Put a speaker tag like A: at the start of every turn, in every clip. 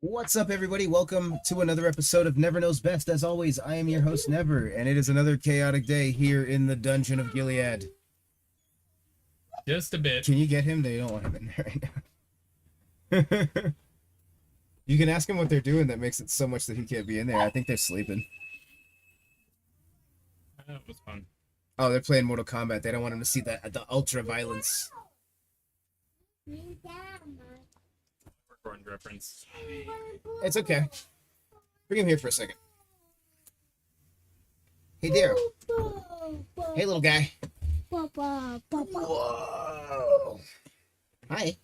A: What's up, everybody? Welcome to another episode of Never Knows Best. As always, I am your host, Never, and it is another chaotic day here in the Dungeon of Gilead.
B: Just a bit.
A: Can you get him? They don't want him in there right now. You can ask him what they're doing that makes it so much that he can't be in there. I think they're sleeping.
B: That was fun.
A: Oh, they're playing Mortal Kombat. They don't want him to see the ultra violence.
B: Recording reference.
A: It's okay. Bring him here for a second. Hey there. Hey, little guy. Whoa. Hi.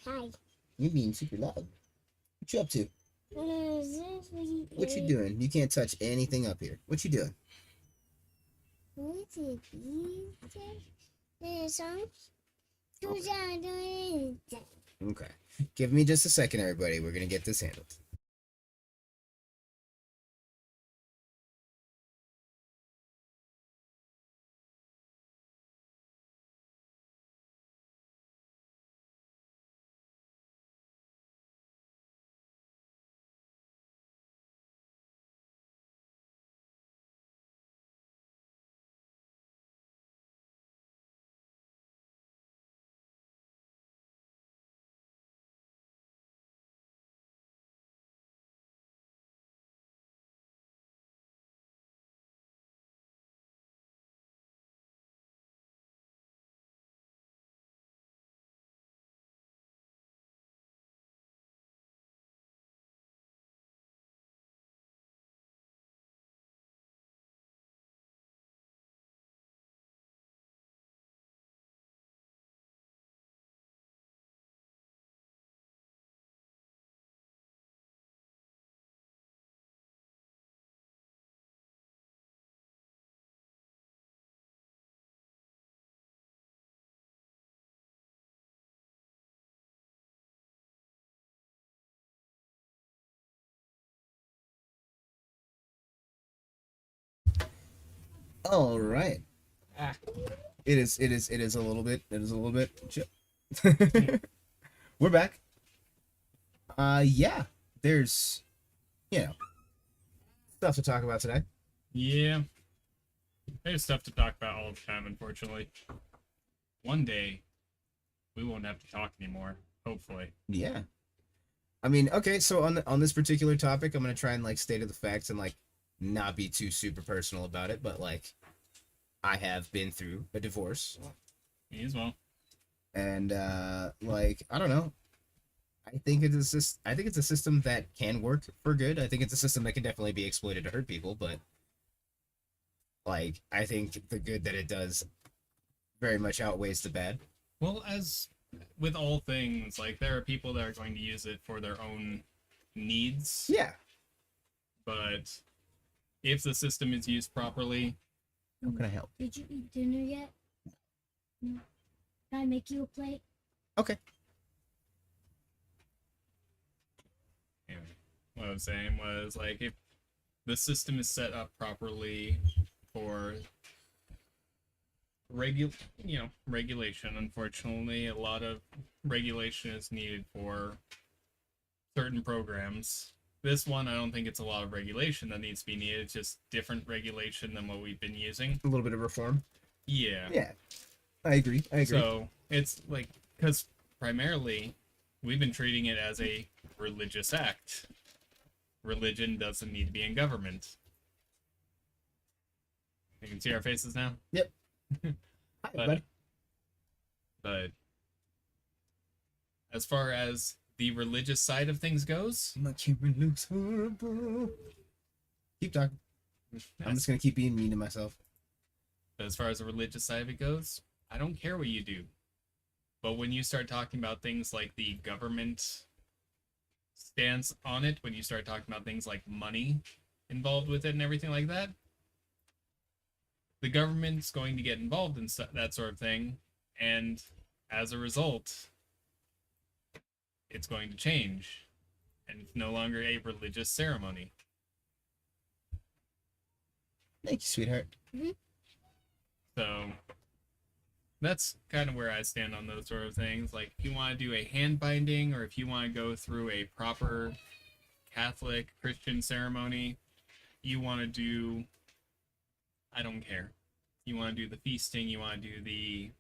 C: Hi.
A: You're being super loud. What you up to? What you doing? You can't touch anything up here. What you doing? Okay. Give me just a second, everybody. We're going to get this handled. All right. It is a little bit. We're back. Yeah. There's, stuff to talk about today.
B: Yeah. There's stuff to talk about all the time, unfortunately. One day, we won't have to talk anymore. Hopefully.
A: Yeah. I mean, okay, so on this particular topic, I'm gonna try and stay to the facts and not be too super personal about it, but I have been through a divorce.
B: Me as well.
A: And I don't know. I think it's a system that can work for good. I think it's a system that can definitely be exploited to hurt people, but I think the good that it does very much outweighs the bad.
B: Well, as with all things, there are people that are going to use it for their own needs.
A: Yeah.
B: But if the system is used properly...
A: How can I help?
C: Did you eat dinner yet? No. Can I make you a plate?
A: Okay.
B: Anyway, what I was saying was, if the system is set up properly for regulation. Unfortunately, a lot of regulation is needed for certain programs. This one, I don't think it's a lot of regulation that needs to be needed. It's just different regulation than what we've been using.
A: A little bit of reform.
B: Yeah.
A: Yeah. I agree.
B: So, it's because primarily, we've been treating it as a religious act. Religion doesn't need to be in government. You can see our faces now?
A: Yep. Hi, buddy.
B: But as far as the religious side of things goes,
A: My camera looks horrible. Keep talking. I'm just gonna keep being mean to myself.
B: but as far as the religious side of it goes, I don't care what you do. But when you start talking about things like the government stance on it, when you start talking about things like money involved with it and everything like that, the government's going to get involved in that sort of thing, and as a result, it's going to change, and it's no longer a religious ceremony.
A: Thank you, sweetheart.
B: So That's kind of where I stand on those sort of things. Like, if you want to do a hand binding, or if you want to go through a proper Catholic Christian ceremony, you want to do, I don't care. You want to do the feasting, you want to do the,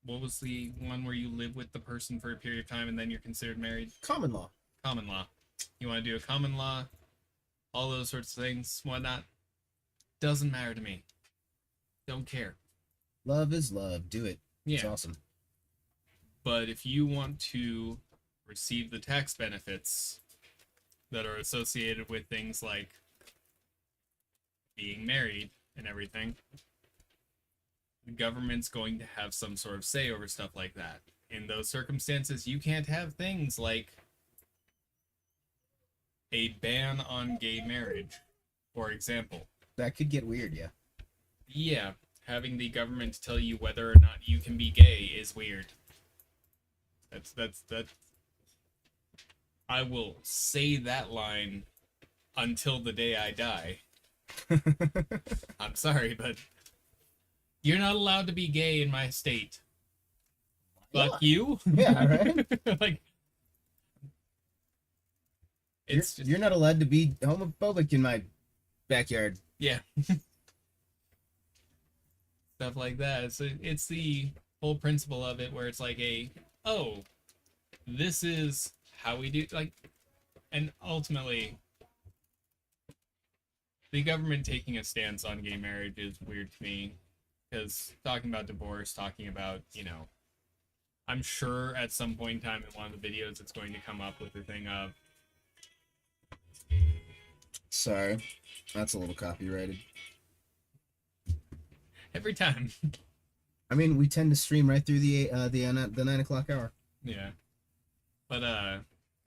B: what was the one where you live with the person for a period of time and then you're considered married?
A: Common law.
B: Common law. You want to do a common law, all those sorts of things, whatnot. Doesn't matter to me. Don't care.
A: Love is love. Do it.
B: Yeah.
A: It's awesome.
B: But if you want to receive the tax benefits that are associated with things like being married and everything, the government's going to have some sort of say over stuff like that. In those circumstances, you can't have things like a ban on gay marriage, for example.
A: That could get weird, yeah.
B: Yeah, having the government tell you whether or not you can be gay is weird. That's I will say that line until the day I die. I'm sorry, but you're not allowed to be gay in my state. Fuck you.
A: Yeah, right?
B: Like,
A: You're not allowed to be homophobic in my backyard.
B: Yeah. Stuff like that. So it's the whole principle of it where it's like this is how we do, like, and ultimately the government taking a stance on gay marriage is weird to me, because talking about divorce, talking about, I'm sure at some point in time in one of the videos it's going to come up with the thing of,
A: Sorry, that's a little copyrighted.
B: every time.
A: I mean, we tend to stream right through the 9 o'clock hour.
B: Yeah. But,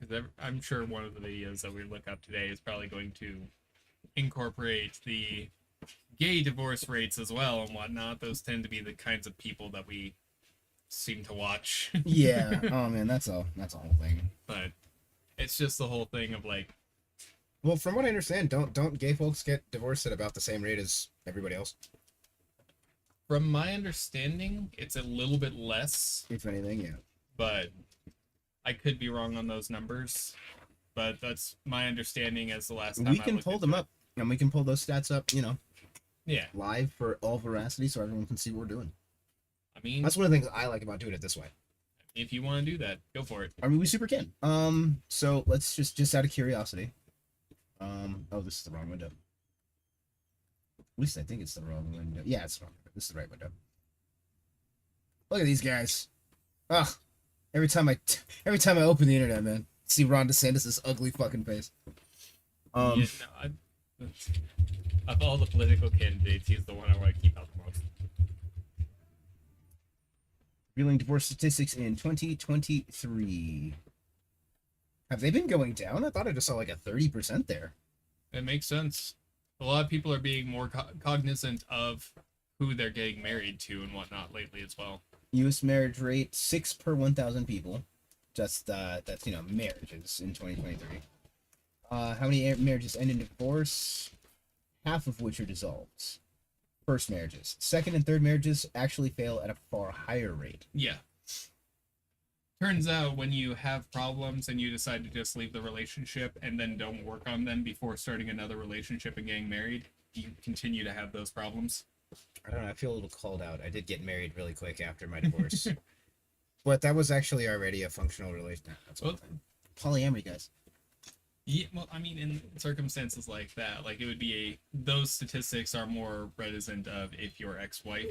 B: 'cause I'm sure one of the videos that we look up today is probably going to incorporate the gay divorce rates as well and whatnot. Those tend to be the kinds of people that we seem to watch.
A: Yeah. Oh man, that's a whole thing.
B: But it's just the whole thing of like,
A: Well, from what I understand, don't gay folks get divorced at about the same rate as everybody else?
B: from my understanding, it's a little bit less,
A: If anything, yeah.
B: but I could be wrong on those numbers. But that's my understanding as the last time
A: We
B: I
A: can
B: looked
A: pull
B: into
A: them
B: it.
A: up, and we can pull those stats up,
B: Yeah.
A: live for all veracity, so everyone can see what we're doing.
B: I mean,
A: That's one of the things I like about doing it this way.
B: if you want to do that, go for it.
A: I mean, we super can. So let's just out of curiosity. Oh, this is the wrong window. At least I think it's the wrong window. Yeah, it's the wrong window. This is the right window. Look at these guys. Ugh. Every time I open the internet, man, see Ron DeSantis' ugly fucking face.
B: Yeah, no, of all the political candidates, he's the one I want to keep out the most.
A: Revealing divorce statistics in 2023. Have they been going down? I thought I just saw like a 30% there.
B: It makes sense. A lot of people are being more cognizant of who they're getting married to and whatnot lately as well.
A: U.S. marriage rate 6 per 1,000 people. That's marriages in 2023. How many marriages end in divorce? Half of which are dissolved. First marriages. Second and third marriages actually fail at a far higher rate.
B: Yeah. Turns out when you have problems and you decide to just leave the relationship and then don't work on them before starting another relationship and getting married, you continue to have those problems.
A: I don't know. I feel a little called out. I did get married really quick after my divorce. But that was actually already a functional relationship. That's
B: Well,
A: polyamory, guys.
B: yeah, well, I mean, in circumstances like that, like it would be those statistics are more reticent of if your ex-wife,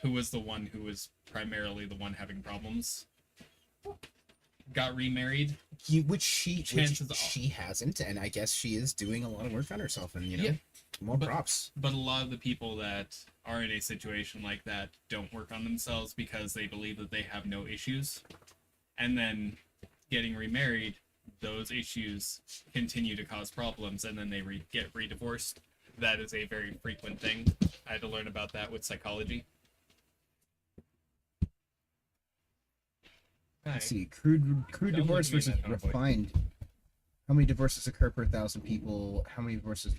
B: who was the one who was primarily the one having problems, got remarried.
A: Which she hasn't, and I guess she is doing a lot of work on herself, and
B: Yeah.
A: more props.
B: But a lot of the people that are in a situation like that don't work on themselves because they believe that they have no issues. And then getting remarried, those issues continue to cause problems, and then they get re-divorced. That is a very frequent thing. I had to learn about that with psychology.
A: Let's see, crude
B: Don't
A: divorce
B: look at me
A: versus
B: in that tone of voice.
A: refined. How many divorces occur per 1,000 people? How many divorces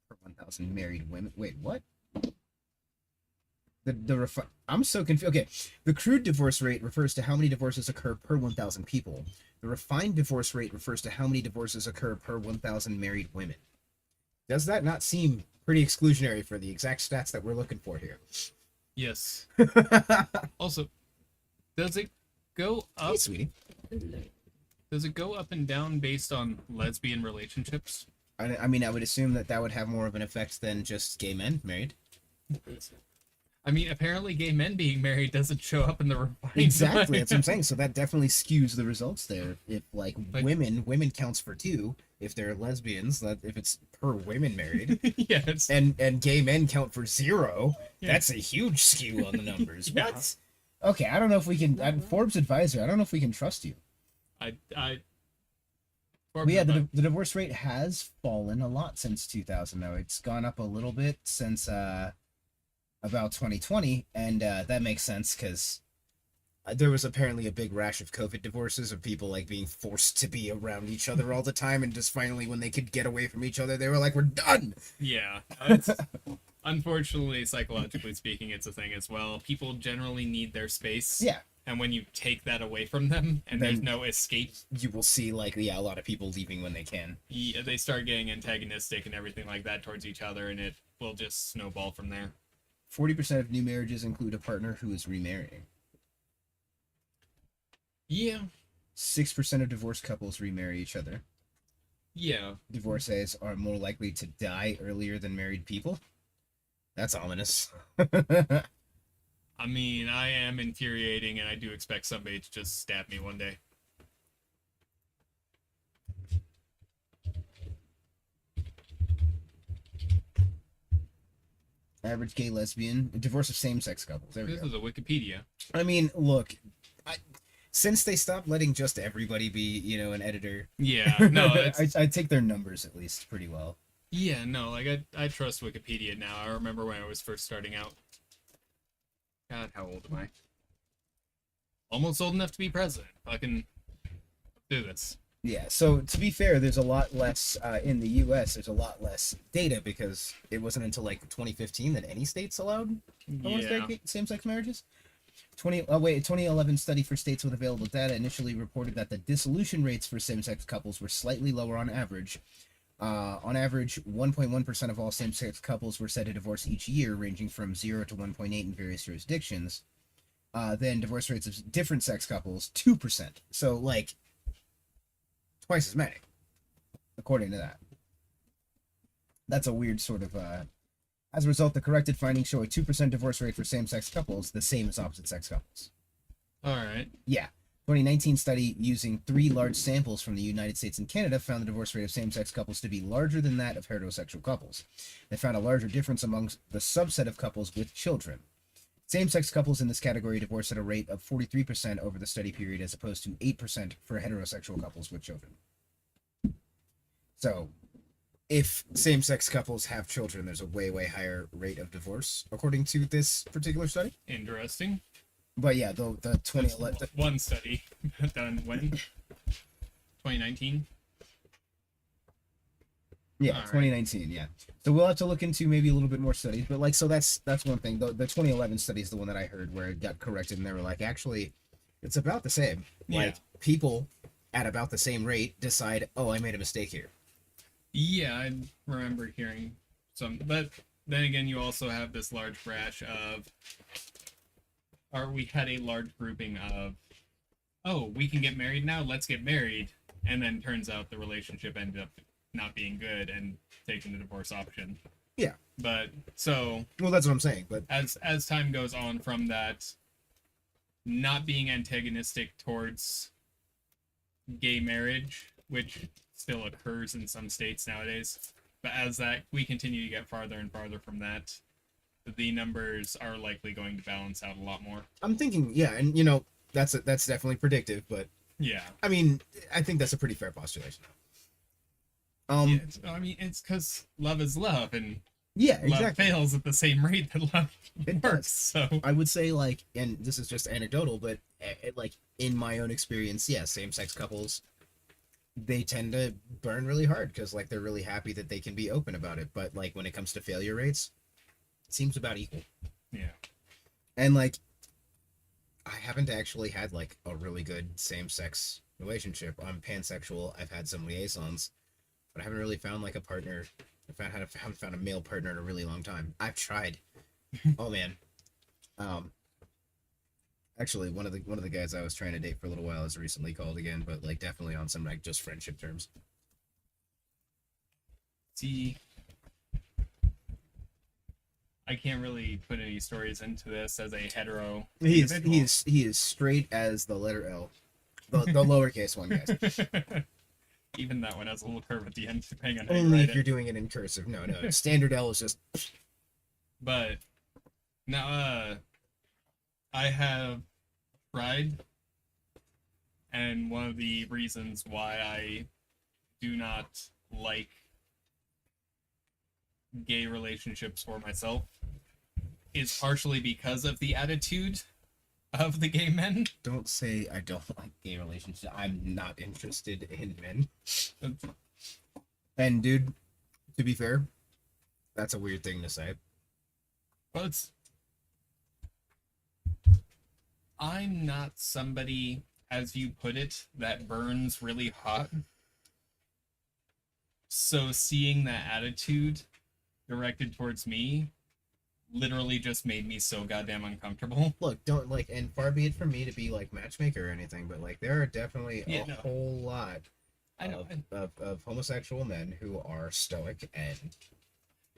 A: per 1,000 married women? Wait, what? I'm so confused. Okay, the crude divorce rate refers to how many divorces occur per 1,000 people. The refined divorce rate refers to how many divorces occur per 1,000 married women. Does that not seem pretty exclusionary for the exact stats that we're looking for here?
B: Yes. Also, does it go up?
A: Hey, sweetie.
B: Does it go up and down based on lesbian relationships?
A: I mean, I would assume that would have more of an effect than just gay men married.
B: I mean, apparently gay men being married doesn't show up in the refined.
A: Exactly, that's what I'm saying. So that definitely skews the results there. If like women counts for 2. If they're lesbians, that if it's per women married,
B: Yes.
A: and gay men count for 0,
B: Yeah.
A: that's a huge skew on the numbers.
B: Yeah.
A: What? Okay, I don't know if we can. Forbes advisor, I don't know if we can trust you. But yeah, the divorce rate has fallen a lot since 2000. Though it's gone up a little bit since about 2020, and that makes sense because there was apparently a big rash of COVID divorces of people like being forced to be around each other all the time, and just finally when they could get away from each other, they were like, "We're done."
B: Yeah. Unfortunately, psychologically speaking, it's a thing as well. People generally need their space.
A: Yeah.
B: And when you take that away from them, and there's no escape,
A: you will see like a lot of people leaving when they can.
B: Yeah, they start getting antagonistic and everything like that towards each other, and it will just snowball from there.
A: 40% of new marriages include a partner who is remarrying.
B: Yeah.
A: 6% of divorced couples remarry each other.
B: Yeah.
A: Divorcees are more likely to die earlier than married people. That's ominous.
B: I mean, I am infuriating, and I do expect somebody to just stab me one day.
A: Average gay lesbian divorce of same-sex couples. There we
B: This
A: go.
B: is a Wikipedia.
A: I mean, look, since they stopped letting just everybody be, an editor.
B: Yeah, no,
A: I take their numbers at least pretty well.
B: Yeah, no, like I trust Wikipedia now. I remember when I was first starting out. God, how old am I? Almost old enough to be president. Fucking do this.
A: Yeah, so to be fair, there's a lot less in the U.S. There's a lot less data because it wasn't until like 2015 that any states allowed same-sex marriages. 2011 study for states with available data initially reported that the dissolution rates for same-sex couples were slightly lower on average. On average, 1.1% of all same-sex couples were said to divorce each year, ranging from 0 to 1.8 in various jurisdictions. Then divorce rates of different sex couples, 2%. So, like, twice as many, according to that. That's a weird sort of... As a result, the corrected findings show a 2% divorce rate for same-sex couples, the same as opposite-sex couples.
B: All right.
A: Yeah. 2019 study using 3 large samples from the United States and Canada found the divorce rate of same-sex couples to be larger than that of heterosexual couples. They found a larger difference amongst the subset of couples with children. Same-sex couples in this category divorced at a rate of 43% over the study period as opposed to 8% for heterosexual couples with children. So, if same-sex couples have children, there's a way, way higher rate of divorce, according to this particular study.
B: Interesting.
A: But yeah, the 2011...
B: One study done when? 2019?
A: Yeah,
B: All
A: 2019, yeah. So we'll have to look into maybe a little bit more studies, but like, so that's one thing. The 2011 study is the one that I heard where it got corrected, and they were like, actually, it's about the same. Like, people at about the same rate decide, oh, I made a mistake here.
B: Yeah, I remember hearing some, but then again, you also have this large rash of, or we had a large grouping of, oh, we can get married now, let's get married, and then turns out the relationship ended up not being good and taking the divorce option.
A: Yeah.
B: But so,
A: well, that's what I'm saying. But
B: as time goes on from that, not being antagonistic towards gay marriage, which still occurs in some states nowadays, but as that we continue to get farther and farther from that, the numbers are likely going to balance out a lot more.
A: I'm thinking, yeah, and that's definitely predictive, but
B: yeah,
A: I mean, I think that's a pretty fair postulation.
B: Yeah, it's because love is love, and
A: yeah,
B: love
A: exactly.
B: fails at the same rate that love works. So
A: I would say, like, and this is just anecdotal, but like in my own experience, yeah, same-sex couples, they tend to burn really hard because like they're really happy that they can be open about it, but like when it comes to failure rates, it seems about equal.
B: yeah.
A: And like, I haven't actually had like a really good same-sex relationship. I'm pansexual. I've had some liaisons, but I haven't really found like a partner. Haven't found a male partner in a really long time. I've tried. Oh man. Um. Actually, one of the guys I was trying to date for a little while has recently called again, but like definitely on some like just friendship terms.
B: See, I can't really put any stories into this as a hetero individual.
A: He is straight as the letter L, the lowercase one, guys.
B: Even that one has a little curve at the end, depending on how you
A: Only
B: write
A: if you're
B: it.
A: doing it in cursive. No. Standard L is just.
B: But now, I have tried, and one of the reasons why I do not like gay relationships for myself is partially because of the attitude of the gay men.
A: Don't say I don't like gay relationships. I'm not interested in men. And dude, to be fair, that's a weird thing to say.
B: Well, I'm not somebody, as you put it, that burns really hot. So seeing that attitude directed towards me literally just made me so goddamn uncomfortable.
A: Look, don't like, and far be it from me to be like matchmaker or anything, but like there are definitely a whole lot
B: I know.
A: of homosexual men who are stoic and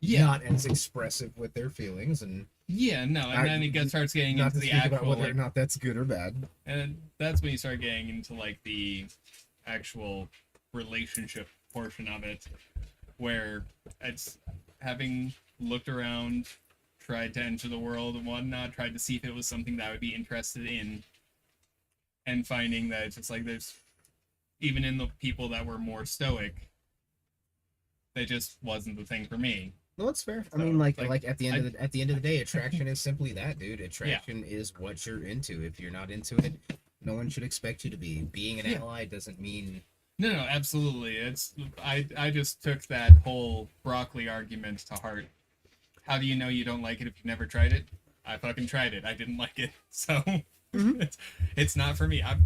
B: Yeah.
A: not as expressive with their feelings, and
B: Yeah, no, and then it starts getting
A: not
B: into
A: to
B: the
A: speak about
B: actual,
A: whether or
B: like,
A: not that's good or bad.
B: and that's when you start getting into like the actual relationship portion of it, where it's having looked around, tried to enter the world and whatnot, tried to see if it was something that I would be interested in, and finding that it's just like there's, even in the people that were more stoic, that just wasn't the thing for me.
A: No, that's fair. I
B: So,
A: mean, like
B: like,
A: at the end of the day, attraction is simply that, dude. Attraction is what you're into. If you're not into it, no one should expect you to be. Being an ally doesn't mean.
B: No, absolutely. I just took that whole broccoli argument to heart. How do you know you don't like it if you've never tried it? I fucking tried it. I didn't like it. So it's not for me. I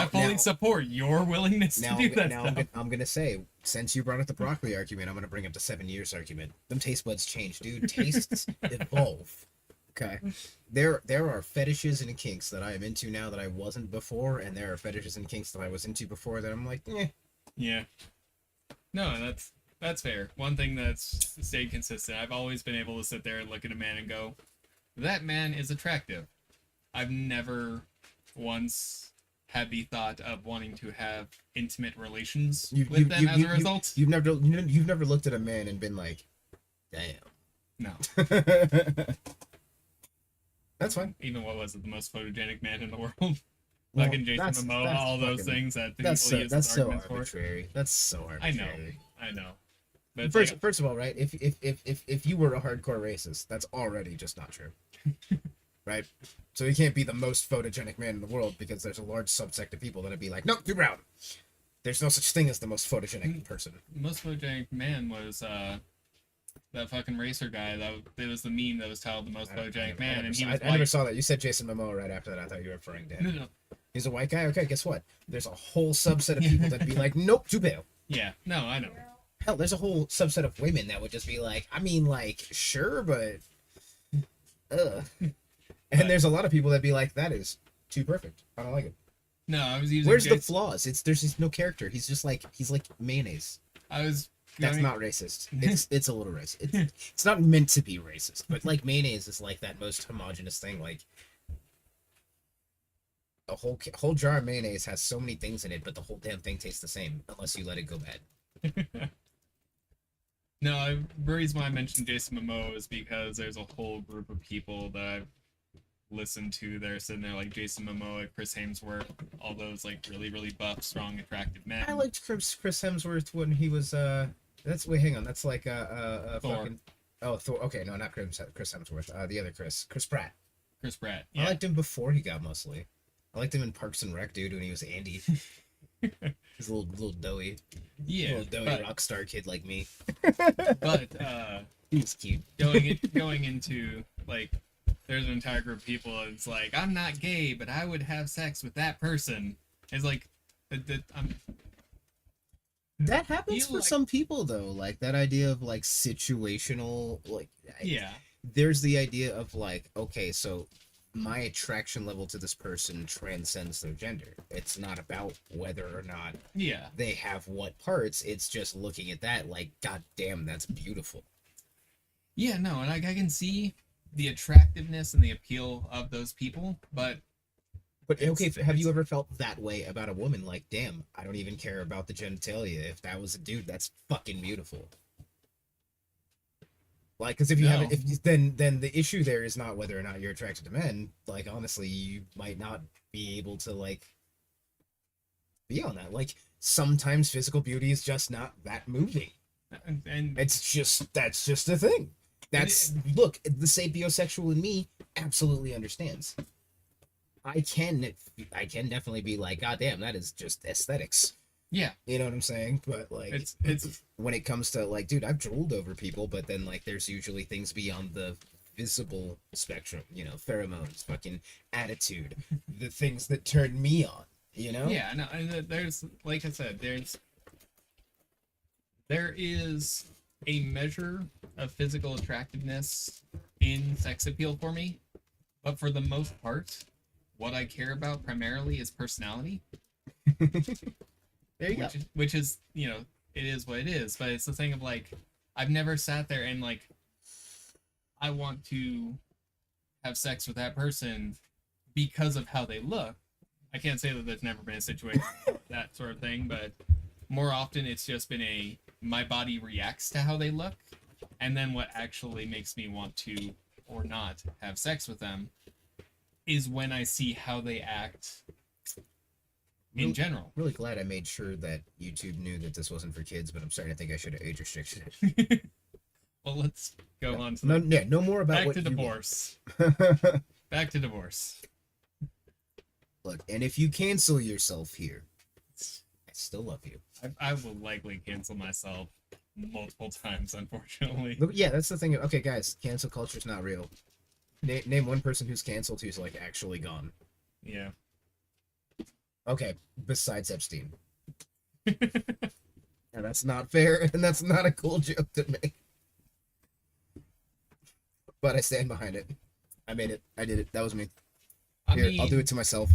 B: fully support your willingness to do that stuff.
A: I'm gonna say, since you brought up the broccoli argument, I'm gonna bring up the 7 years argument. Them taste buds change, dude. Tastes evolve. Okay. There are fetishes and kinks that I am into now that I wasn't before, and there are fetishes and kinks that I was into before that I'm like, eh.
B: Yeah. No, that's fair. One thing that's stayed consistent, I've always been able to sit there and look at a man and go, that man is attractive. I've never once had the thought of wanting to have intimate relations with them as a result.
A: You've never looked at a man and been like, damn.
B: No.
A: That's fine.
B: Even what was it, the most photogenic man in the world? Fucking Jason Momoa, all those things that people use as
A: so
B: arguments for.
A: arbitrary. That's so arbitrary.
B: I know. But
A: First of all, right? If you were a hardcore racist, that's already just not true, right? So you can't be the most photogenic man in the world because there's a large subsect of people that'd be like, nope, too brown. There's no such thing as the most photogenic person.
B: Most photogenic man was that fucking racer guy. That was the meme that was titled the most photogenic man, and he was
A: I never saw that. You said Jason Momoa right after that. I thought you were referring to him.
B: No.
A: He's a white guy. Okay, guess what? There's a whole subset of people that'd be like, nope, too pale.
B: Yeah, no, I know.
A: Hell, there's a whole subset of women that would just be like, I mean, like, sure, but, And there's a lot of people that'd be like, that is too perfect. I don't like it.
B: No, I was using.
A: Where's the flaws? There's just no character. He's like mayonnaise. That's not racist. It's a little racist. It's not meant to be racist, but like mayonnaise is like that most homogenous thing. Like a whole jar of mayonnaise has so many things in it, but the whole damn thing tastes the same unless you let it go bad.
B: No, the reason why I mentioned Jason Momoa is because there's a whole group of people that I've listened to. They're sitting there like Jason Momoa, Chris Hemsworth, all those like really, really buff, strong, attractive men.
A: I liked Chris Hemsworth when he was That's hang on. That's like
B: Thor.
A: Fucking. Oh, Thor. Okay, no, not Chris Hemsworth. The other Chris Pratt.
B: Chris Pratt. Yeah.
A: I liked him before he got muscly. I liked him in Parks and Rec, dude, when he was Andy. He's a little doughy.
B: Yeah.
A: Little doughy rock star kid like me.
B: But
A: he's cute.
B: going into like there's an entire group of people. It's like, I'm not gay, but I would have sex with that person. It's like,
A: That happens
B: feel
A: for
B: like-
A: some people though, like that idea of like situational, like
B: yeah,
A: there's the idea of like, okay, so my attraction level to this person transcends their gender. It's not about whether or not
B: yeah,
A: they have what parts. It's just looking at that like, god damn, that's beautiful.
B: yeah. No, and I can see the attractiveness and the appeal of those people, but
A: But okay, have you
B: it's-
A: ever felt that way about a woman? Like, damn, I don't even care about the genitalia. If that was a dude, that's fucking beautiful. Like, because if you
B: No.
A: haven't, then the issue there is not whether or not you're attracted to men. Like, honestly, you might not be able to like be on that. Like, sometimes physical beauty is just not that moving.
B: and
A: That's just a thing. That's look, the sapiosexual in me absolutely understands. I can definitely be like, god damn, that is just aesthetics.
B: yeah,
A: You know what I'm saying? But like,
B: it's
A: when it comes to like, dude, I've drooled over people, but then like, there's usually things beyond the visible spectrum. You know, pheromones, fucking attitude, the things that turn me on. You know?
B: yeah. No, and there's like I said, there is a measure of physical attractiveness in sex appeal for me, but for the most part, what I care about primarily is personality.
A: There you go.
B: Which is, you know, it is what it is. But it's the thing of like, I've never sat there and like, I want to have sex with that person because of how they look. I can't say that there's never been a situation that sort of thing, but more often it's just been my body reacts to how they look, and then what actually makes me want to or not have sex with them is when I see how they act in general.
A: Really glad I made sure that YouTube knew that this wasn't for kids, but I'm starting to think I should have age restricted it.
B: Well, let's go on to
A: No more about
B: back
A: what
B: to
A: you
B: divorce.
A: want.
B: Back to divorce.
A: Look, and if you cancel yourself here, I still love you.
B: I will likely cancel myself multiple times, unfortunately.
A: Look, yeah, that's the thing. Okay, guys, cancel culture's not real. Name one person who's canceled who's like actually gone.
B: Yeah.
A: Okay, besides Epstein. And that's not fair, and that's not a cool joke to make. But I stand behind it. I made it. I did it. That was me.
B: I
A: Here,
B: mean,
A: I'll do it to myself.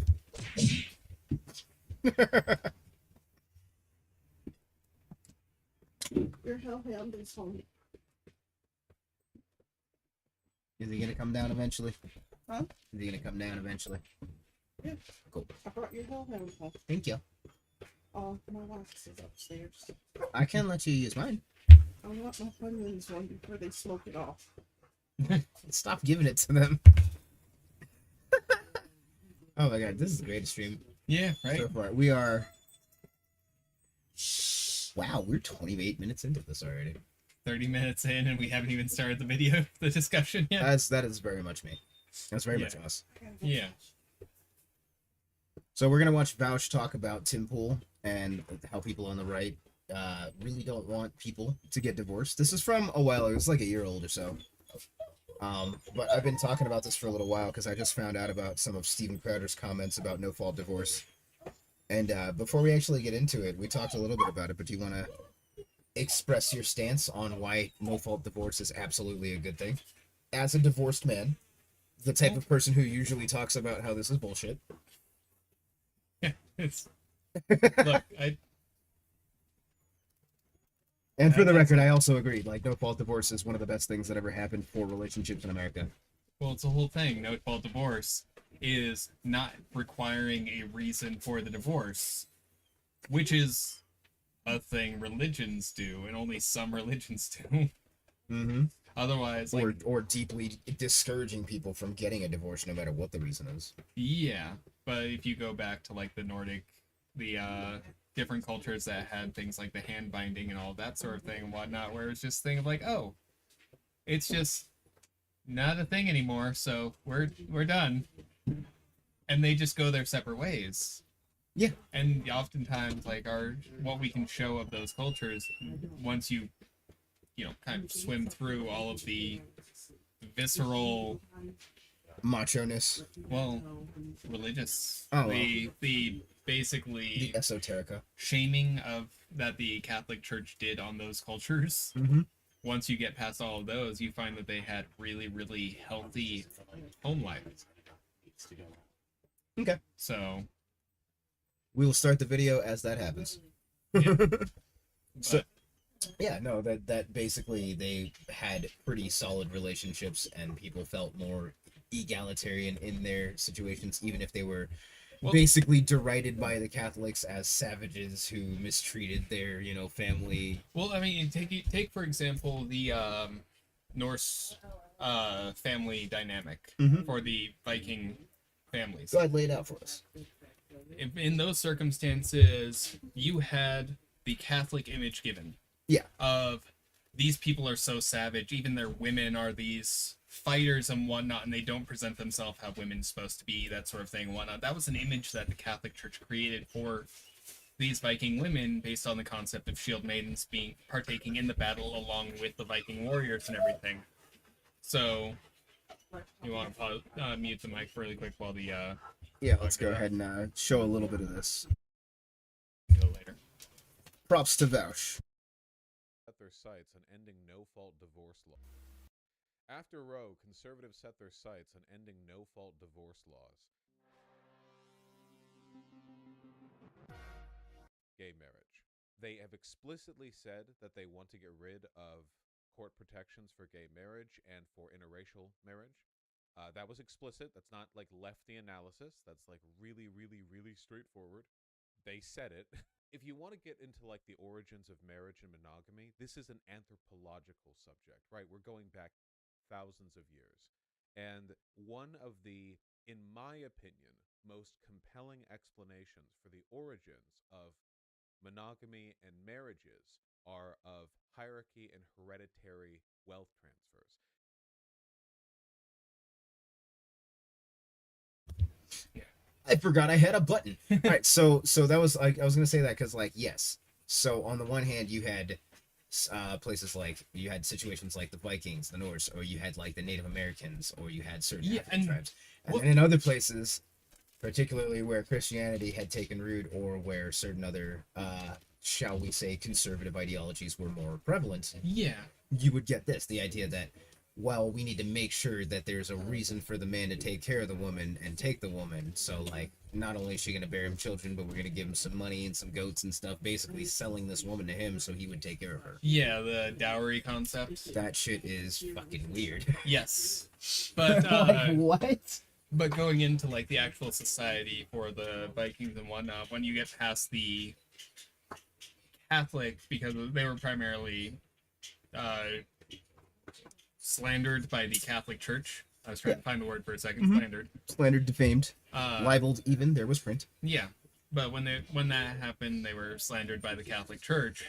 D: Your hellhound is home.
A: Is he gonna come down eventually?
D: Huh?
A: Is he gonna come down eventually?
D: Yeah.
A: Cool.
D: I brought your hellhound home.
A: Thank you.
D: Oh, my wax is upstairs.
A: I can let you use mine.
D: I want my Funyuns one before they smoke it off.
A: Stop giving it to them. Oh my god, this is the greatest stream
B: yeah, right.
A: so far. We are. Wow, we're 28 minutes into this already.
B: 30 minutes in, and we haven't even started the video, the discussion yet.
A: That is very much me. That's very
B: Yeah.
A: much us.
B: Yeah.
A: So we're gonna watch Vaush talk about Tim Pool and how people on the right really don't want people to get divorced. This is from a while ago. It's like a year old or so. But I've been talking about this for a little while because I just found out about some of Steven Crowder's comments about no-fault divorce. And before we actually get into it, we talked a little bit about it, but do you want to express your stance on why no-fault divorce is absolutely a good thing? As a divorced man, the type of person who usually talks about how this is bullshit.
B: It's look,
A: And for the
B: That's-
A: record, I also agreed. Like, no-fault divorce is one of the best things that ever happened for relationships in America.
B: well, it's the whole thing. No fault divorce is not requiring a reason for the divorce, which is a thing religions do, and only some religions do.
A: Mm-hmm.
B: Otherwise, like,
A: Or deeply discouraging people from getting a divorce, no matter what the reason is.
B: yeah. But if you go back to like the Nordic, the different cultures that had things like the hand binding and all that sort of thing and whatnot, where it's just a thing of like, oh, it's just not a thing anymore, so we're done, and they just go their separate ways.
A: Yeah.
B: And oftentimes, like, what we can show of those cultures, once you kind of swim through all of the visceral
A: Macho-ness.
B: Well, religious.
A: Oh, well.
B: The basically
A: The esoterica.
B: shaming of that the Catholic Church did on those cultures.
A: Mm-hmm.
B: Once you get past all of those, you find that they had really, really healthy home life.
A: Okay.
B: So,
A: We will start the video as that happens.
B: Yeah.
A: So,
B: but,
A: yeah, no, that basically they had pretty solid relationships and people felt more egalitarian in their situations, even if they were
B: Well-
A: basically derided by the Catholics as savages who mistreated their, family.
B: well, I mean, take for example the Norse family dynamic
A: Mhm.
B: for the Viking families.
A: Go ahead, lay it out for us.
B: In those circumstances, you had the Catholic image given.
A: Yeah.
B: Of these people are so savage, even their women are these fighters and whatnot, and they don't present themselves how women's supposed to be, that sort of thing and whatnot. That was an image that the Catholic Church created for these Viking women based on the concept of shield maidens being partaking in the battle along with the Viking warriors and everything. So, you want to mute the mic really quick while the
A: Yeah, let's go ahead and show a little bit of this.
B: do it later.
A: Props to Vaush.
E: Set their sights on ending no-fault divorce law. After Roe, conservatives set their sights on ending no-fault divorce laws. Gay marriage. They have explicitly said that they want to get rid of court protections for gay marriage and for interracial marriage. That was explicit. That's not like lefty analysis. That's like really, really, really straightforward. They said it. If you want to get into like the origins of marriage and monogamy, this is an anthropological subject, right? We're going back thousands of years. And one of the, in my opinion, most compelling explanations for the origins of monogamy and marriages are of hierarchy and hereditary wealth transfers.
A: I forgot I had a button. All right, so that was like I was gonna say that because yes. So on the one hand, you had places like you had situations like the Vikings, the Norse, or you had like the Native Americans, or you had certain
B: Yeah,
A: African
B: and-
A: tribes, and
B: well-
A: then in other places, particularly where Christianity had taken root, or where certain other, shall we say, conservative ideologies were more prevalent,
B: Yeah.
A: you would get the idea that, well, we need to make sure that there's a reason for the man to take care of the woman and take the woman. So, like, not only is she going to bear him children, but we're going to give him some money and some goats and stuff, basically selling this woman to him so he would take care of her.
B: Yeah, the dowry concept.
A: That shit is fucking weird.
B: Yes. But
A: what?
B: but going into like the actual society for the Vikings and whatnot, when you get past the Catholic, because they were primarily slandered by the Catholic Church. I was trying to find the word for a second.
A: Mhm.
B: Slandered.
A: Slandered, defamed,
B: Uh,
A: libeled, even. There was print.
B: Yeah, but when that happened, they were slandered by the Catholic Church.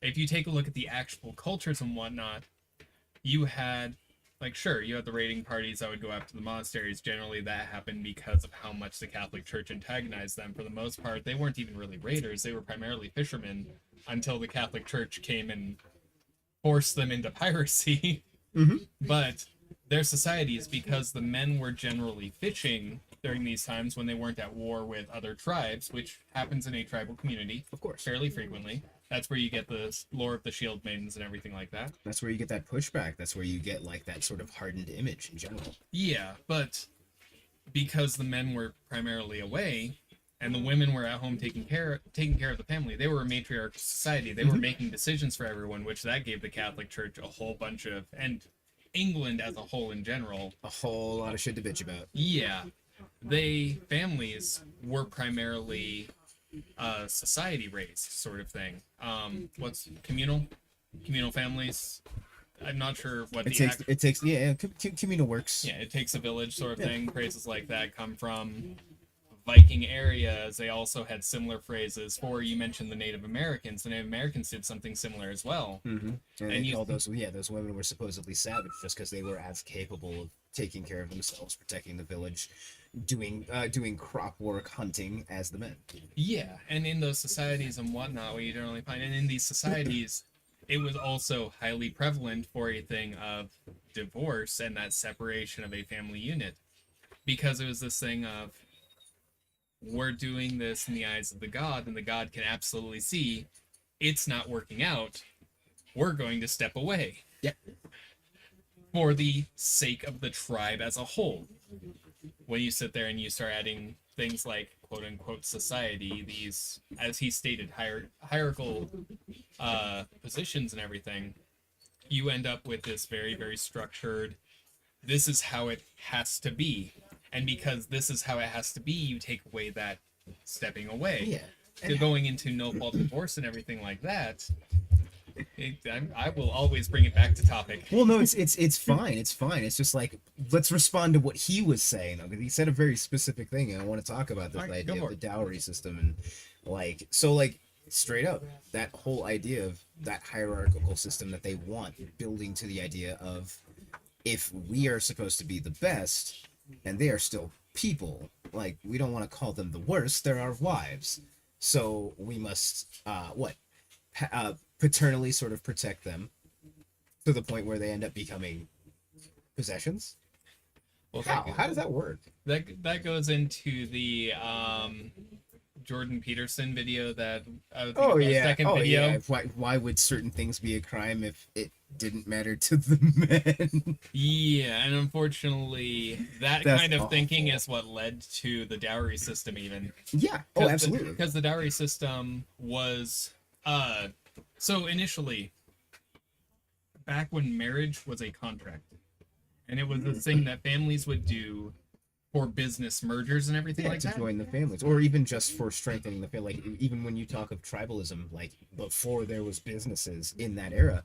B: If you take a look at the actual cultures and whatnot, you had, like, sure, you had the raiding parties that would go after the monasteries. Generally, that happened because of how much the Catholic Church antagonized them. For the most part, they weren't even really raiders; they were primarily fishermen until the Catholic Church came and forced them into piracy.
A: Mhm.
B: But their societies, because the men were generally fishing during these times when they weren't at war with other tribes, which happens in a tribal community
A: Of course.
B: fairly frequently. That's where you get the lore of the shield maidens and everything like that.
A: That's where you get that pushback. That's where you get, like, that sort of hardened image in general.
B: Yeah, but because the men were primarily away and the women were at home taking care of the family, they were a matriarchal society. They were making decisions for everyone, which that gave the Catholic Church a whole bunch of, and England as a whole in general,
A: A whole lot of shit to bitch about.
B: yeah, families were primarily society raised sort of thing. What's communal families? I'm not sure what
A: It takes communal works.
B: yeah, it takes a village sort of
A: Yeah.
B: thing. Phrases like that come from Viking areas. They also had similar phrases for, you mentioned the Native Americans. The Native Americans did something similar as well.
A: Mm-hmm. And they
B: And you-
A: called those women were supposedly savage just because they were as capable of taking care of themselves, protecting the village, doing crop work, hunting as the men.
B: Yeah, and in those societies and whatnot, what you generally find, and in these societies, it was also highly prevalent for a thing of divorce and that separation of a family unit. because it was this thing of, we're doing this in the eyes of the god, and the god can absolutely see it's not working out. We're going to step away.
A: Yep.
B: For the sake of the tribe as a whole. When you sit there and you start adding things like quote unquote society, these, as he stated, hierarchical positions and everything, you end up with this very, very structured, this is how it has to be. And because this is how it has to be, you take away that stepping away.
A: Yeah.
B: To going into no fault divorce and everything like that. I will always bring it back to topic.
A: Well, no, it's fine. It's fine. It's just like, let's respond to what he was saying, though, because he said a very specific thing, and I want to talk about this
B: Alright,
A: idea
B: go
A: of
B: for
A: the dowry system, and like, so like straight up, that whole idea of that hierarchical system that they want, building to the idea of, if we are supposed to be the best, and they are still people, like, we don't want to call them the worst. They're our wives, so we must paternally sort of protect them to the point where they end up becoming possessions.
B: Well,
A: How does that work?
B: That goes into the Jordan Peterson video that I would think
A: Oh
B: of our
A: yeah.
B: second
A: Oh
B: video.
A: yeah. Why would certain things be a crime if it didn't matter to the men?
B: Yeah, and unfortunately, that
A: That's
B: kind of thinking
A: awful.
B: is what led to the dowry system, even.
A: Yeah. Oh, absolutely.
B: Because the dowry system was, so initially, back when marriage was a contract, and it was the thing that families would do for business mergers and everything
A: Yeah,
B: like
A: to
B: that.
A: join the families, or even just for strengthening the family. Like, even when you talk of tribalism, like before there was businesses in that era,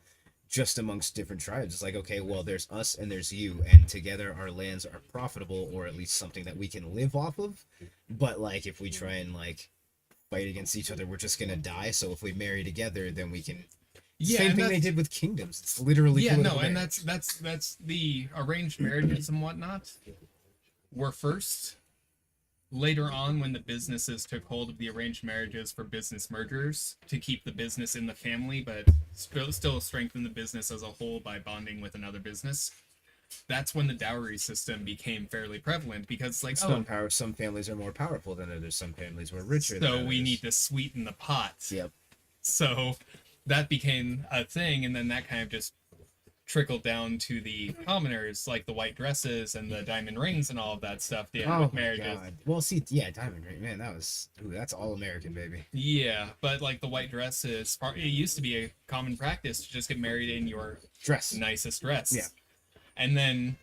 A: just amongst different tribes, it's like, okay, well, there's us and there's you, and together our lands are profitable, or at least something that we can live off of. But like, if we try and like fight against each other, we're just gonna die. So if we marry together, then we can.
B: Yeah,
A: Same
B: and
A: thing they
B: that's-
A: did with kingdoms. It's literally
B: Yeah, no,
A: political
B: and
A: marriage.
B: that's the arranged marriages and whatnot were first. Later on, when the businesses took hold of the arranged marriages for business mergers to keep the business in the family, but still strengthen the business as a whole by bonding with another business, that's when the dowry system became fairly prevalent, because like,
A: Some families are more powerful than others. Some families were richer. than
B: so we
A: others.
B: need to sweeten the pot.
A: Yep.
B: So that became a thing, and then that kind of just trickled down to the commoners, like the white dresses and the diamond rings and all of that stuff. The
A: Oh
B: with
A: my
B: marriages.
A: god. Well, see, yeah, diamond ring, man, that's all American, baby.
B: Yeah, but like the white dresses, it used to be a common practice to just get married in your
A: Dress.
B: nicest dress.
A: Yeah.
B: And then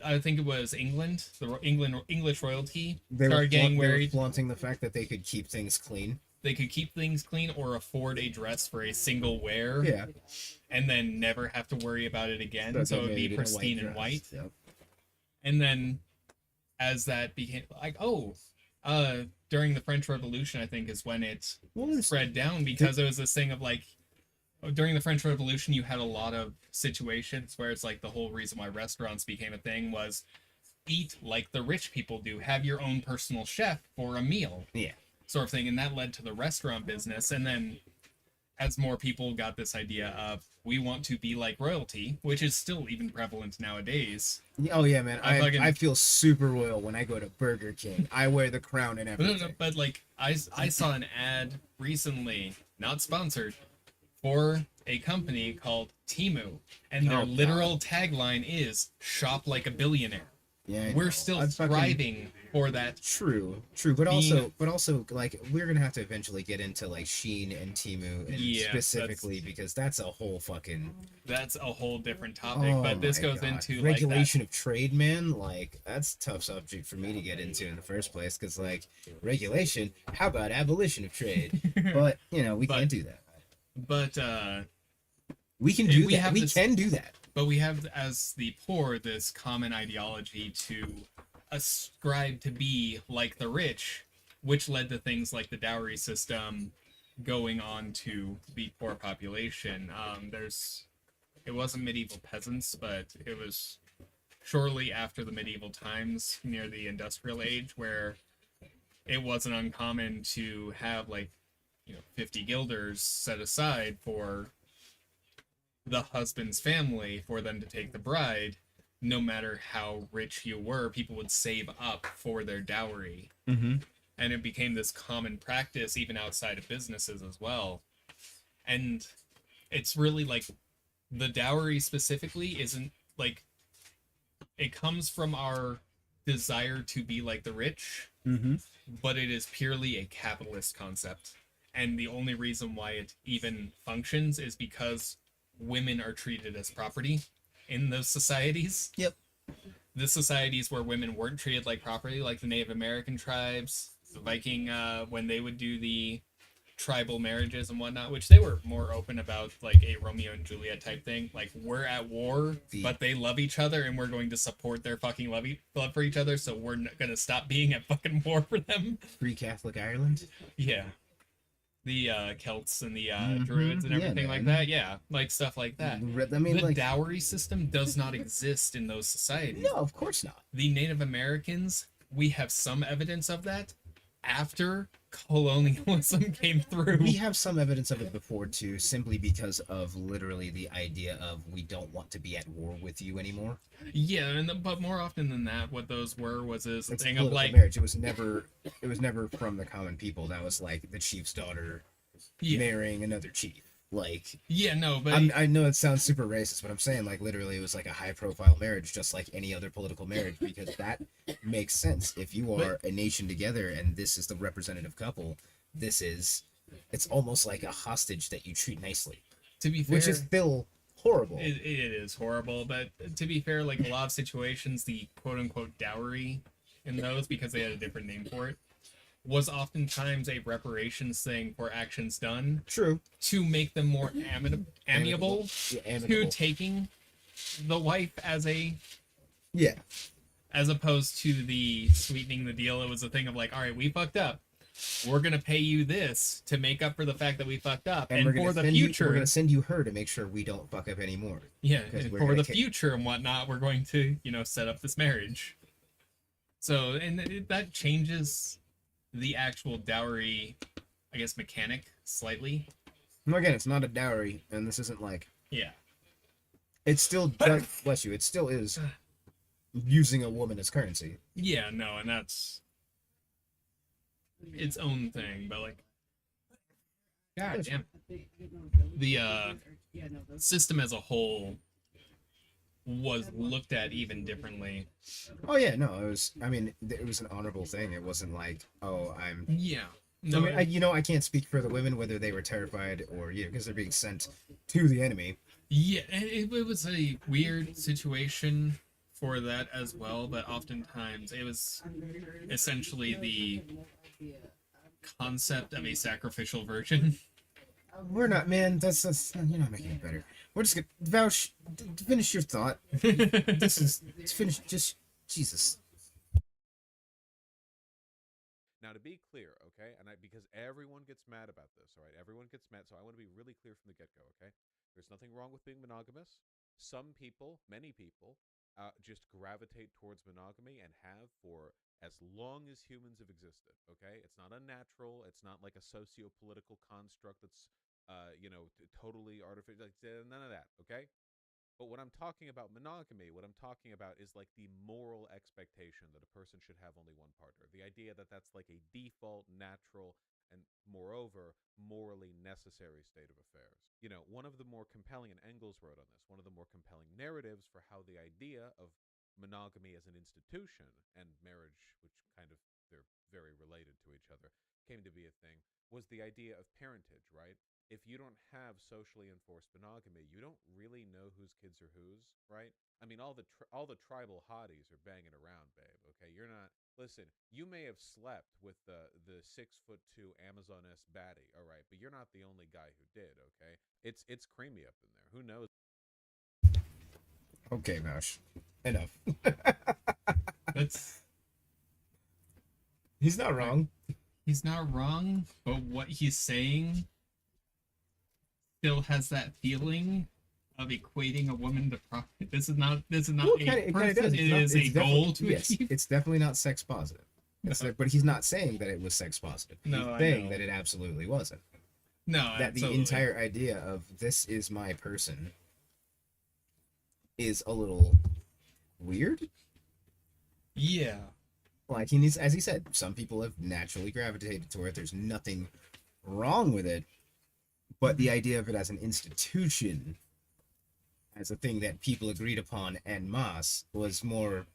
B: I think it was England, English royalty started getting
A: They were
B: married.
A: flaunting the fact that they could keep things clean.
B: They could keep things clean or afford a dress for a single wear.
A: Yeah.
B: And then never have to worry about it again.
A: But
B: So
A: they
B: it would be
A: made it in a
B: pristine and
A: dress.
B: white.
A: Yep.
B: And then as that became like, during the French Revolution, I think is when it
A: Well, there's-
B: spread down, because it was this thing of like, during the French Revolution, you had a lot of situations where it's like the whole reason why restaurants became a thing was eat like the rich people do, have your own personal chef for a meal.
A: Yeah.
B: Sort of thing. And that led to the restaurant business. And then as more people got this idea of, we want to be like royalty, which is still even prevalent nowadays.
A: Oh yeah, man.
B: I
A: I feel super royal when I go to Burger King. I wear the crown and everything.
B: But like, I saw an ad recently, not sponsored, for a company called Temu, and their
A: Oh, God.
B: literal tagline is "Shop like a billionaire."
A: Yeah, I
B: We're
A: know.
B: still
A: I've fucking-
B: thriving for that.
A: True, but also, like, we're gonna have to eventually get into like Shein and Temu, and
B: Yeah,
A: specifically because that's a whole fucking
B: That's a whole different topic.
A: oh
B: but this
A: my
B: goes
A: God.
B: into
A: regulation of trade, man. Like, that's a tough subject for me to get into in the first place, because like, regulation. How about abolition of trade?
B: like that.
A: But you know, we
B: But-
A: can't do that.
B: but
A: We can do
B: we
A: that.
B: have
A: We
B: this-
A: can do that.
B: But we have, as the poor, this common ideology to ascribe to be like the rich, which led to things like the dowry system going on to the poor population. It wasn't medieval peasants, but it was shortly after the medieval times, near the industrial age, where it wasn't uncommon to have 50 guilders set aside for the husband's family for them to take the bride, no matter how rich you were, people would save up for their dowry.
A: Mm-hmm.
B: And it became this common practice even outside of businesses as well. And it's really like the dowry specifically isn't like, it comes from our desire to be like the rich,
A: Mm-hmm.
B: but it is purely a capitalist concept. And the only reason why it even functions is because women are treated as property in those societies.
A: Yep.
B: The societies where women weren't treated like property, like the Native American tribes, the Viking, when they would do the tribal marriages and whatnot, which they were more open about, like a Romeo and Juliet type thing. Like, we're at war, but they love each other, and we're going to support their fucking love for each other, so we're not gonna stop being at fucking war for them.
A: Free Catholic Ireland.
B: Yeah. The Celts and the
A: Mhm.
B: Druids and
A: Yeah,
B: everything like
A: man.
B: that. Yeah, like stuff like that.
A: I mean,
B: The
A: like,
B: dowry system does not exist in those societies.
A: no, of course not.
B: The Native Americans, we have some evidence of that after colonialism came through.
A: We have some evidence of it before too, simply because of literally the idea of we don't want to be at war with you anymore.
B: Yeah, but more often than that, what those were was this
A: It's
B: thing of
A: political
B: like,
A: marriage. It was never from the common people. That was like the chief's daughter
B: yeah,
A: marrying another chief. Like,
B: yeah, no, but
A: I know it sounds super racist, but I'm saying like literally it was like a high profile marriage, just like any other political marriage, because that makes sense. If you are a nation together and this is the representative couple, it's almost like a hostage that you treat nicely,
B: to be fair,
A: which is still horrible.
B: it is horrible. But to be fair, like a lot of situations, the quote unquote dowry in those, because they had a different name for it, was oftentimes a reparations thing for actions done
A: True.
B: to make them more amiable
A: Yeah,
B: to
A: amicable.
B: taking the wife as
A: Yeah.
B: as opposed to the sweetening the deal. It was a thing of like, all right, we fucked up. We're gonna pay you this to make up for the fact that we fucked up, and
A: we're
B: for
A: gonna
B: the
A: send you,
B: future,
A: we're gonna send you her to make sure we don't fuck up anymore.
B: yeah,
A: 'cause
B: and
A: we're
B: for
A: gonna
B: the
A: kick-
B: future and whatnot, we're going to, set up this marriage. So, and that changes the actual dowry, I guess, mechanic slightly.
A: And again, it's not a dowry, and this isn't like
B: Yeah.
A: it still does, bless you. It still is using a woman as currency.
B: Yeah, no, and that's its own thing, but like, god damn, the system as a whole was looked at even differently.
A: Oh yeah, no, it was. I mean, it was an honorable thing. It wasn't like, oh, I'm.
B: Yeah,
A: I
B: no,
A: mean, I can't speak for the women whether they were terrified or because they're being sent to the enemy.
B: yeah, and it was a weird situation for that as well, but oftentimes it was essentially the concept of a sacrificial virgin.
A: We're not, man. That's you're not making it better. We're just gonna Vaush. Finish your thought. It's finished. Just Jesus.
E: Now, to be clear, okay, because everyone gets mad about this, all right? Everyone gets mad, so I want to be really clear from the get-go, okay? There's nothing wrong with being monogamous. Some people, many people, just gravitate towards monogamy and have for as long as humans have existed, okay? It's not unnatural. It's not like a socio-political construct that's, totally artificial. Like, none of that, okay? But when I'm talking about monogamy, what I'm talking about is like the moral expectation that a person should have only one partner. The idea that that's like a default, natural, and moreover, morally necessary state of affairs. One of the more compelling, and Engels wrote on this, one of the more compelling narratives for how the idea of monogamy as an institution and marriage, which kind of, they're very related to each other, came to be a thing, was the idea of parentage, right? If you don't have socially enforced monogamy, you don't really know whose kids are whose, right? I mean, all the tribal hotties are banging around, babe. Okay, you're not. Listen, you may have slept with the 6'2" Amazoness baddie, all right, but you're not the only guy who did. Okay, it's creamy up in there. Who knows?
A: Okay, Vaush. Enough.
B: That's
A: He's not wrong.
B: He's not wrong, but what he's saying still has that feeling of equating a woman to profit. This is not
A: Well,
B: a
A: it kinda
B: person.
A: does.
B: It
A: It's not-
B: is a
A: it's
B: goal
A: definitely-
B: to
A: yes,
B: achieve.
A: it's definitely not sex positive. But he's not saying that it was sex positive. He's
B: No, I
A: saying
B: know.
A: that it absolutely wasn't.
B: No,
A: That the
B: absolutely.
A: entire idea of this is my person is a little weird.
B: Yeah.
A: Like he needs, as he said, some people have naturally gravitated toward it. There's nothing wrong with it, but the idea of it as an institution, as a thing that people agreed upon en masse, was more.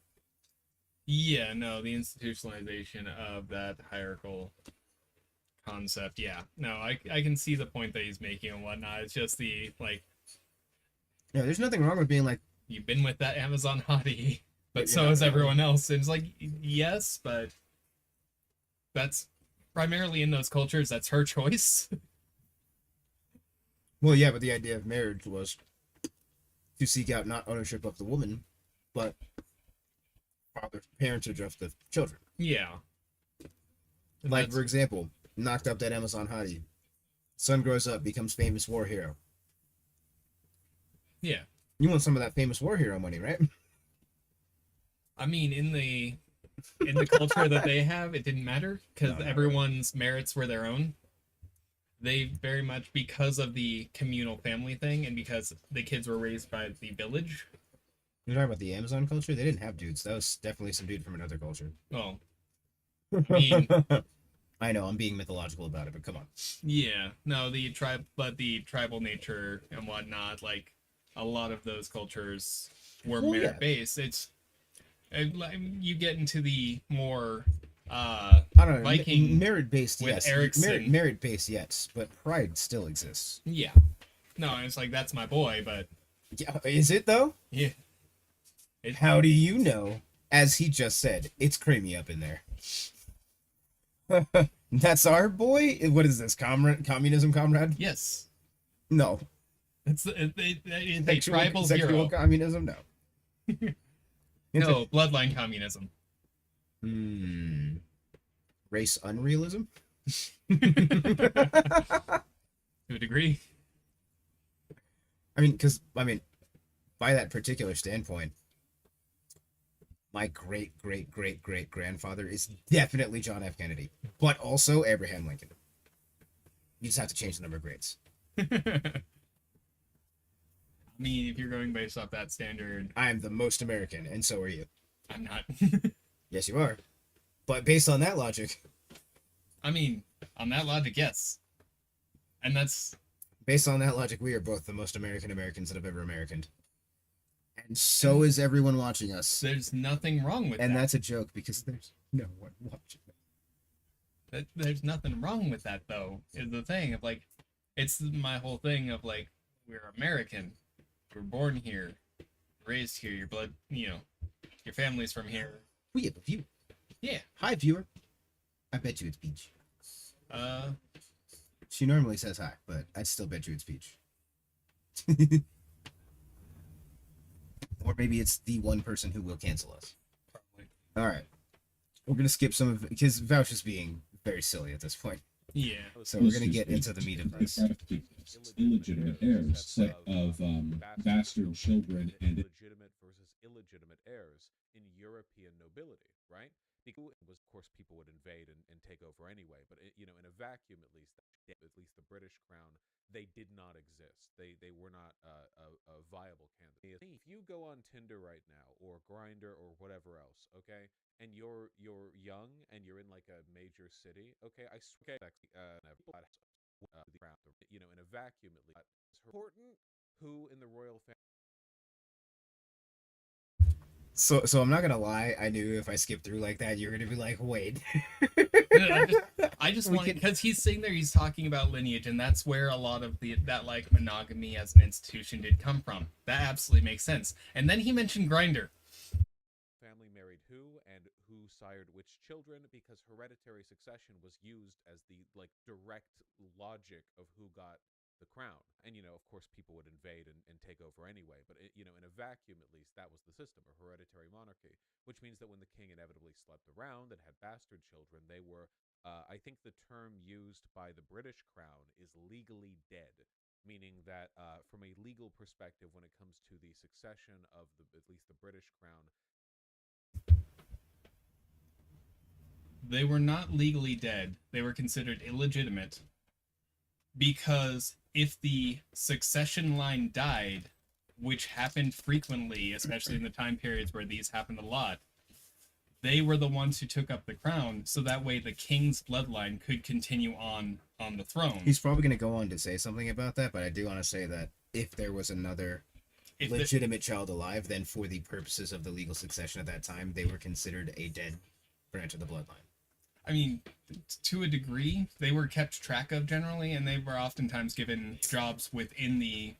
B: Yeah, no, the institutionalization of that hierarchical concept. Yeah, no, I can see the point that he's making and whatnot. It's just the, like,
A: Yeah, there's nothing wrong with being like,
B: you've been with that Amazon hottie, but
A: you're
B: so
A: not
B: has
A: wrong.
B: everyone else. And it's like, yes, but that's primarily in those cultures, that's her choice.
A: well, yeah, but the idea of marriage was to seek out not ownership of the woman, but parentage of the children.
B: Yeah. And
A: Like,
B: that's-
A: for example, knocked up that Amazon hottie. Son grows up, becomes famous war hero.
B: yeah.
A: You want some of that famous war hero money, right?
B: I mean, in the culture that they have, it didn't matter because
A: No.
B: everyone's merits were their own. They very much, because of the communal family thing and because the kids were raised by the village.
A: You're talking about the Amazon culture? They didn't have dudes. That was definitely some dude from another culture.
B: Well, mean-
A: I know, I'm being mythological about it, but come on.
B: yeah, no, but the tribal nature and whatnot, like a lot of those cultures were
A: Well, yeah.
B: merit based. It's you get into the more
A: I don't know.
B: Viking
A: Merit based,
B: with
A: yes.
B: Ericsson.
A: Merit based, yes. But pride still exists.
B: yeah. No, it's like that's my boy, but
A: Yeah, is it though?
B: yeah.
A: How do you know? As he just said, it's creamy up in there. That's our boy. What is this? Communism, comrade?
B: Yes.
A: No.
B: It's a tribal
A: sexual
B: hero.
A: communism. No. It's
B: No, bloodline communism.
A: Race unrealism.
B: To a degree.
A: Because by that particular standpoint, my great grandfather is definitely John F. Kennedy, but also Abraham Lincoln. You just have to change the number of grades.
B: I mean, if you're going based off that standard,
A: I am the most American, and so are you.
B: I'm not.
A: Yes, you are. But based on that logic,
B: I mean, on that logic, yes. And that's
A: we are both the most Americans that have ever Americaned. And so is everyone watching us.
B: there's nothing wrong with
A: And
B: that.
A: that's a joke because there's no one watching.
B: There's nothing wrong with that, though. Is the thing of like, it's my whole thing of like, we're American, we're born here, raised here, your blood, your family's from here.
A: We have a viewer.
B: Yeah.
A: Hi, viewer. I bet you it's Peach.
B: Uh,
A: She normally says hi, but I'd still bet you it's Peach. Or maybe it's the one person who will cancel us.
B: probably.
A: All right. We're going to skip some of it because Vaush is being very silly at this point.
B: Yeah.
A: So we're going to get into the meat of this.
F: Illegitimate heirs, set of bastard children and
E: legitimate versus illegitimate heirs in European nobility, right? Because was, of course, people would invade and take over anyway. But in a vacuum, at least the British crown, they did not exist. They were not a viable candidate. If you go on Tinder right now, or Grindr, or whatever else, okay, and you're young and you're in like a major city, okay, I swear, the crown, in a vacuum at least, it's important who in the royal family.
A: So I'm not going to lie. I knew if I skipped through like that, you're going to be like, wait.
B: I just
A: We
B: want
A: can-
B: because he's sitting there, he's talking about lineage, and that's where a lot of that like monogamy as an institution did come from. That absolutely makes sense. And then he mentioned Grinder.
E: Family married who and who sired which children, because hereditary succession was used as the direct logic of who got the crown. And of course people would invade and take over anyway, but in a vacuum at least, that was the system, a hereditary monarchy, which means that when the king inevitably slept around and had bastard children, they were I think the term used by the British crown is legally dead, meaning that from a legal perspective, when it comes to the succession of at least the British crown,
B: They were not legally dead. They were considered illegitimate because if the succession line died, which happened frequently, especially in the time periods where these happened a lot, they were the ones who took up the crown, so that way the king's bloodline could continue on the throne.
A: He's probably going to go on to say something about that, but I do want to say that if there was another legitimate child alive, then for the purposes of the legal succession at that time, they were considered a dead branch of the bloodline.
B: I mean, to a degree, they were kept track of generally, and they were oftentimes given jobs within the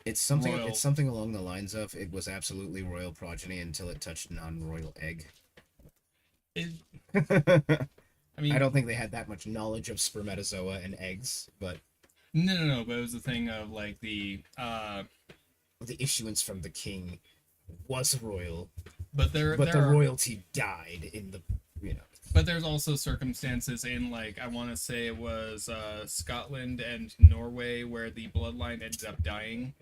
A: It's something.
B: royal...
A: It's something along the lines of it was absolutely royal progeny until it touched non-royal egg.
B: I mean,
A: I don't think they had that much knowledge of spermatozoa and eggs, but
B: no, but it was a thing of like the
A: issuance from the king was royal,
B: but
A: the
B: are,
A: royalty died in the
B: But there's also circumstances in, like, I want to say it was Scotland and Norway where the bloodline ended up dying.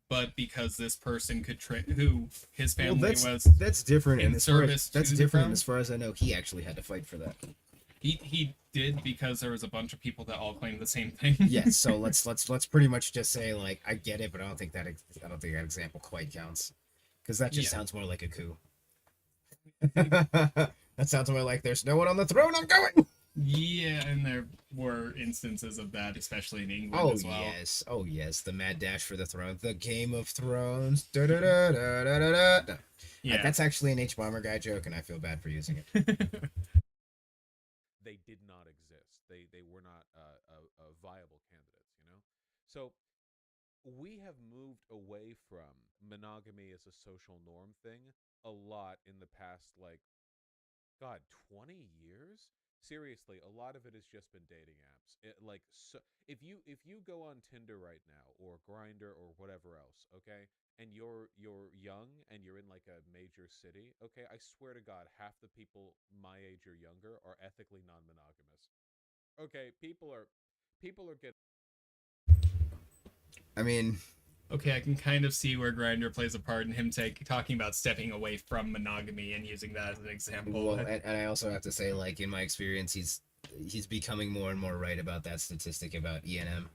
B: But because this person could who his family
A: that's different
B: in service
A: that's
B: to the
A: different
B: crown.
A: as far as I know. He actually had to fight for that.
B: He did, because there was a bunch of people that all claimed the same thing.
A: Yes, so let's pretty much just say, like, I get it, but I don't think that example quite counts, because that just sounds more like a coup. That sounds more like there's no one on the throne, I'm going.
B: Yeah, and there were instances of that, especially in England as well.
A: Oh yes, the mad dash for the throne, the Game of Thrones. Da, da, da, da, da, da, da.
B: Yeah,
A: That's actually an H Bomber guy joke, and I feel bad for using it.
E: They did not exist. They were not a viable candidates, you know? So we have moved away from monogamy as a social norm thing a lot in the past, like, God, 20 years? Seriously, a lot of it has just been dating apps. So if you go on Tinder right now, or Grindr, or whatever else, okay, and you're young and you're in like a major city, okay, I swear to God, half the people my age or younger are ethically non-monogamous. Okay, people are getting.
A: I mean,
B: okay, I can kind of see where Grindr plays a part in him talking about stepping away from monogamy and using that as an example.
A: well, and I also have to say, like, in my experience, he's becoming more and more right about that statistic about E&M.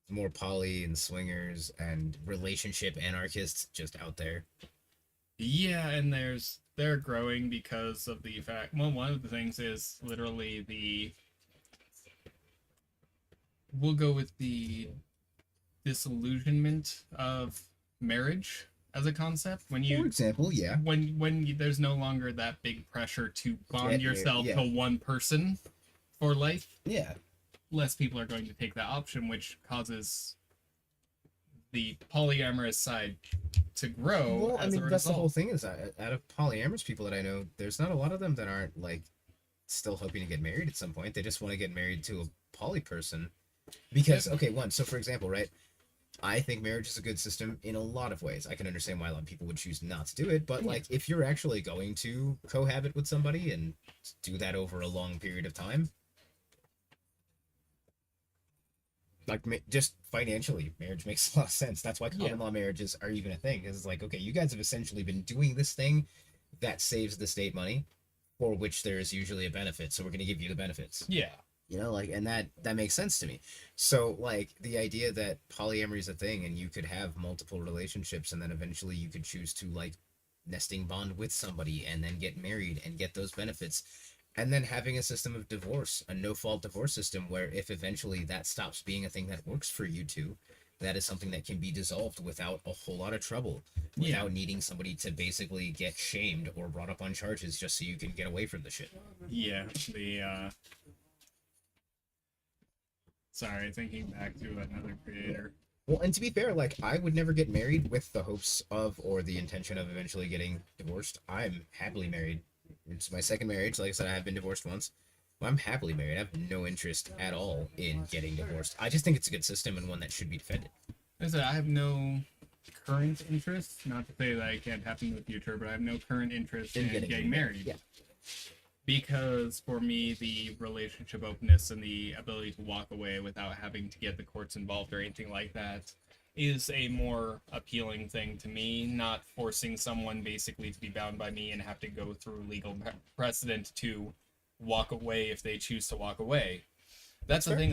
A: More poly and swingers and relationship anarchists just out there.
B: Yeah, and they're growing because of the fact. Well, one of the things is literally we'll go with the disillusionment of marriage as a concept.
A: For example, yeah.
B: When there's no longer that big pressure to bond yourself to one person for life.
A: Yeah.
B: Less people are going to take that option, which causes the polyamorous side to grow.
A: Well, I mean, that's the whole
B: result.
A: thing, is that out of polyamorous people that I know, there's not a lot of them that aren't, like, still hoping to get married at some point. They just want to get married to a poly person. Because, okay, so for example, right, I think marriage is a good system in a lot of ways. I can understand why a lot of people would choose not to do it, but, like, if you're actually going to cohabit with somebody and do that over a long period of time, like, just financially, marriage makes a lot of sense. That's why common law marriages are even a thing. Because it's like, okay, you guys have essentially been doing this thing that saves the state money, for which there is usually a benefit, so we're going to give you the benefits.
B: Yeah.
A: You know, like, and that makes sense to me. So, like, the idea that polyamory is a thing and you could have multiple relationships and then eventually you could choose to, like, nesting bond with somebody and then get married and get those benefits, and then having a system of divorce, a no-fault divorce system, where if eventually that stops being a thing that works for you two, that is something that can be dissolved without a whole lot of trouble, without needing somebody to basically get shamed or brought up on charges just so you can get away from the shit.
B: Yeah, sorry, thinking back to another creator.
A: Well, and to be fair, like, I would never get married with the hopes of or the intention of eventually getting divorced. I'm happily married. It's my second marriage. Like I said, I have been divorced once. But I'm happily married. I have no interest at all in getting divorced. I just think it's a good system and one that should be defended.
B: As I said, I have no current interest, not to say that it can't happen in the future, but I have no current interest in getting married.
A: Yeah.
B: Because for me, the relationship openness and the ability to walk away without having to get the courts involved or anything like that is a more appealing thing to me, not forcing someone basically to be bound by me and have to go through legal precedent to walk away if they choose to walk away. That's the thing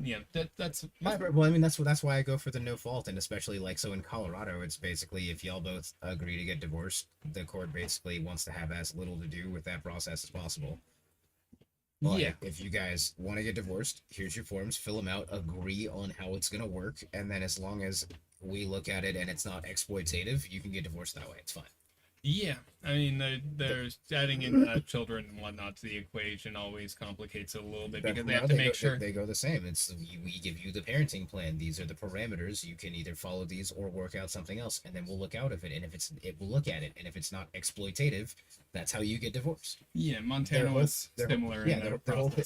B: yeah, that's
A: Well, I mean, that's why I go for the no fault, and especially like so in Colorado, it's basically if y'all both agree to get divorced, the court basically wants to have as little to do with that process as possible. Like,
B: yeah.
A: if you guys want to get divorced, here's your forms, fill them out, agree on how it's gonna work, and then as long as we look at it and it's not exploitative, you can get divorced that way. It's fine.
B: Yeah, I mean, there's adding in children and whatnot to the equation always complicates it a little bit because they have to make sure.
A: They go the same. It's we give you the parenting plan. These are the parameters. You can either follow these or work out something else, and then we'll look out of it. And if we'll look at it. And if it's not exploitative, that's how you get divorced.
B: Yeah, Montana was similar.
A: Yeah,
B: in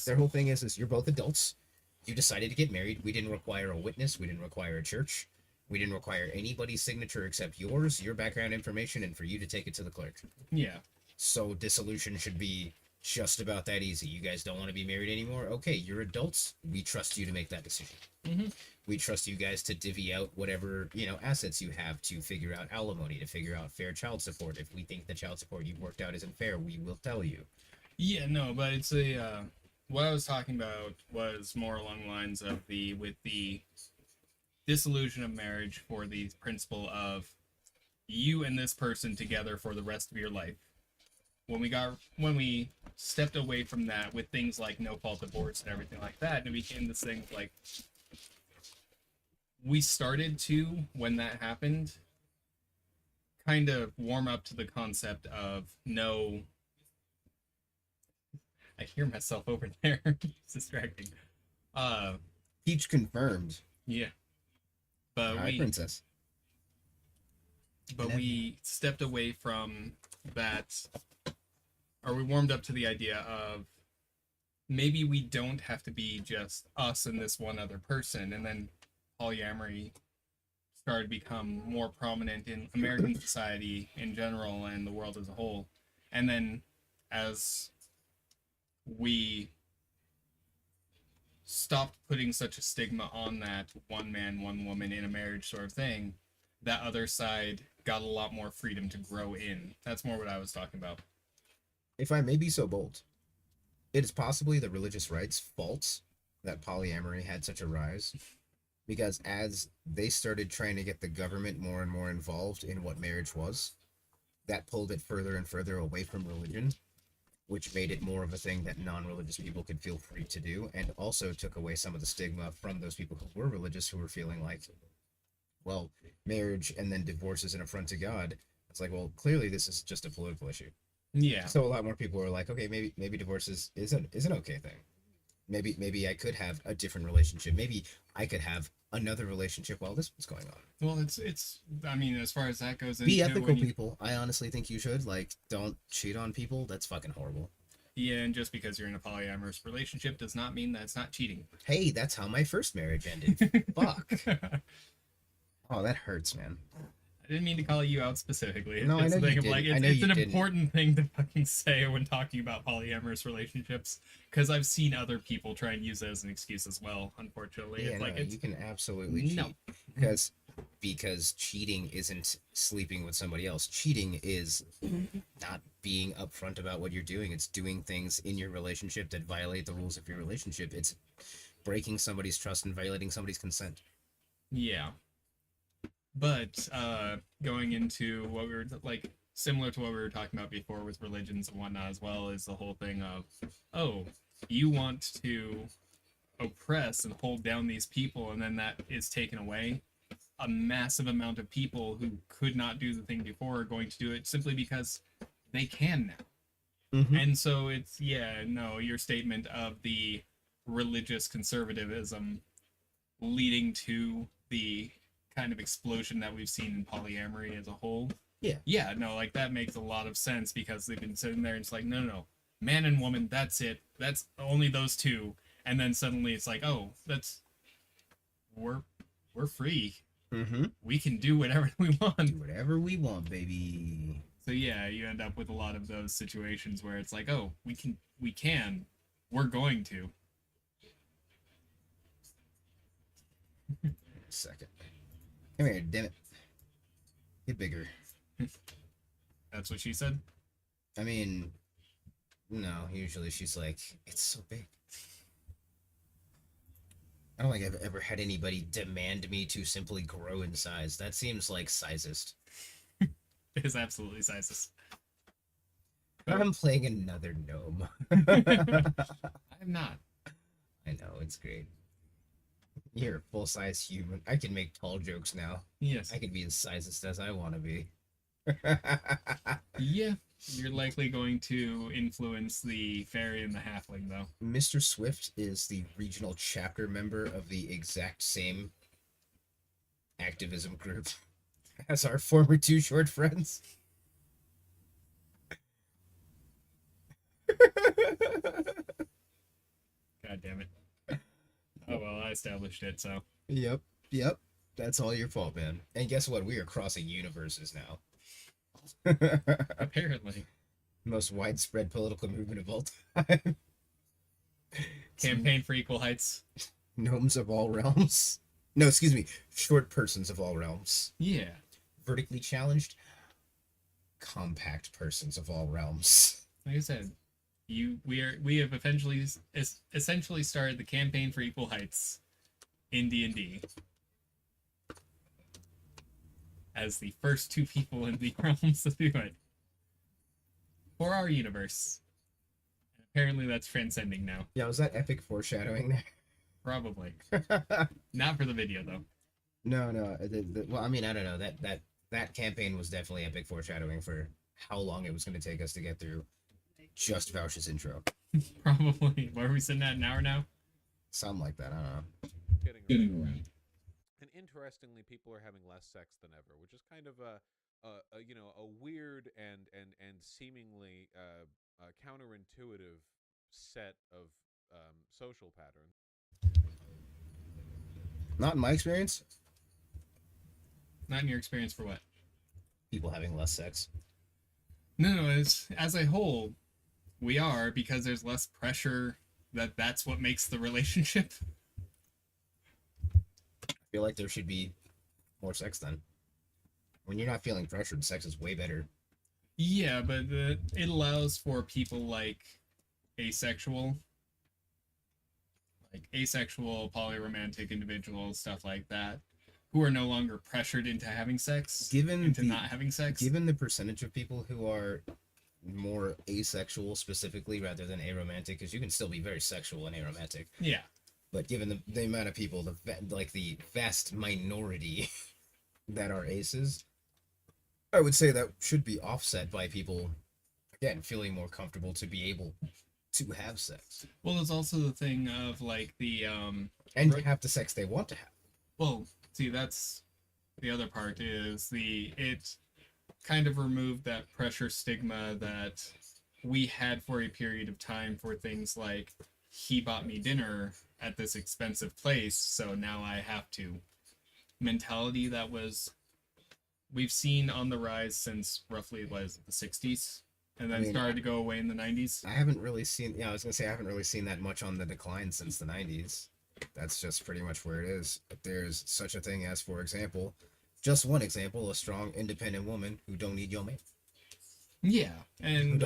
A: their whole thing is you're both adults. You decided to get married. We didn't require a witness. We didn't require a church. We didn't require anybody's signature except yours, your background information, and for you to take it to the clerk.
B: Yeah.
A: So dissolution should be just about that easy. You guys don't want to be married anymore? Okay, you're adults. We trust you to make that decision.
B: Mm-hmm.
A: We trust you guys to divvy out whatever, assets you have to figure out alimony, to figure out fair child support. If we think the child support you've worked out isn't fair, we will tell you.
B: Yeah, no, but it's what I was talking about was more along the lines of with the dissolution of marriage for the principle of you and this person together for the rest of your life. When we stepped away from that with things like no fault divorce and everything like that, and it became this thing like we started to, when that happened, kind of warm up to the concept of no. I hear myself over there. It's distracting.
A: Peach confirmed.
B: Yeah. But
A: Hi, princess.
B: But we stepped away from that, or we warmed up to the idea of maybe we don't have to be just us and this one other person, and then polyamory started to become more prominent in American society in general and the world as a whole. And then as we stopped putting such a stigma on that one man, one woman in a marriage sort of thing, that other side got a lot more freedom to grow in. That's more what I was talking about.
A: If I may be so bold, it is possibly the religious right's fault that polyamory had such a rise, because as they started trying to get the government more and more involved in what marriage was, that pulled it further and further away from religion, which made it more of a thing that non-religious people could feel free to do, and also took away some of the stigma from those people who were religious, who were feeling like, well, marriage and then divorce is an affront to God. It's like, well, clearly this is just a political issue.
B: Yeah.
A: So a lot more people are like, okay, maybe divorce is an okay thing. Maybe I could have a different relationship. Maybe I could have another relationship while this was going on.
B: Well, it's. I mean, as far as that goes,
A: be ethical, people. I honestly think you should. Like, don't cheat on people. That's fucking horrible.
B: Yeah, and just because you're in a polyamorous relationship does not mean that's not cheating.
A: Hey, that's how my first marriage ended. Fuck. Oh, that hurts, man.
B: I didn't mean to call you out specifically.
A: No, I know you didn't.
B: Like, it's an important thing to fucking say when talking about polyamorous relationships, because I've seen other people try and use it as an excuse as well. Unfortunately,
A: yeah, you can absolutely cheat because cheating isn't sleeping with somebody else. Cheating is not being upfront about what you're doing. It's doing things in your relationship that violate the rules of your relationship. It's breaking somebody's trust and violating somebody's consent.
B: Yeah. But going into what we were like, similar to what we were talking about before with religions and whatnot as well, is the whole thing of, oh, you want to oppress and hold down these people, and then that is taken away. A massive amount of people who could not do the thing before are going to do it simply because they can now.
A: Mm-hmm.
B: And so it's, your statement of the religious conservatism leading to the kind of explosion that we've seen in polyamory as a whole. Like that makes a lot of sense, because they've been sitting there and it's like, no, man and woman, that's it, that's only those two, and then suddenly it's like, oh, we're free.
A: Mm-hmm.
B: We can do whatever we want.
A: Do whatever we want, baby.
B: So yeah, you end up with a lot of those situations where it's like, oh, we're going to.
A: Second. Come here, damn it. Get bigger.
B: That's what she said?
A: I mean, no, usually she's like, it's so big. I don't think I've ever had anybody demand me to simply grow in size. That seems like sizist.
B: It is absolutely sizes.
A: I'm playing another gnome.
B: I'm not.
A: I know, it's great. You're a full-size human. I can make tall jokes now.
B: Yes.
A: I can be as sizist as I want to be.
B: Yeah. You're likely going to influence the fairy and the halfling, though.
A: Mr. Swift is the regional chapter member of the exact same activism group as our former two short friends.
B: God damn it. Oh well, I established it, so.
A: Yep. That's all your fault, man. And guess what? We are crossing universes now.
B: Apparently.
A: Most widespread political movement of all time.
B: Campaign for equal heights.
A: Gnomes of all realms. No, excuse me. Short persons of all realms.
B: Yeah.
A: Vertically challenged. Compact persons of all realms.
B: Like I said, we have essentially started the campaign for equal heights in D&D as the first two people in the realms to do it for our universe. Apparently, that's transcending now.
A: Yeah, was that epic foreshadowing there?
B: Probably not for the video though.
A: No. Well, I mean, I don't know. That campaign was definitely epic foreshadowing for how long it was going to take us to get through just Vaush's intro.
B: Probably. Where are we sitting at, an hour now?
A: Something like that. I don't know.
F: Getting around.
E: And interestingly, people are having less sex than ever, which is kind of a weird and seemingly counterintuitive set of social patterns.
A: Not in my experience.
B: Not in your experience for what?
A: People having less sex.
B: No, as a whole, we are, because there's less pressure that's what makes the relationship.
A: I feel like there should be more sex then. When you're not feeling pressured, sex is way better.
B: Yeah, but it allows for people like asexual, polyromantic individuals, stuff like that, who are no longer pressured into having sex, not having sex.
A: Given the percentage of people who are more asexual specifically rather than aromantic, because you can still be very sexual and aromantic.
B: Yeah.
A: But given the amount of people, the vast minority that are aces, I would say that should be offset by people, again, feeling more comfortable to be able to have sex.
B: Well, there's also the thing of like the
A: and to have the sex they want to have.
B: Well, see, that's the other part is it kind of removed that pressure stigma that we had for a period of time for things like he bought me dinner at this expensive place, so now I have to. Mentality that we've seen on the rise since roughly the 60s, and then started to go away in the 90s.
A: I haven't really seen. Yeah, I was gonna say I haven't really seen that much on the decline since the 90s. That's just pretty much where it is. But there's such a thing as, for example, just one example, a strong, independent woman who don't need your man.
B: Yeah, and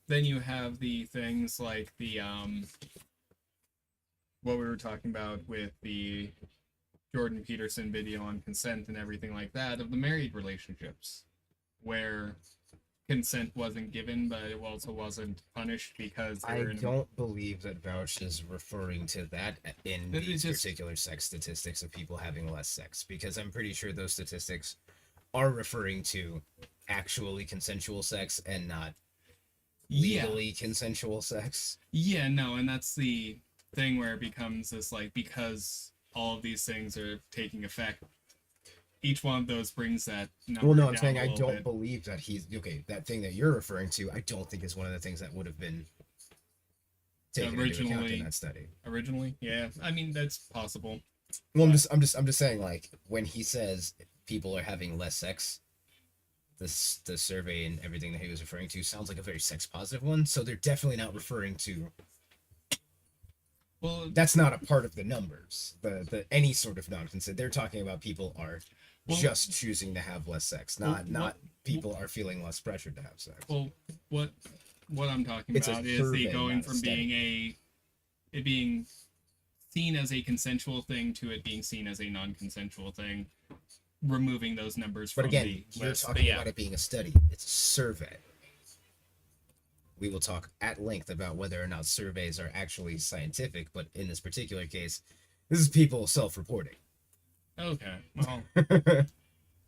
A: then
B: you have the things like the what we were talking about with the Jordan Peterson video on consent and everything like that, of the married relationships, where consent wasn't given, but it also wasn't punished because
A: I don't believe that Vaush is referring to that in these particular sex statistics of people having less sex, because I'm pretty sure those statistics are referring to actually consensual sex and not legally consensual sex.
B: Yeah, no, and that's the thing where it becomes this, like, because all of these things are taking effect, each one of those brings that number.
A: Well, no, I'm
B: down
A: saying
B: a
A: I
B: little
A: don't
B: bit.
A: believe that he's okay. That thing that you're referring to, I don't think is one of the things that would have been taken into account in that study.
B: Originally, yeah, I mean that's possible.
A: Well, I'm just saying, like, when he says people are having less sex, the survey and everything that he was referring to sounds like a very sex positive one. So they're definitely not referring to.
B: Well,
A: that's not a part of the numbers. The any sort of non-consent. They're talking about people are just choosing to have less sex, not people are feeling less pressured to have sex.
B: Well, what I'm talking about is the going from being seen as a consensual thing to it being seen as a non-consensual thing, removing those numbers
A: But
B: from
A: again,
B: the
A: you're
B: list.
A: talking
B: But yeah,
A: about it being a study. It's a survey. We will talk at length about whether or not surveys are actually scientific, but in this particular case, this is people self-reporting.
B: okay. Well,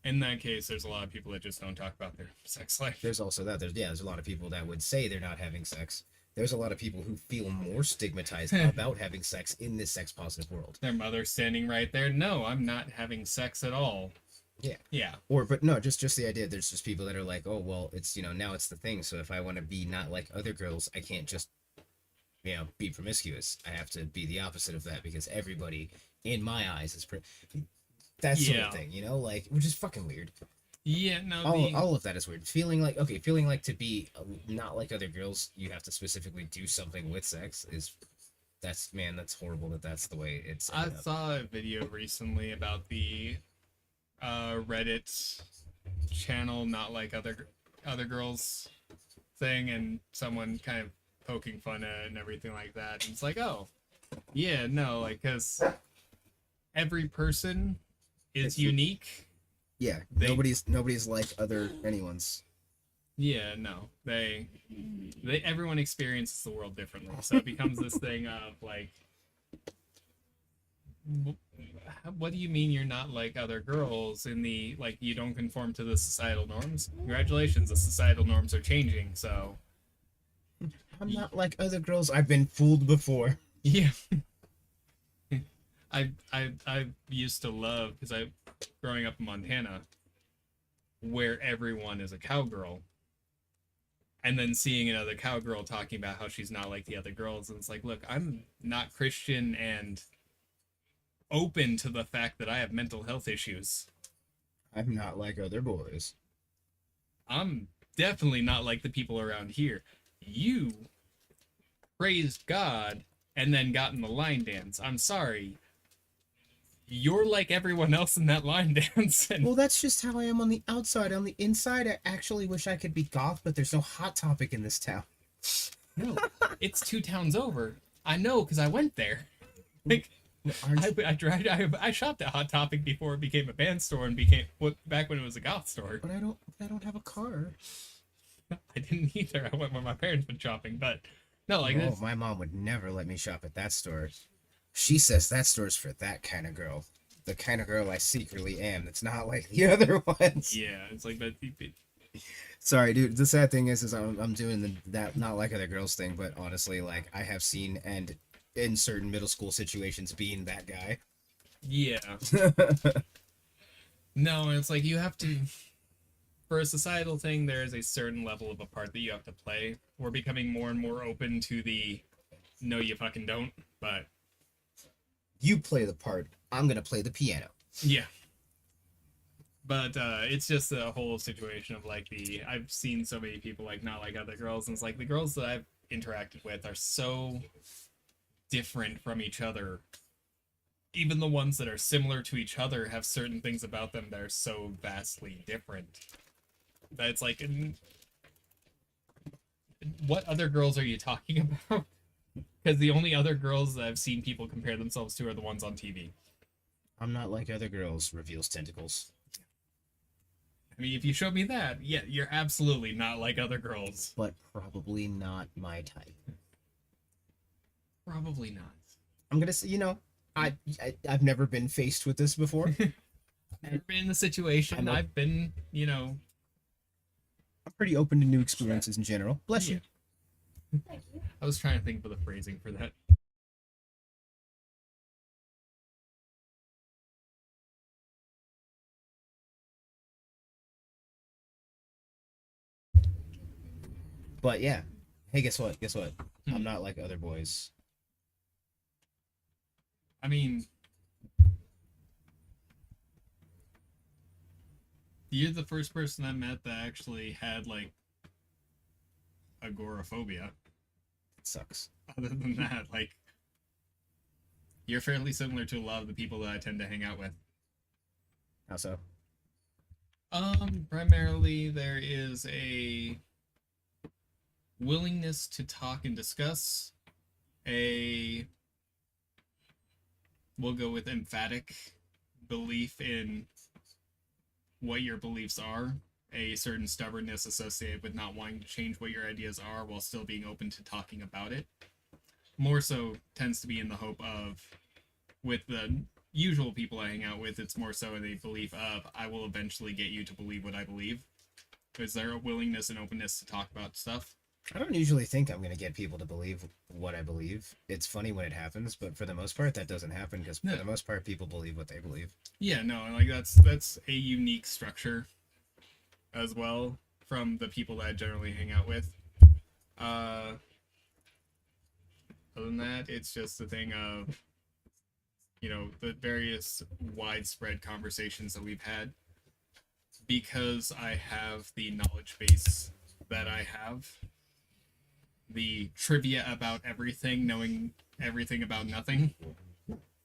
B: in that case, there's a lot of people that just don't talk about their sex life.
A: There's also that. There's a lot of people that would say they're not having sex. There's a lot of people who feel more stigmatized about having sex in this sex-positive world.
B: Their mother standing right there. No, I'm not having sex at all.
A: Yeah.
B: Yeah.
A: But no, just the idea. There's just people that are like, oh well, it's now it's the thing. So if I want to be not like other girls, I can't just be promiscuous. I have to be the opposite of that because everybody, in my eyes, is that sort of thing. Like, which is fucking weird.
B: Yeah. No.
A: All of that is weird. Feeling like to be not like other girls, you have to specifically do something with sex. That's horrible. That's the way it's.
B: I saw a video recently about the Reddit channel not like other girls thing, and someone kind of poking fun at it and everything like that. And it's like, oh yeah, no, like, because every person is unique.
A: Yeah, nobody's like anyone's.
B: Yeah, no, they everyone experiences the world differently, so it becomes this thing of like, what do you mean you're not like other girls in the, like, you don't conform to the societal norms? Congratulations, the societal norms are changing, so.
A: I'm not like other girls. I've been fooled before.
B: Yeah. I used to love, because growing up in Montana, where everyone is a cowgirl, and then seeing another cowgirl talking about how she's not like the other girls, and it's like, look, I'm not Christian and open to the fact that I have mental health issues.
A: I'm not like other boys.
B: I'm definitely not like the people around here. You praised God and then got in the line dance. I'm sorry. You're like everyone else in that line dance.
A: Well, that's just how I am on the outside. On the inside, I actually wish I could be goth, but there's no Hot Topic in this town.
B: No, it's 2 towns over. I know, because I went there. Like, I shopped at Hot Topic before it became a band store and back when it was a goth store.
A: But I don't have a car.
B: I didn't either. I went when my parents went shopping, but no, like,
A: my mom would never let me shop at that store. She says that store's for that kind of girl. The kind of girl I secretly am. That's not like the other ones.
B: Yeah, it's like that.
A: Sorry, dude. The sad thing is I'm doing that not like other girls thing, but honestly, like, I have seen and in certain middle school situations being that guy.
B: Yeah. No, it's like you have to, for a societal thing, there is a certain level of a part that you have to play. We're becoming more and more open to the no, you fucking don't, but
A: you play the part. I'm gonna play the piano.
B: Yeah. But it's just a whole situation of like I've seen so many people like not like other girls, and it's like the girls that I've interacted with are so different from each other. Even the ones that are similar to each other have certain things about them that are so vastly different that it's like, what other girls are you talking about? Because the only other girls that I've seen people compare themselves to are the ones on TV.
A: I'm not like other girls reveals tentacles.
B: I mean, if you show me that, yeah, you're absolutely not like other girls.
A: But probably not my type.
B: Probably not.
A: I'm gonna say, I've never been faced with this before.
B: I've never been in the situation. I've been,
A: I'm pretty open to new experiences in general. Bless you.
C: Thank you.
B: I was trying to think of the phrasing for that.
A: But yeah. Hey, guess what? I'm not like other boys.
B: I mean, you're the first person I met that actually had, like, agoraphobia.
A: It sucks.
B: Other than that, like, you're fairly similar to a lot of the people that I tend to hang out with.
A: How so?
B: Primarily there is a willingness to talk and discuss, a we'll go with emphatic belief in what your beliefs are, a certain stubbornness associated with not wanting to change what your ideas are while still being open to talking about it. More so tends to be in the hope of, with the usual people I hang out with, it's more so in a belief of, I will eventually get you to believe what I believe. Is there a willingness and openness to talk about stuff?
A: I don't usually think I'm going to get people to believe what I believe. It's funny when it happens, but for the most part, that doesn't happen because for the most part, people believe what they believe.
B: Yeah, no, like that's a unique structure as well from the people that I generally hang out with. Other than that, it's just a thing of, you know, the various widespread conversations that we've had. Because I have the knowledge base that I have, the trivia about everything, knowing everything about nothing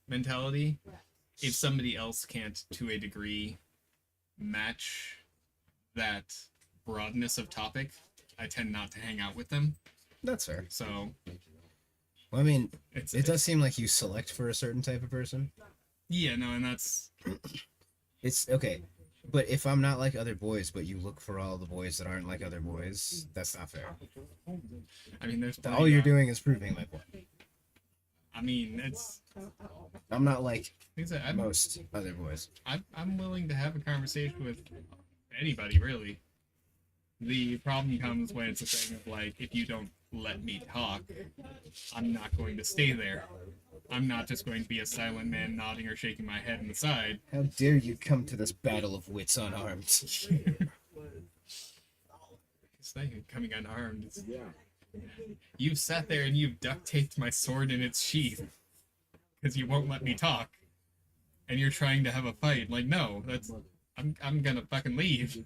B: mentality, if somebody else can't, to a degree, match that broadness of topic, I tend not to hang out with them.
A: That's fair.
B: So,
A: well, I mean,
B: it
A: does seem like you select for a certain type of person.
B: Yeah, no, and that's...
A: It's, okay, but if I'm not like other boys, but you look for all the boys that aren't like other boys, that's not fair.
B: I mean, there's...
A: All you're doing is proving my point.
B: I mean, it's...
A: I'm not like
B: I'm,
A: most other boys.
B: I'm willing to have a conversation with anybody, really. The problem comes when it's a thing of, like, if you don't let me talk, I'm not going to stay there. I'm not just going to be a silent man nodding or shaking my head on the side.
A: How dare you come to this battle of wits unarmed?
B: It's not even coming unarmed. You've sat there and you've duct taped my sword in its sheath because you won't let me talk, and you're trying to have a fight. Like, no, I'm gonna fucking leave.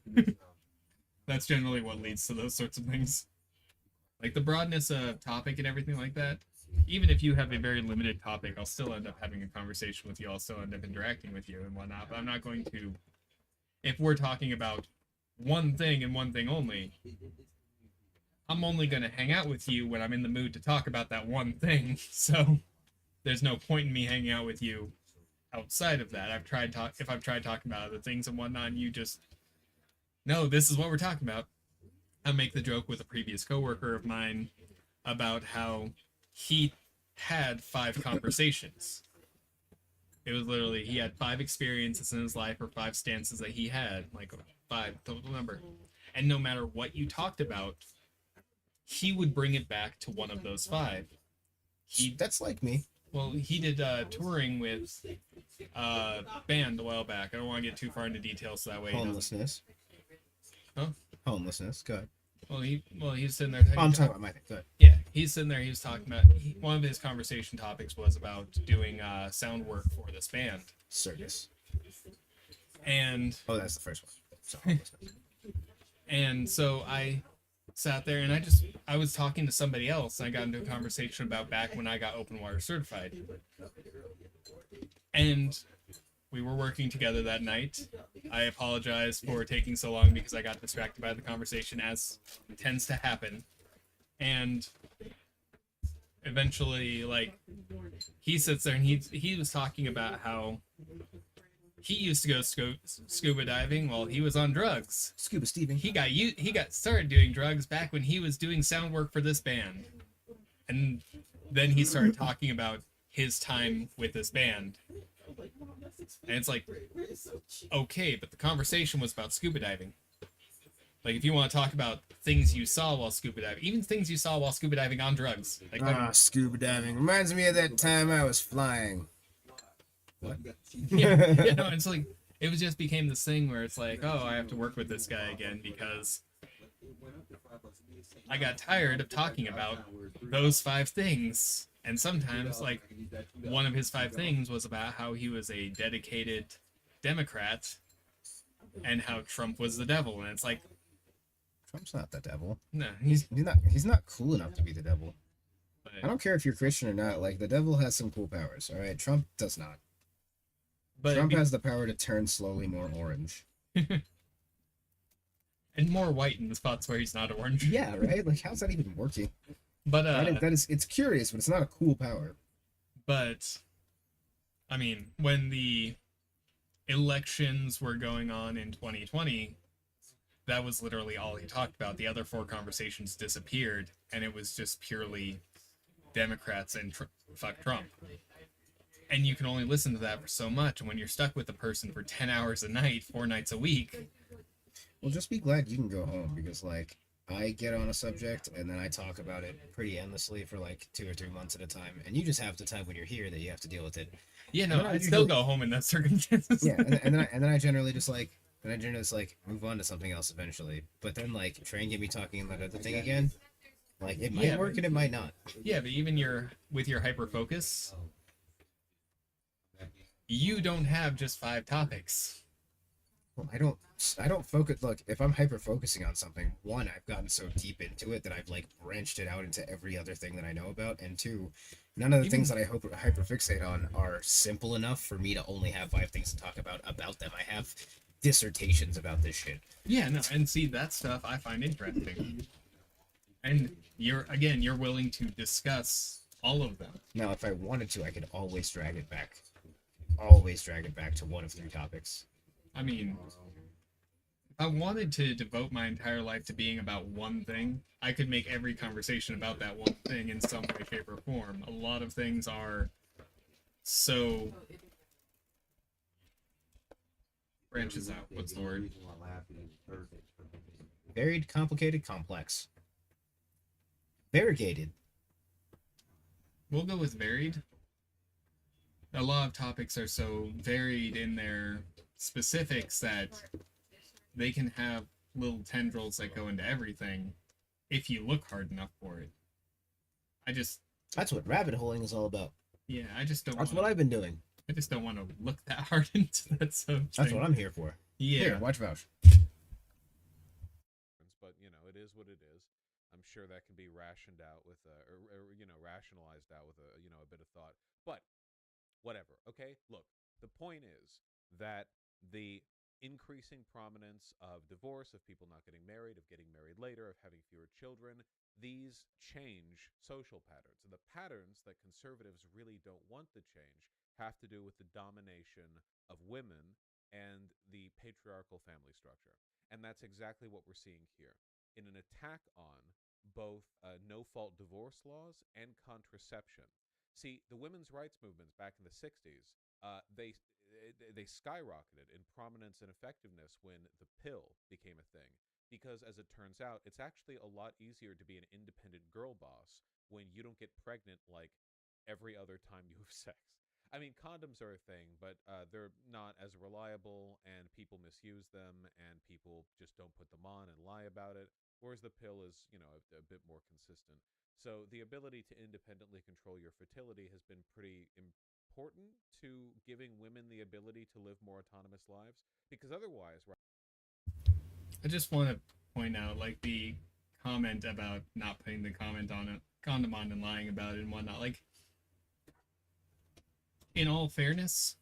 B: That's generally what leads to those sorts of things. Like the broadness of topic and everything like that. Even if you have a very limited topic, I'll still end up having a conversation with you. I'll still end up interacting with you and whatnot. But I'm not going to. If we're talking about one thing and one thing only, I'm only going to hang out with you when I'm in the mood to talk about that one thing. So there's no point in me hanging out with you outside of that. If I've tried talking about other things and whatnot, and you just, no, this is what we're talking about. I make the joke with a previous coworker of mine about how he had 5 conversations. It was literally, he had 5 experiences in his life, or 5 stances that he had, like 5 total number. And no matter what you talked about, he would bring it back to one of those 5.
A: That's like me.
B: Well, he did touring with a band a while back. I don't want to get too far into details, so that way.
A: Homelessness.
B: Huh?
A: Homelessness. Go ahead.
B: Well, he's sitting there.
A: I'm talking about my thing. Go ahead.
B: Yeah, he's sitting there. He was talking about one of his conversation topics was about doing sound work for this band.
A: Circus.
B: And
A: that's the first one. So homelessness.
B: And so I sat there and I was talking to somebody else, and I got into a conversation about back when I got open water certified. And we were working together that night. I apologize for taking so long because I got distracted by the conversation, as tends to happen. And eventually, like, he sits there and he was talking about how he used to go scuba diving while he was on drugs.
A: Scuba Steven.
B: He got started doing drugs back when he was doing sound work for this band. And then he started talking about his time with this band. And it's like, okay, but the conversation was about scuba diving. Like, if you want to talk about things you saw while scuba diving, even things you saw while scuba diving on drugs. Like,
A: scuba diving reminds me of that time I was flying. What?
B: yeah, no, it's like, it was just became this thing where it's like, oh, I have to work with this guy again because I got tired of talking about those 5 things. And sometimes, like, one of his 5 things was about how he was a dedicated Democrat and how Trump was the devil. And it's like,
A: Trump's not the devil.
B: no,
A: He's not cool enough to be the devil. I don't care if you're Christian or not. Like, the devil has some cool powers. All right, Trump does not.
B: but
A: Trump has the power to turn slowly more orange.
B: and more white in the spots where he's not orange.
A: Yeah, right. Like, how's that even working?
B: But
A: It's curious, but it's not a cool power.
B: But I mean, when the elections were going on in 2020, that was literally all he talked about. The other four conversations disappeared, and it was just purely Democrats and fuck Trump. And you can only listen to that for so much. And when you're stuck with a person for 10 hours a night, 4 nights a week.
A: Well, just be glad you can go home because, like, I get on a subject and then I talk about it pretty endlessly for like 2 or 3 months at a time. And you just have the time when you're here that you have to deal with it.
B: Yeah,
A: And
B: no,
A: then
B: I'd
A: usually-
B: still go home in that circumstances.
A: Yeah, and then I generally just like, move on to something else eventually. But then like try and get me talking about that other thing again. Like it might
B: Yeah,
A: work and it might not.
B: Yeah, but even with your hyper focus, you don't have just 5 topics.
A: Well, I don't focus. Look, if I'm hyper focusing on something, one, I've gotten so deep into it that I've like branched it out into every other thing that I know about, and two, none of the things that I hyper fixate on are simple enough for me to only have 5 things to talk about them. I have dissertations about this shit.
B: Yeah, no, and see that stuff I find interesting. And you're willing to discuss all of them.
A: Now, if I wanted to, I could always drag it back to one of 3 topics.
B: I mean, if I wanted to devote my entire life to being about one thing, I could make every conversation about that one thing in some way, shape, or form. A lot of things are so branches out. What's the word?
A: Varied, complicated, complex. Variegated.
B: We'll go with varied. A lot of topics are so varied in their specifics that they can have little tendrils that go into everything if you look hard enough for it.
A: That's what rabbit holing is all about.
B: Yeah, I just don't.
A: That's what I've been doing.
B: I just don't want to look that hard into that subject.
A: That's what I'm here for.
B: Yeah.
A: Here, watch Vaush.
E: But it is what it is. I'm sure that can be rationed out with rationalized out with a bit of thought. But whatever. Okay, look, the point is that the increasing prominence of divorce, of people not getting married, of getting married later, of having fewer children, these change social patterns. And the patterns that conservatives really don't want to change have to do with the domination of women and the patriarchal family structure. And that's exactly what we're seeing here. In an attack on both no-fault divorce laws and contraception. See, the women's rights movements back in the 60s, they skyrocketed in prominence and effectiveness when the pill became a thing. Because as it turns out, it's actually a lot easier to be an independent girl boss when you don't get pregnant like every other time you have sex. I mean, condoms are a thing, but they're not as reliable, and people misuse them, and people just don't put them on and lie about it. Whereas the pill is, a bit more consistent. So the ability to independently control your fertility has been pretty important to giving women the ability to live more autonomous lives. Because otherwise, right?
B: I just want to point out, like, the comment about not putting the condom on and lying about it and whatnot. Like, in all fairness,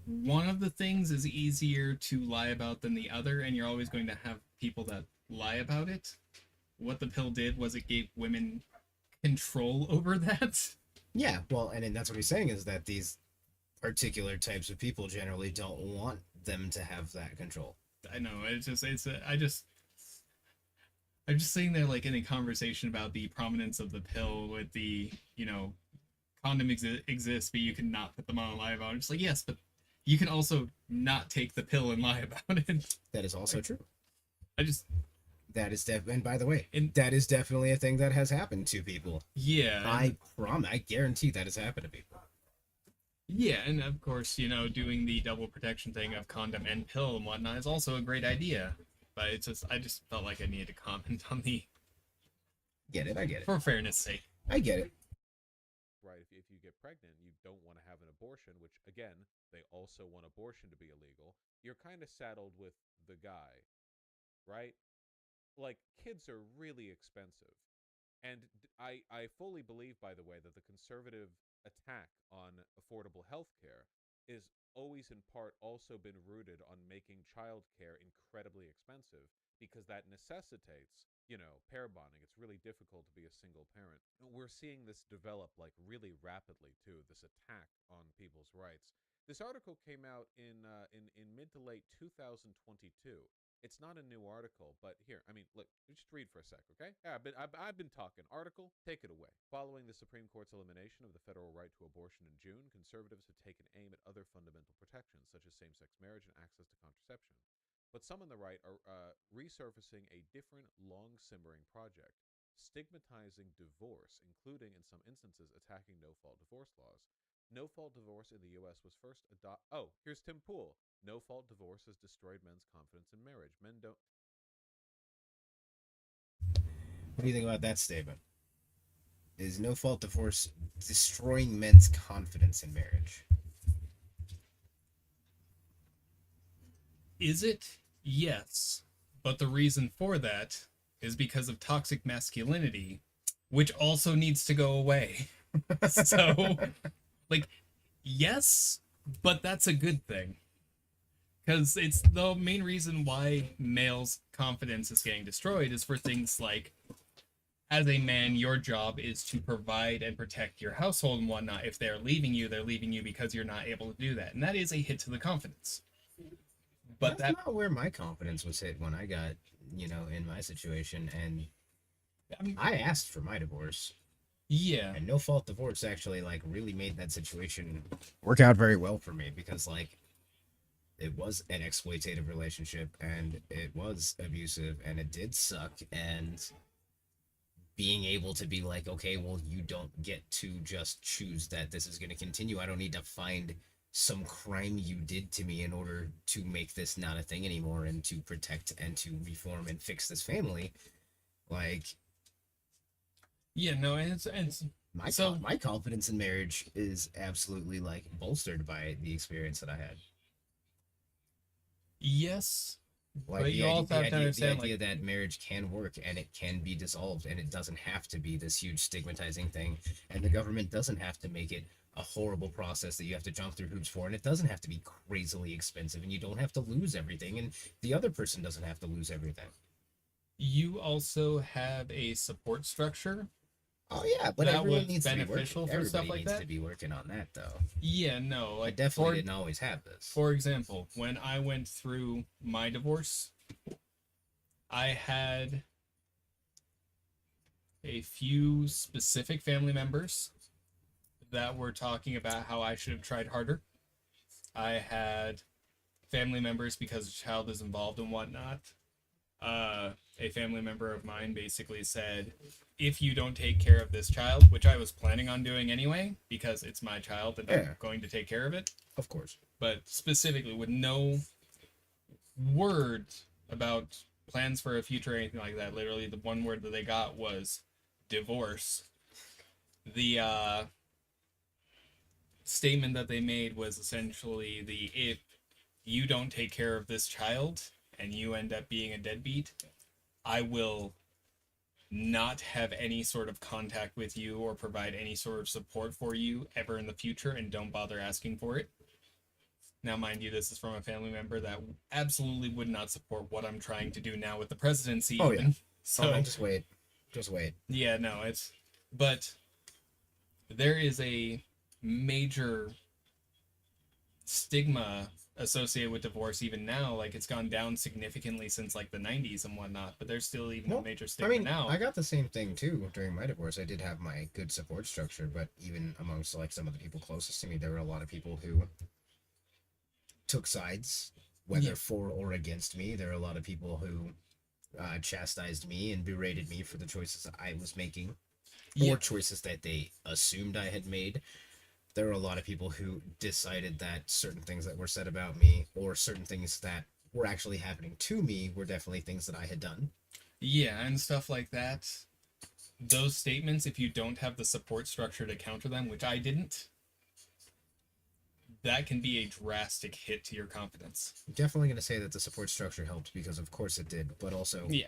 B: one of the things is easier to lie about than the other, and you're always going to have people that lie about it. What the pill did was it gave women control over that.
A: Yeah, well, and that's what he's saying is that these particular types of people generally don't want them to have that control.
B: I know, I'm just sitting there like in a conversation about the prominence of the pill with the, condom exists, but you cannot put them on and lie about it. It's like, yes, but you can also not take the pill and lie about it.
A: That is also true. That is and by the way, that is definitely a thing that has happened to people.
B: Yeah.
A: I guarantee that has happened to people.
B: Yeah, and of course, doing the double protection thing of condom and pill and whatnot is also a great idea. But I just felt like I needed to comment on the...
A: I get it.
B: For fairness' sake.
A: I get it.
E: Right, if you get pregnant, you don't want to have an abortion, which, again, they also want abortion to be illegal. You're kind of saddled with the guy, right? Like, kids are really expensive. And I fully believe, by the way, that the conservative attack on affordable health care is always in part also been rooted on making childcare incredibly expensive, because that necessitates pair bonding. It's really difficult to be a single parent. We're seeing this develop like really rapidly too. This attack on people's rights. This article came out in mid to late 2022. It's not a new article, but here, I mean, look, just read for a sec, okay? Yeah, I've been talking. Article, take it away. Following the Supreme Court's elimination of the federal right to abortion in June, conservatives have taken aim at other fundamental protections, such as same-sex marriage and access to contraception. But some on the right are resurfacing a different, long-simmering project, stigmatizing divorce, including, in some instances, attacking no-fault divorce laws. No-fault divorce in the U.S. was first adopted. Oh, here's Tim Pool. No-fault divorce has destroyed men's confidence in marriage. Men don't.
A: What do you think about that statement? Is no-fault divorce destroying men's confidence in marriage?
B: Is it? Yes. But the reason for that is because of toxic masculinity, which also needs to go away. So, like, yes, but that's a good thing. Because it's the main reason why males' confidence is getting destroyed is for things like, as a man, your job is to provide and protect your household and whatnot. If they're leaving you because you're not able to do that. And that is a hit to the confidence. But
A: that's not where my confidence was hit when I got, in my situation. And I asked for my divorce.
B: Yeah.
A: And no-fault divorce actually, really made that situation work out very well for me because, it was an exploitative relationship and it was abusive and it did suck, and being able to be like, okay, well, you don't get to just choose that this is going to continue. I don't need to find some crime you did to me in order to make this not a thing anymore and to protect and to reform and fix this family.
B: Yeah, no, it's
A: my confidence in marriage is absolutely bolstered by the experience that I had.
B: Yes,
A: but you also have to understand the idea that marriage can work and it can be dissolved and it doesn't have to be this huge stigmatizing thing, and the government doesn't have to make it a horrible process that you have to jump through hoops for, and it doesn't have to be crazily expensive, and you don't have to lose everything, and the other person doesn't have to lose everything.
B: You also have a support structure.
A: Oh yeah, but
B: that
A: everyone
B: was
A: needs
B: beneficial
A: to be
B: for stuff like
A: needs
B: that.
A: To be working on that though.
B: Yeah, no,
A: I definitely didn't always have this.
B: For example, when I went through my divorce, I had a few specific family members that were talking about how I should have tried harder. I had family members, because a child is involved and whatnot. A family member of mine basically said, if you don't take care of this child, which I was planning on doing anyway, because it's my child and I'm going to take care of it.
A: Of course.
B: But specifically with no word about plans for a future or anything like that. Literally the one word that they got was divorce. The statement that they made was essentially if you don't take care of this child and you end up being a deadbeat, I will not have any sort of contact with you or provide any sort of support for you ever in the future, and don't bother asking for it. Now, mind you, this is from a family member that absolutely would not support what I'm trying to do now with the presidency.
A: Oh,
B: even.
A: Yeah.
B: So
A: just wait.
B: Yeah, no, but there is a major stigma associated with divorce even now. It's gone down significantly since the 90s and whatnot, but there's still even a major stigma now.
A: I got the same thing too during my divorce. I did have my good support structure, but even amongst some of the people closest to me, there were a lot of people who took sides, whether for or against me. There are a lot of people who chastised me and berated me for the choices I was making, or choices that they assumed I had made. There are a lot of people who decided that certain things that were said about me, or certain things that were actually happening to me, were definitely things that I had done.
B: Yeah, and stuff like that. Those statements, if you don't have the support structure to counter them, which I didn't, that can be a drastic hit to your confidence.
A: I'm definitely going to say that the support structure helped, because of course it did, but also...
B: Yeah.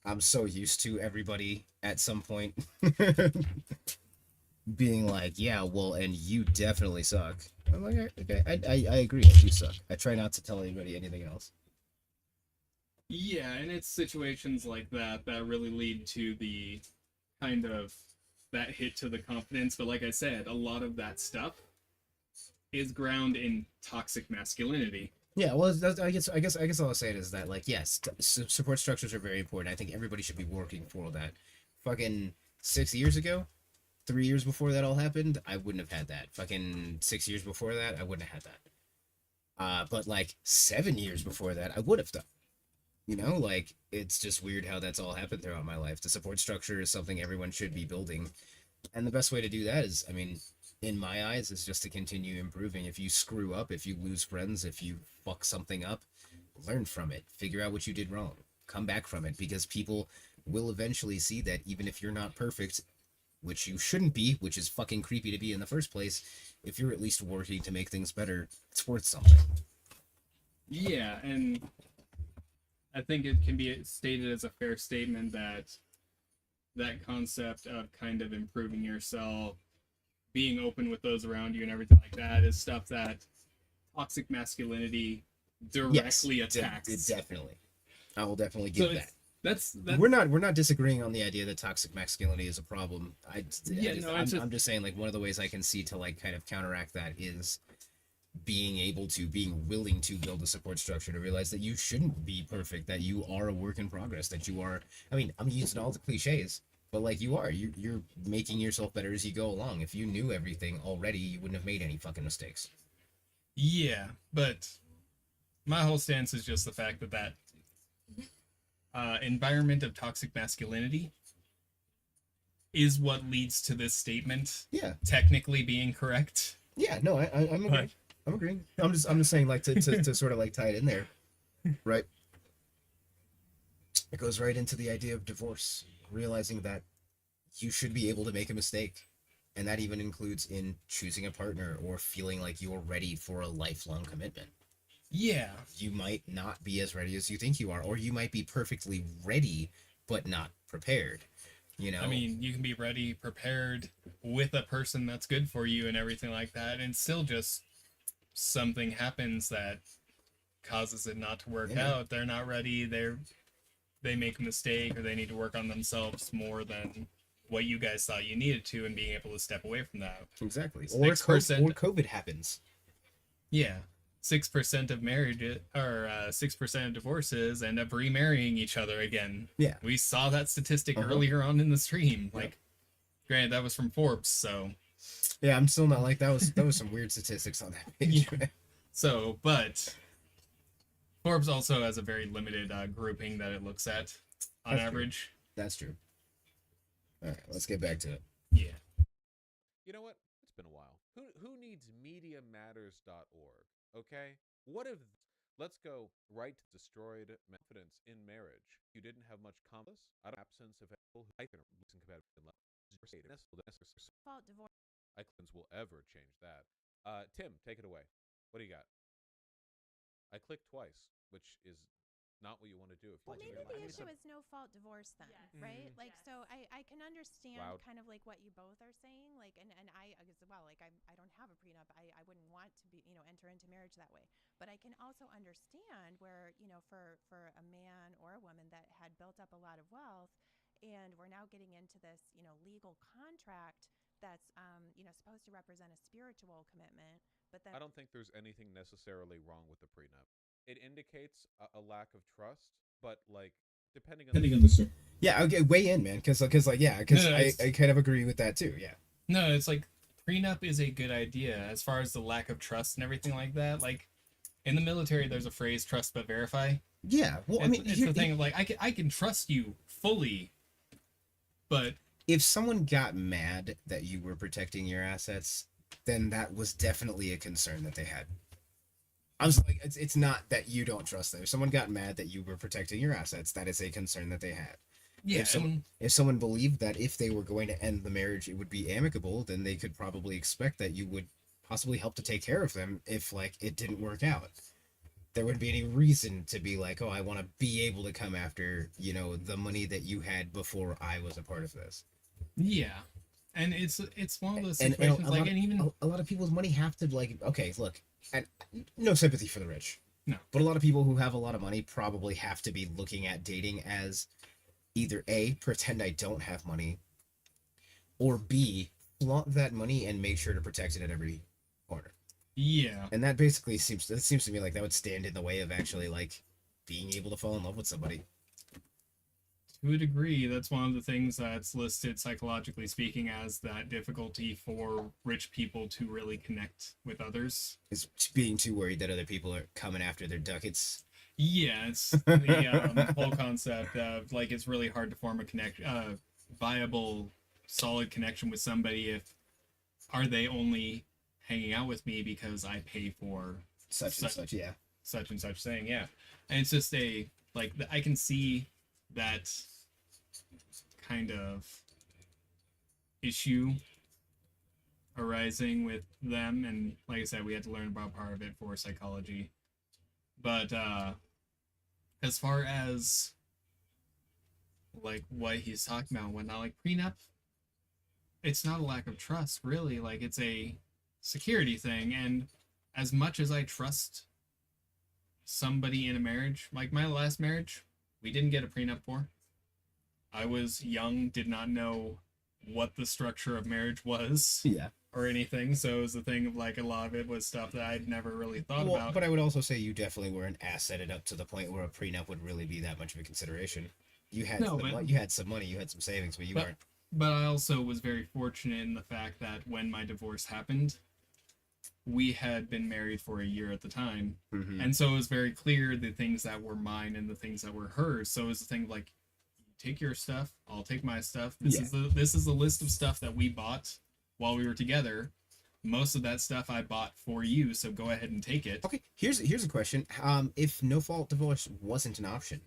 A: I'm so used to everybody at some point being like, yeah, well, and you definitely suck. I'm like, okay, I agree, I do suck. I try not to tell anybody anything else.
B: Yeah, and it's situations like that that really lead to the kind of that hit to the confidence. But like I said, a lot of that stuff is ground in toxic masculinity.
A: Yeah, well, I guess all I'll say is that, like, yes, support structures are very important. I think everybody should be working for that. Fucking 6 years ago, 3 years before that all happened, I wouldn't have had that. Fucking 6 years before that, I wouldn't have had that. But like 7 years before that, I would have done. You know, like, it's just weird how that's all happened throughout my life. The support structure is something everyone should be building. And the best way to do that is, I mean, in my eyes, is just to continue improving. If you screw up, if you lose friends, if you fuck something up, learn from it. Figure out what you did wrong. Come back from it, because people will eventually see that even if you're not perfect, which you shouldn't be, which is fucking creepy to be in the first place, if you're at least working to make things better, it's worth something.
B: Yeah, and I think it can be stated as a fair statement that that concept of kind of improving yourself, being open with those around you and everything like that is stuff that toxic masculinity directly attacks.
A: Definitely. I will definitely
B: So
A: give that.
B: That's
A: We're not disagreeing on the idea that toxic masculinity is a problem. I'm just saying, like, one of the ways I can see to, like, kind of counteract that is being willing to build a support structure to realize that you shouldn't be perfect, that you are a work in progress, that you are, I mean, I'm using all the cliches, but like, you're making yourself better as you go along. If you knew everything already, you wouldn't have made any fucking mistakes.
B: Yeah, but my whole stance is just the fact that environment of toxic masculinity is what leads to this statement
A: Yeah.
B: technically being correct.
A: Yeah, no, I'm agreeing. I'm agreeing. I'm just saying, like, to sort of like tie it in there, right? It goes right into the idea of divorce, realizing that you should be able to make a mistake, and that even includes in choosing a partner or feeling like you're ready for a lifelong commitment.
B: Yeah.
A: You might not be as ready as you think you are, or you might be perfectly ready but not prepared. You know,
B: I mean, you can be ready, prepared with a person that's good for you and everything like that, and still just something happens that causes it not to work out. They're not ready. They make a mistake, or they need to work on themselves more than what you guys thought you needed to, and being able to step away from that.
A: Exactly.
B: 6%,
A: or COVID happens.
B: Yeah. 6% of marriage, or 6% of divorces end up remarrying each other again.
A: Yeah.
B: We saw that statistic earlier on in the stream. Like, granted, that was from Forbes, so.
A: Yeah, I'm still not like, that was some weird statistics on that page.
B: Yeah. So, but Forbes also has a very limited grouping that it looks at on average.
A: That's true. All right, let's get back to it.
B: Yeah.
E: You know what? It's been a while. Who needs MediaMatters.org? Okay? What if let's go right to destroyed confidence in marriage. You didn't have much confidence out of absence of people who like
G: Fault divorce.
E: Icons will ever change that. Tim, take it away. What do you got? I clicked twice, which is not what you want to do. If you
G: Well,
E: want to
G: maybe
E: do
G: the
E: it.
G: issue is no fault divorce then, right? Like, so I can understand
E: Loud.
G: kind of like what you both are saying, like, and I as well, like, I don't have a prenup. I wouldn't want to be, enter into marriage that way. But I can also understand where, for a man or a woman that had built up a lot of wealth, and we're now getting into this, legal contract that's, supposed to represent a spiritual commitment, but then
E: I don't think there's anything necessarily wrong with the prenup. It indicates a lack of trust, but like depending on
F: the story.
A: Yeah, okay, weigh in, man, because I kind of agree with that too. Yeah.
B: No, it's like prenup is a good idea as far as the lack of trust and everything like that. Like in the military, there's a phrase "trust but verify."
A: Yeah. Well,
B: It's the thing of like I can trust you fully, but
A: if someone got mad that you were protecting your assets, then that was definitely a concern that they had. I was like, it's not that you don't trust them. If someone got mad that you were protecting your assets, that is a concern that they had.
B: yeah,
A: If someone believed that if they were going to end the marriage, it would be amicable, then they could probably expect that you would possibly help to take care of them if, like, it didn't work out. There wouldn't be any reason to be like, oh, I want to be able to come after, the money that you had before I was a part of this.
B: yeah, and it's one of those
A: And
B: situations. And even
A: a lot of people's money have to, like, okay, look, and no sympathy for the rich.
B: No.
A: But a lot of people who have a lot of money probably have to be looking at dating as either A, pretend I don't have money, or B, flaunt that money and make sure to protect it at every corner.
B: Yeah.
A: And that basically seems to me like that would stand in the way of actually like being able to fall in love with somebody.
B: To a degree, that's one of the things that's listed psychologically speaking as that difficulty for rich people to really connect with others.
A: Is being too worried that other people are coming after their ducats.
B: Yeah, it's the whole concept of like it's really hard to form a viable, solid connection with somebody if are they only hanging out with me because I pay for
A: Such and such, yeah.
B: such and such thing, yeah. And it's just I can see that kind of issue arising with them, and like I said, we had to learn about part of it for psychology. But as far as like what he's talking about, whatnot, like prenup, it's not a lack of trust, really. Like it's a security thing, and as much as I trust somebody in a marriage, like my last marriage, we didn't get a prenup for. I was young, did not know what the structure of marriage was.
A: Yeah.
B: Or anything, so it was the thing of like a lot of it was stuff that I'd never really thought about.
A: But I would also say you definitely weren't assetted up to the point where a prenup would really be that much of a consideration. You had you had some money, you had some savings, but you weren't.
B: But I also was very fortunate in the fact that when my divorce happened, we had been married for a year at the time, and so it was very clear the things that were mine and the things that were hers. So it was the thing like, take your stuff, I'll take my stuff. This is the list of stuff that we bought while we were together. Most of that stuff I bought for you, so go ahead and take it.
A: Okay, here's a question. If no fault divorce wasn't an option,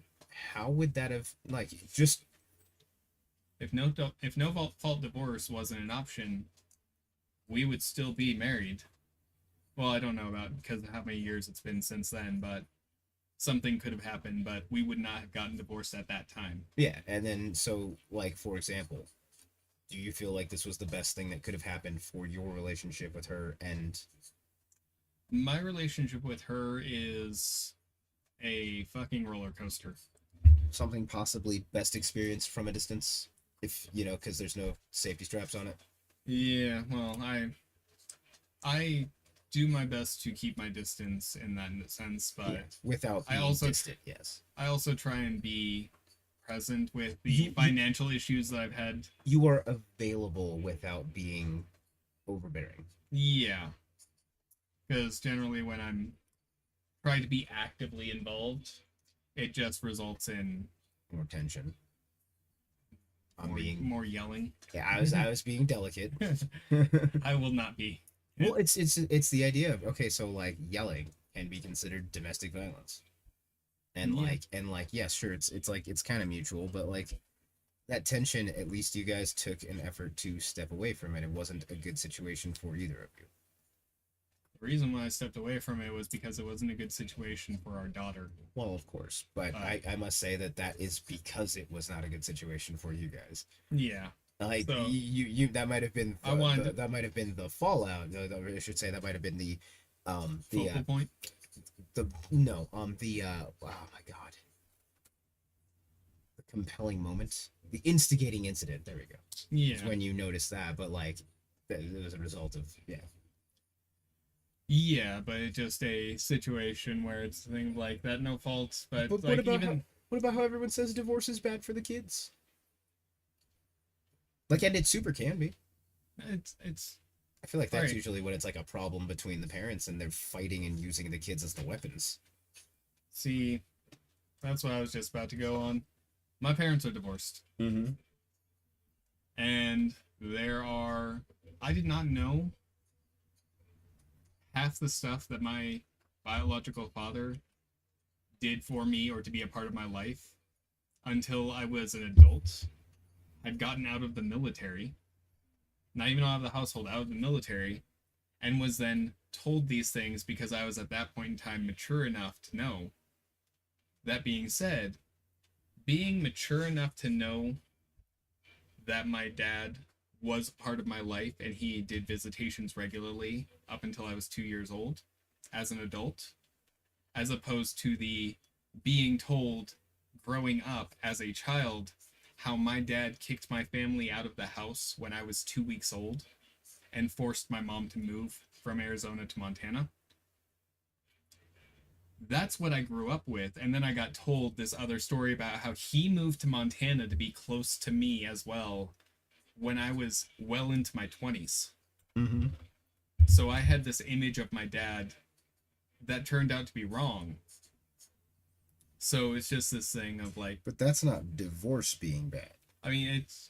A: how would that have
B: if no fault divorce wasn't an option, we would still be married. Well, I don't know about because of how many years it's been since then, but something could have happened, but we would not have gotten divorced at that time.
A: Yeah, and then so like for example, do you feel like this was the best thing that could have happened for your relationship with her? And
B: my relationship with her is a fucking roller coaster.
A: Something possibly best experienced from a distance, if because there's no safety straps on it.
B: Yeah, well, I do my best to keep my distance in that sense, but
A: without being distant, yes.
B: I also try and be present with the financial issues that I've had.
A: You are available without being overbearing.
B: Yeah. Because generally when I'm trying to be actively involved, it just results in
A: more tension.
B: More yelling.
A: Yeah, I was being delicate.
B: I will not be.
A: Well, it's the idea of okay, so like yelling can be considered domestic violence. And yes, sure, it's kind of mutual, but like that tension, at least you guys took an effort to step away from it. It wasn't a good situation for either of you.
B: The reason why I stepped away from it was because it wasn't a good situation for our daughter.
A: Well, of course, but I must say that is because it was not a good situation for you guys.
B: Yeah.
A: Like
B: so,
A: you that might have been that might have been the fallout. I should say that might have been the
B: focal point.
A: Oh my god, the compelling moment, the instigating incident. There we go.
B: Yeah,
A: it's when you notice that, but like it was a result of
B: yeah, but it's just a situation where it's a thing like that, no fault. But like
A: what about how everyone says divorce is bad for the kids? Like, and it super can be.
B: It's.
A: I feel like that's usually when it's like a problem between the parents and they're fighting and using the kids as the weapons.
B: See, that's what I was just about to go on. My parents are divorced.
A: Mm-hmm.
B: And I did not know half the stuff that my biological father did for me or to be a part of my life until I was an adult. I'd gotten out of the military. Not even out of the household, out of the military, and was then told these things because I was at that point in time mature enough to know. That being said, being mature enough to know that my dad was part of my life and he did visitations regularly up until I was 2 years old as an adult, as opposed to the being told growing up as a child how my dad kicked my family out of the house when I was 2 weeks old and forced my mom to move from Arizona to Montana. That's what I grew up with. And then I got told this other story about how he moved to Montana to be close to me as well when I was well into my 20s.
A: Mm-hmm.
B: So I had this image of my dad that turned out to be wrong. So it's just this thing of like,
A: But that's not divorce being bad.
B: I mean, it's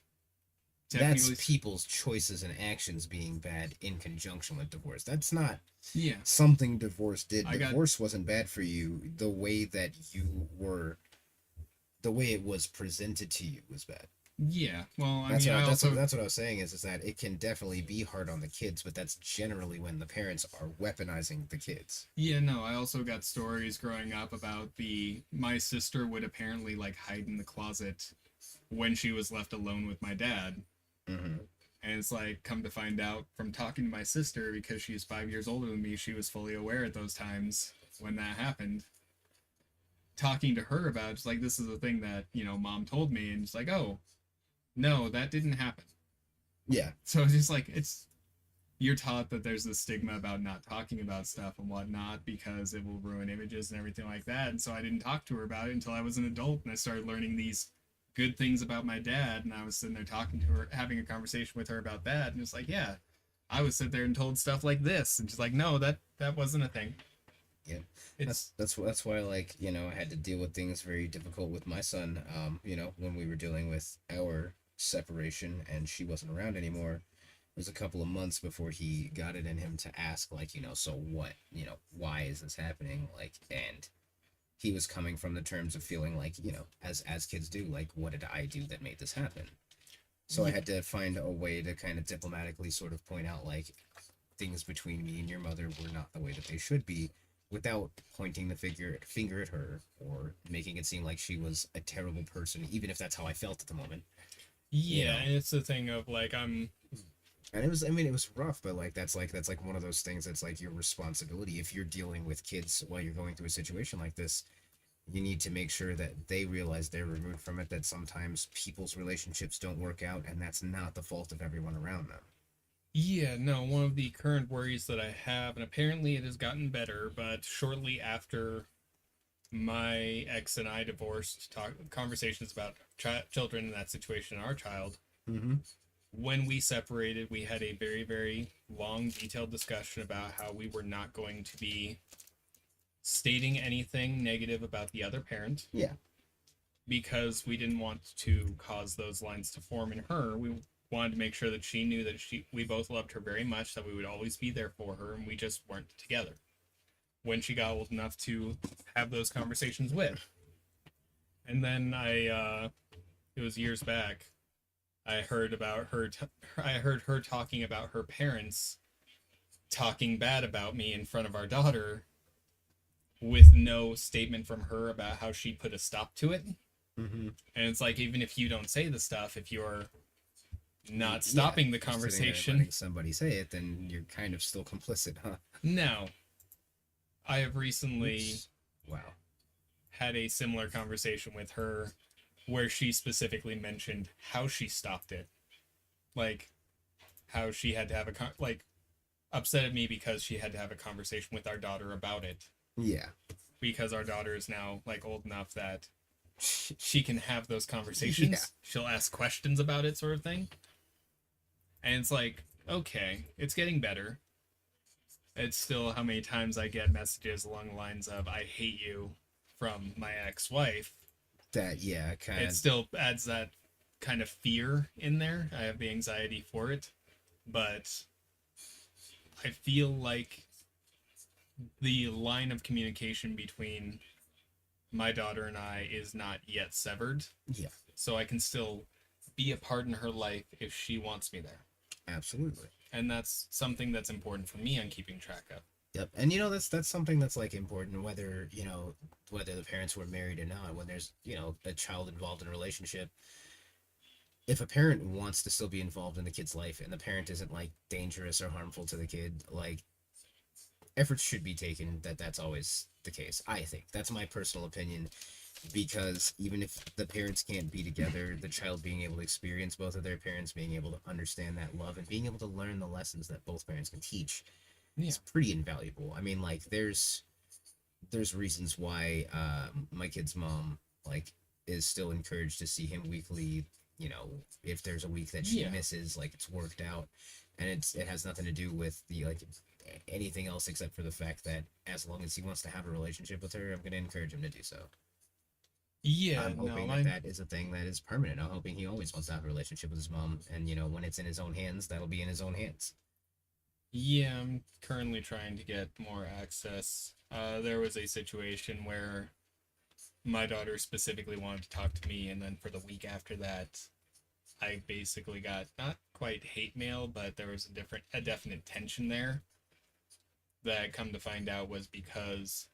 A: That's
B: technically,
A: people's choices and actions being bad in conjunction with divorce. That's not
B: yeah,
A: something divorce did.
B: I got-
A: Divorce wasn't bad for you. The way that you were, the way it was presented to you was bad.
B: yeah. Well, I
A: That's
B: mean,
A: what,
B: I
A: that's,
B: also,
A: what, that's what I was saying is that it can definitely be hard on the kids, but that's generally when the parents are weaponizing the kids.
B: yeah, no, I also got stories growing up about my sister would apparently like hide in the closet when she was left alone with my dad.
A: Mm-hmm.
B: And it's like, come to find out from talking to my sister, because she's 5 years older than me, she was fully aware at those times when that happened. Talking to her about it, it's like, this is a thing that, mom told me, and it's like, oh, no, that didn't happen.
A: Yeah.
B: So it's just like, you're taught that there's this stigma about not talking about stuff and whatnot because it will ruin images and everything like that. And so I didn't talk to her about it until I was an adult, and I started learning these good things about my dad, and I was sitting there talking to her, having a conversation with her about that, and it's like, yeah, I was sitting there and told stuff like this, and she's like, no, that wasn't a thing.
A: Yeah.
B: It's
A: That's why, like, I had to deal with things very difficult with my son, when we were dealing with our separation and she wasn't around anymore. It was a couple of months before he got it in him to ask, like, so what, why is this happening? Like, and he was coming from the terms of feeling like, as kids do, like, what did I do that made this happen? So I had to find a way to kind of diplomatically sort of point out, like, things between me and your mother were not the way that they should be, without pointing the finger at her or making it seem like she was a terrible person, even if that's how I felt at the moment.
B: yeah, and it's the thing of like,
A: And it was rough, but that's one of those things that's like your responsibility. If you're dealing with kids while you're going through a situation like this, you need to make sure that they realize they're removed from it, that sometimes people's relationships don't work out, and that's not the fault of everyone around them.
B: Yeah, no, one of the current worries that I have, and apparently it has gotten better, but shortly after my ex and I divorced, conversations about children in that situation, our child,
A: Mm-hmm.
B: when we separated, we had a very, very long, detailed discussion about how we were not going to be stating anything negative about the other parent.
A: Yeah.
B: Because we didn't want to cause those lines to form in her. We wanted to make sure that she knew that we both loved her very much, that we would always be there for her, and we just weren't together. When she got old enough to have those conversations with. And then it was years back, I heard about her. I heard her talking about her parents talking bad about me in front of our daughter, with no statement from her about how she put a stop to it.
A: Mm-hmm.
B: And it's like, even if you don't say the stuff, if you're not stopping the conversation,
A: letting somebody say it, then you're kind of still complicit, huh?
B: No. I have recently
A: Wow.
B: had a similar conversation with her where she specifically mentioned how she stopped it. Like, how she had to have upset at me because she had to have a conversation with our daughter about it.
A: Yeah.
B: Because our daughter is now, old enough that she can have those conversations.
A: Yeah.
B: She'll ask questions about it, sort of thing. And it's like, okay, it's getting better. It's still how many times I get messages along the lines of, I hate you, from my ex-wife.
A: That, yeah, kind of.
B: It still adds that kind of fear in there. I have the anxiety for it. But I feel like the line of communication between my daughter and I is not yet severed.
A: Yeah.
B: So I can still be a part in her life if she wants me there.
A: Absolutely.
B: And that's something that's important for me on keeping track of.
A: Yep. And that's something that's important, whether the parents were married or not, when there's, a child involved in a relationship. If a parent wants to still be involved in the kid's life and the parent isn't dangerous or harmful to the kid, efforts should be taken. That's always the case. I think that's my personal opinion, because even if the parents can't be together, the child being able to experience both of their parents, being able to understand that love, and being able to learn the lessons that both parents can teach, is pretty invaluable. I mean, like there's reasons why my kid's mom like is still encouraged to see him weekly. You know, if there's a week that she misses, like it's worked out, and it has nothing to do with the like anything else except for the fact that as long as he wants to have a relationship with her, I'm going to encourage him to do so.
B: Yeah,
A: I'm hoping that is a thing that is permanent. I'm hoping he always wants to have a relationship with his mom, and you know, when it's in his own hands, that'll be in his own hands.
B: Yeah, I'm currently trying to get more access. There was a situation where my daughter specifically wanted to talk to me, and then for the week after that, I basically got not quite hate mail, but there was a definite tension there that come to find out was because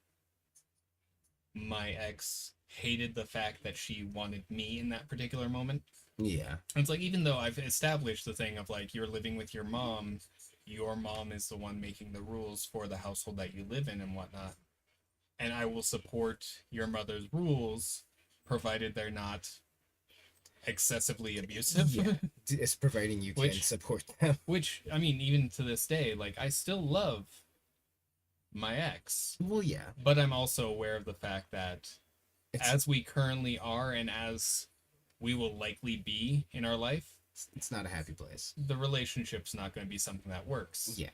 B: my ex hated the fact that she wanted me in that particular moment.
A: Yeah.
B: And it's like, even though I've established the thing of like, you're living with your mom is the one making the rules for the household that you live in and whatnot. And I will support your mother's rules, provided they're not excessively abusive.
A: Yeah. It's providing you can support them.
B: Which, I mean, even to this day, like, I still love my ex.
A: Well, yeah.
B: But I'm also aware of the fact that as we currently are and as we will likely be in our life,
A: it's not a happy place.
B: The relationship's not going to be something that works.
A: Yeah.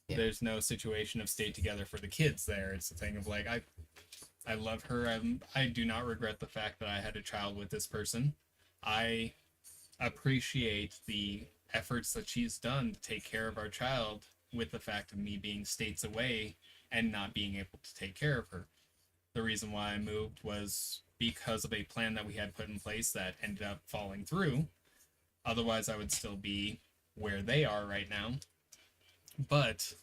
B: There's no situation of stay together for the kids there. It's a thing of like, I love her. I do not regret the fact that I had a child with this person. I appreciate the efforts that she's done to take care of our child, with the fact of me being states away and not being able to take care of her. The reason why I moved was because of a plan that we had put in place that ended up falling through. Otherwise, I would still be where they are right now. But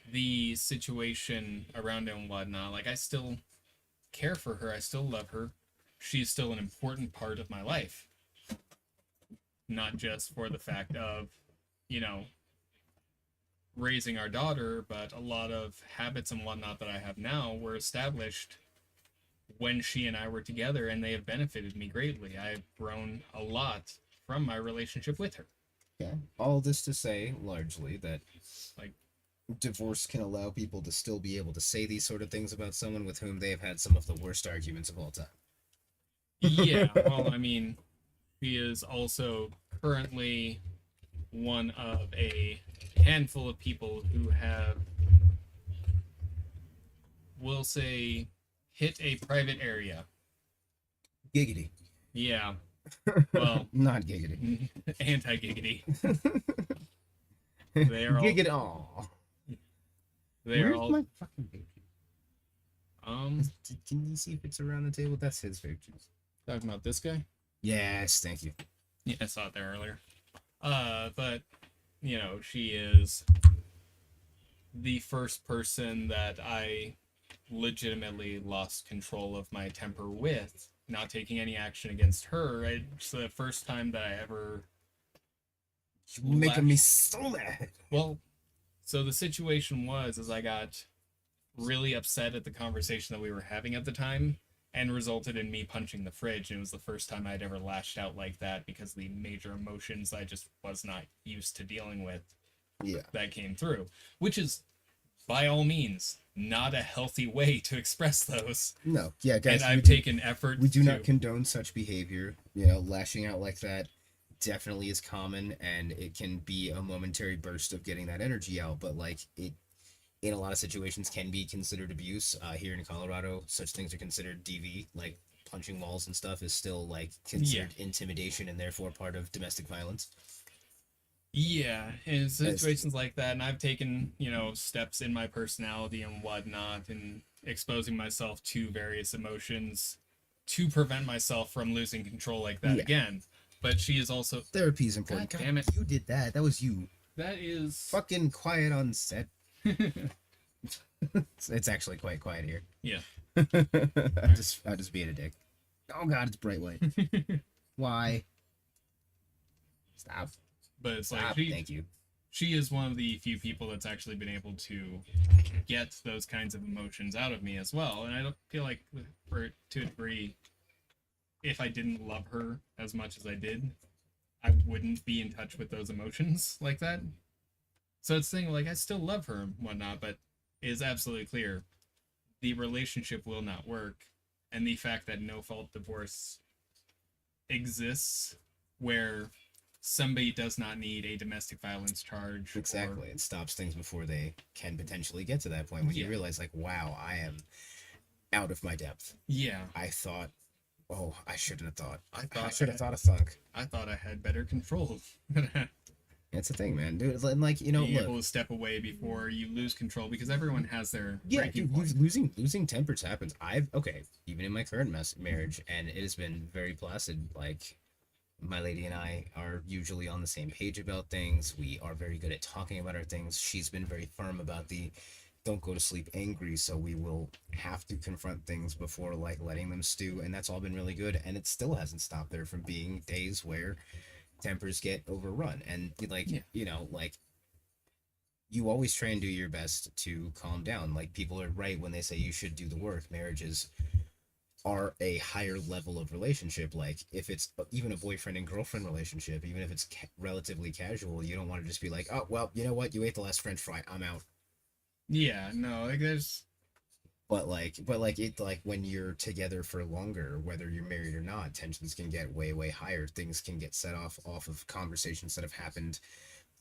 B: the situation around it and whatnot, like, I still care for her. I still love her. She's still an important part of my life. Not just for the fact of, you know, raising our daughter, but a lot of habits and whatnot that I have now were established when she and I were together, and they have benefited me greatly. I've grown a lot from my relationship with her.
A: Yeah. All this to say, largely, that like divorce can allow people to still be able to say these sort of things about someone with whom they have had some of the worst arguments of all time.
B: Yeah, well, I mean, she is also currently one of a handful of people who have, we'll say, hit a private area.
A: Giggity.
B: Yeah. Well,
A: not giggity.
B: Anti-giggity. They are all.
A: Giggity. Aw.
B: They are
A: Where's
B: all.
A: my fucking vape juice? Can you see if it's around the table? That's his vape juice.
B: Talking about this guy?
A: Yes, thank you.
B: Yeah, I saw it there earlier. But, you know, she is the first person that I legitimately lost control of my temper with, not taking any action against her. It's the first time that I ever...
A: You're making me so mad.
B: Well, so the situation was, is I got really upset at the conversation that we were having at the time, and resulted in me punching the fridge. And it was the first time I'd ever lashed out like that, because of the major emotions I just was not used to dealing with.
A: Yeah.
B: That came through, which is, by all means, not a healthy way to express those.
A: No, yeah, guys.
B: And I've taken effort.
A: We do not condone such behavior. You know, lashing out like that definitely is common, and it can be a momentary burst of getting that energy out. But like it, in a lot of situations, can be considered abuse. Here in Colorado, such things are considered DV. Like punching walls and stuff is still like considered intimidation, and therefore part of domestic violence.
B: Yeah, in situations like that, and I've taken, you know, steps in my personality and whatnot, and exposing myself to various emotions to prevent myself from losing control like that again. But she is also...
A: Therapy is important. God damn it. You did that. That was you.
B: That is...
A: Fucking quiet on set. It's actually quite quiet here.
B: Yeah.
A: I'm just being a dick. Oh god, it's bright white. Why? Stop.
B: But it's
A: Stop.
B: like,
A: Thank you.
B: she is one of the few people that's actually been able to get those kinds of emotions out of me as well. And I don't feel like, to a degree, if I didn't love her as much as I did, I wouldn't be in touch with those emotions like that. So it's saying, like, I still love her and whatnot, but it is absolutely clear the relationship will not work. And the fact that no-fault divorce exists where somebody does not need a domestic violence charge.
A: Exactly. It stops things before they can potentially get to that point when you realize, like, wow, I am out of my depth.
B: Yeah.
A: I thought, oh, I shouldn't have thought.
B: I
A: should have thought of thunk.
B: I thought I had better control.
A: It's a thing, man. Dude, and like, you know,
B: being
A: look,
B: able to step away before you lose control, because everyone has their
A: yeah,
B: breaking
A: dude,
B: point.
A: losing tempers happens. Even in my current marriage, and it has been very placid. Like, my lady and I are usually on the same page about things. We are very good at talking about our things. She's been very firm about the don't go to sleep angry, so we will have to confront things before, like, letting them stew, and that's all been really good. And it still hasn't stopped there from being days where tempers get overrun, and like, you know, like, you always try and do your best to calm down. Like, people are right when they say you should do the work. Marriages are a higher level of relationship. Like, if it's even a boyfriend and girlfriend relationship, even if it's relatively casual, you don't want to just be like, oh, well, you know what, you ate the last French fry, I'm out.
B: Yeah, no, like, there's
A: But it, like, when you're together for longer, whether you're married or not, tensions can get way higher. Things can get set off of conversations that have happened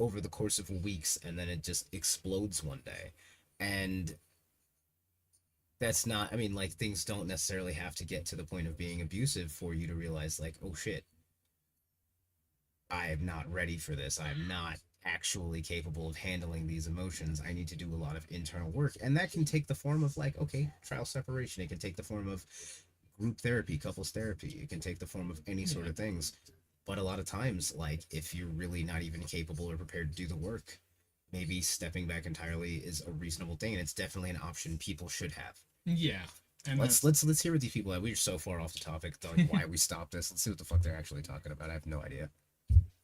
A: over the course of weeks, and then it just explodes one day. And that's not, I mean, like, things don't necessarily have to get to the point of being abusive for you to realize, like, oh shit, I am not ready for this. I'm not actually capable of handling these emotions. I need to do a lot of internal work. And that can take the form of, like, okay, trial separation. It can take the form of group therapy, couples therapy. It can take the form of any sort of things. But a lot of times, like, if you're really not even capable or prepared to do the work, maybe stepping back entirely is a reasonable thing, and it's definitely an option people should have.
B: yeah. And
A: Let's hear what these people have. We're so far off the topic, like, why we stopped this. Let's see what the fuck they're actually talking about. I have no idea.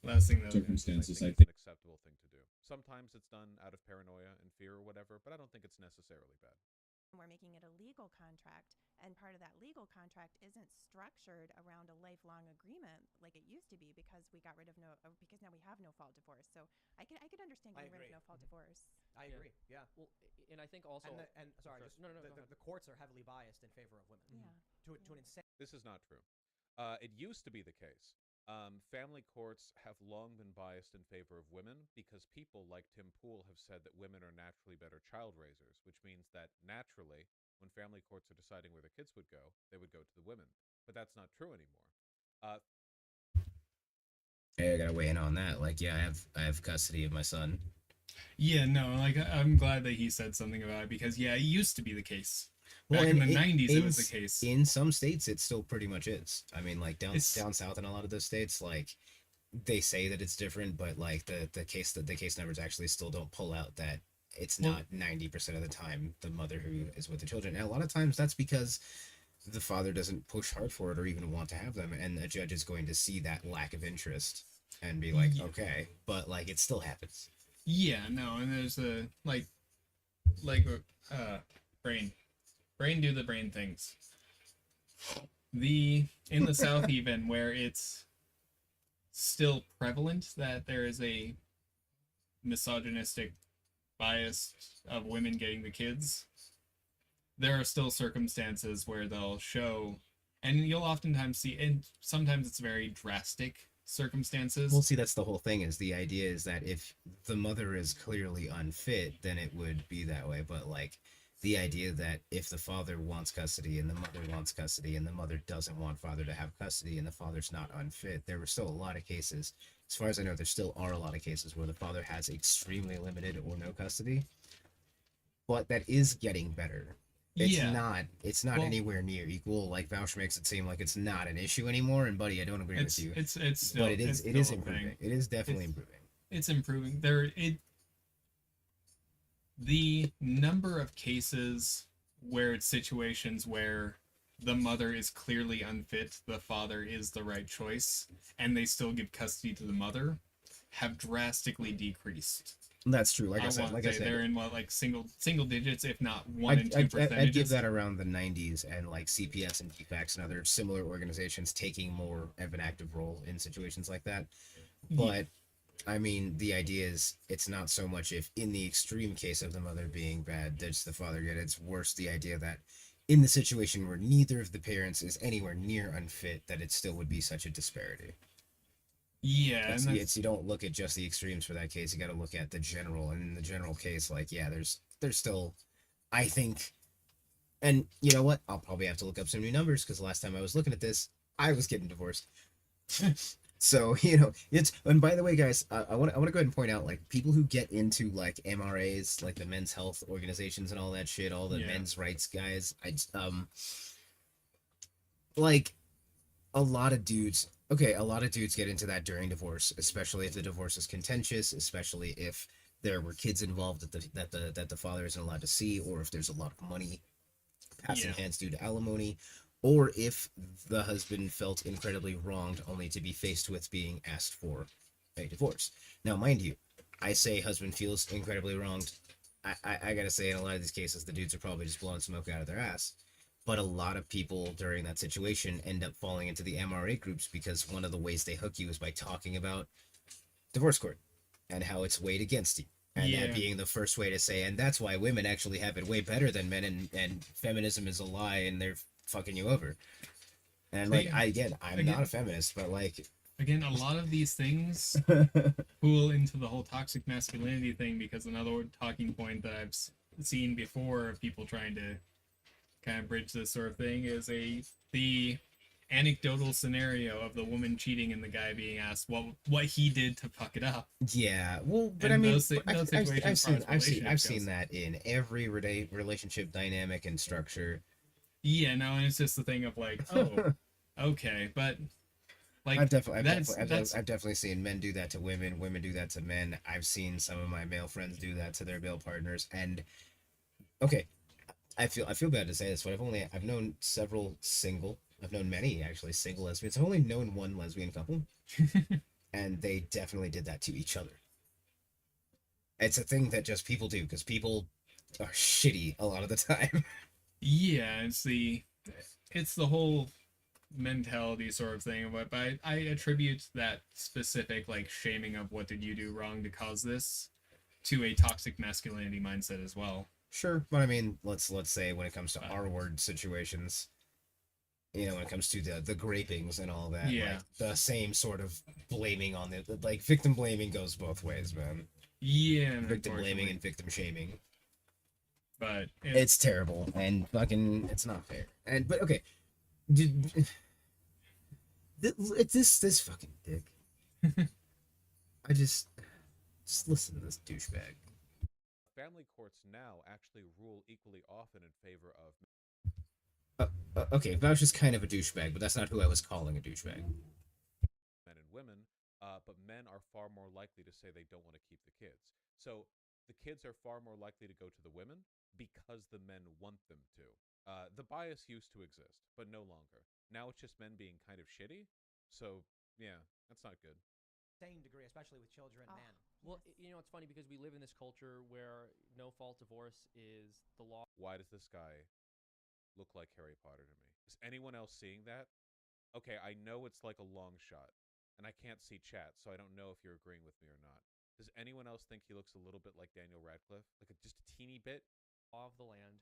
B: last thing that
F: Circumstances, I
E: it's
F: think.
E: an acceptable thing to do. Sometimes it's done out of paranoia and fear or whatever, but I don't think it's necessarily bad.
G: We're making it a legal contract, and part of that legal contract isn't structured around a lifelong agreement like it used to be, because we got rid of because now we have no fault divorce. So I could understand getting rid of no fault divorce.
H: I agree. Yeah. Well, and I think also, sorry, just the courts are heavily biased in favor of women.
G: Yeah.
H: To an insane.
E: This is not true. It used to be the case. Family courts have long been biased in favor of women because people like Tim Pool have said that women are naturally better child raisers, which means that naturally, when family courts are deciding where the kids would go, they would go to the women. But that's not true anymore.
A: Hey, I gotta weigh in on that. Like, yeah, I have custody of my son.
B: Yeah, no, like, I'm glad that he said something about it, because yeah, it used to be the case. Back
A: Well,
B: in the
A: and
B: 90s, it was the case.
A: In some states, it still pretty much is. I mean, like, down south in a lot of those states, like, they say that it's different, but, like, the case numbers actually still don't pull out that it's not 90% of the time the mother who is with the children. And a lot of times that's because the father doesn't push hard for it or even want to have them, and the judge is going to see that lack of interest and be like, okay, but, like, it still happens.
B: Yeah, no, and there's a brain do the brain things. In the South, even, where it's still prevalent that there is a misogynistic bias of women getting the kids, there are still circumstances where they'll show, and you'll oftentimes see, and sometimes it's very drastic circumstances.
A: Well, see, that's the whole thing. Is the idea is that if the mother is clearly unfit, then it would be that way. But, like, the idea that if the father wants custody and the mother wants custody and the mother doesn't want father to have custody and the father's not unfit, there were still a lot of cases, as far as I know, there still are a lot of cases where the father has extremely limited or no custody, but that is getting better. It's not anywhere near equal. Like, Vaush makes it seem like it's not an issue anymore, and buddy, I don't agree with you.
B: It's still,
A: but it is improving. It is definitely improving.
B: It's improving. The number of cases where it's situations where the mother is clearly unfit, the father is the right choice, and they still give custody to the mother, have drastically decreased.
A: That's true. Like I said,
B: they're in what, like single digits, if not 1
A: I'd,
B: and 2
A: I'd,
B: percentages.
A: I'd give that around the 90s, and like CPS and DFACS and other similar organizations taking more of an active role in situations like that. But I mean, the idea is it's not so much if in the extreme case of the mother being bad, does the father get it? It's worse the idea that in the situation where neither of the parents is anywhere near unfit, that it still would be such a disparity.
B: Yeah,
A: It's you don't look at just the extremes for that case. You got to look at the general, and in the general case, like, yeah, there's still, I think, and you know what? I'll probably have to look up some new numbers because the last time I was looking at this, I was getting divorced. So it's, and by the way, guys, I want to go ahead and point out, like, people who get into like MRAs, like the men's health organizations and all that shit, all the men's rights guys, like a lot of dudes. Okay, a lot of dudes get into that during divorce, especially if the divorce is contentious, especially if there were kids involved that the father isn't allowed to see, or if there's a lot of money passing hands due to alimony, or if the husband felt incredibly wronged only to be faced with being asked for a divorce. Now, mind you, I say husband feels incredibly wronged. I gotta say, in a lot of these cases, the dudes are probably just blowing smoke out of their ass. But a lot of people during that situation end up falling into the MRA groups because one of the ways they hook you is by talking about divorce court and how it's weighed against you. And that being the first way to say, and that's why women actually have it way better than men, and feminism is a lie and they're fucking you over. And like, I'm not a feminist, but like,
B: again, a lot of these things pool into the whole toxic masculinity thing, because another talking point that I've seen before of people trying to kind of bridge this sort of thing is the anecdotal scenario of the woman cheating and the guy being asked what he did to fuck it up.
A: Yeah, well, but
B: and
A: I mean, I've seen that in every relationship dynamic and structure.
B: Yeah, no, and it's just the thing of like, oh, okay, but like
A: I've definitely seen men do that to women, women do that to men. I've seen some of my male friends do that to their male partners, and okay. I feel bad to say this, but I've known I've known many actually single lesbians. I've only known one lesbian couple, and they definitely did that to each other. It's a thing that just people do because people are shitty a lot of the time.
B: Yeah, it's the whole mentality sort of thing. But I attribute that specific like shaming of what did you do wrong to cause this to a toxic masculinity mindset as well.
A: Sure, but I mean, let's say when it comes to R-word situations, when it comes to the grapings and all that, like, the same sort of blaming on like victim blaming goes both ways, man.
B: Yeah,
A: victim blaming and victim shaming.
B: But
A: it's terrible and fucking it's not fair. But okay, this fucking dick. I just listen to this douchebag.
E: Family courts now actually rule equally often in favor of
A: okay, Vaush is kind of a douchebag, but that's not who I was calling a douchebag.
E: Men and women, but men are far more likely to say they don't want to keep the kids. So the kids are far more likely to go to the women because the men want them to. The bias used to exist, but no longer. Now it's just men being kind of shitty. So yeah, that's not good.
H: Same degree, especially with children and men.
I: Well, it's funny because we live in this culture where no-fault divorce is the law.
E: Why does this guy look like Harry Potter to me? Is anyone else seeing that? Okay, I know it's like a long shot, and I can't see chat, so I don't know if you're agreeing with me or not. Does anyone else think he looks a little bit like Daniel Radcliffe? Like just a teeny bit?
I: Of the land,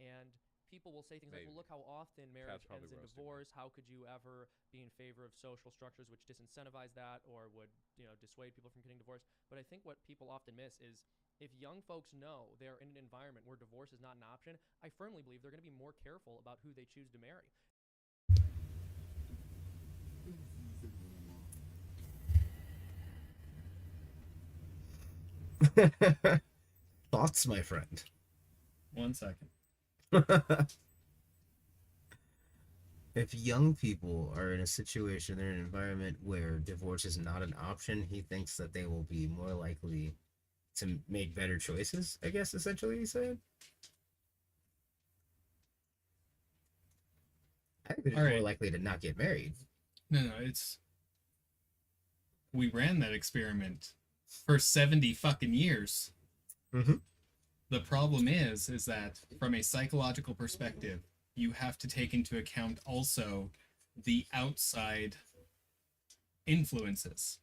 I: and people will say things like, well, look how often marriage ends in divorce. How could you ever be in favor of social structures which disincentivize that or would, dissuade people from getting divorced? But I think what people often miss is if young folks know they're in an environment where divorce is not an option, I firmly believe they're going to be more careful about who they choose to marry.
A: Thoughts, my friend?
B: 1 second.
A: If young people are in a situation, they're in an environment where divorce is not an option, he thinks that they will be more likely to make better choices, I guess, essentially, he said. I think they're more likely to not get married.
B: No, it's... we ran that experiment for 70 fucking years.
A: Mhm.
B: The problem is that from a psychological perspective, you have to take into account also the outside influences.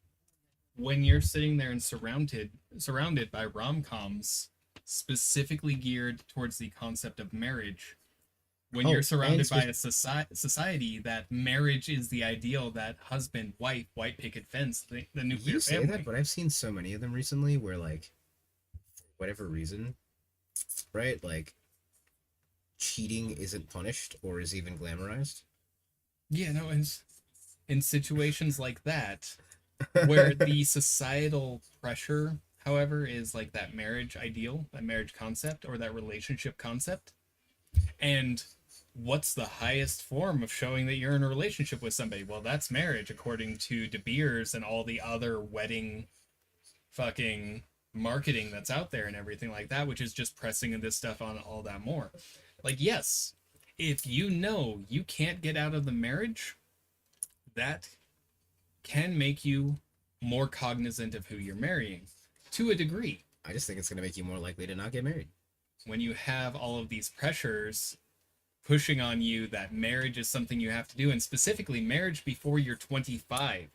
B: When you're sitting there and surrounded by rom-coms specifically geared towards the concept of marriage, when you're surrounded by a society that marriage is the ideal, that husband, wife, white picket fence, the nuclear
A: You say
B: family.
A: that, but I've seen so many of them recently where, like, for whatever reason, right? Like, cheating isn't punished or is even glamorized.
B: Yeah, no, in situations like that, where the societal pressure, however, is like that marriage ideal, that marriage concept, or that relationship concept, and what's the highest form of showing that you're in a relationship with somebody? Well, that's marriage, according to De Beers and all the other wedding fucking marketing that's out there and everything like that, which is just pressing this stuff on all that more. Like, yes, if you know you can't get out of the marriage, that can make you more cognizant of who you're marrying to a degree.
A: I just think it's going to make you more likely to not get married.
B: When you have all of these pressures pushing on you that marriage is something you have to do, and specifically marriage before you're 25.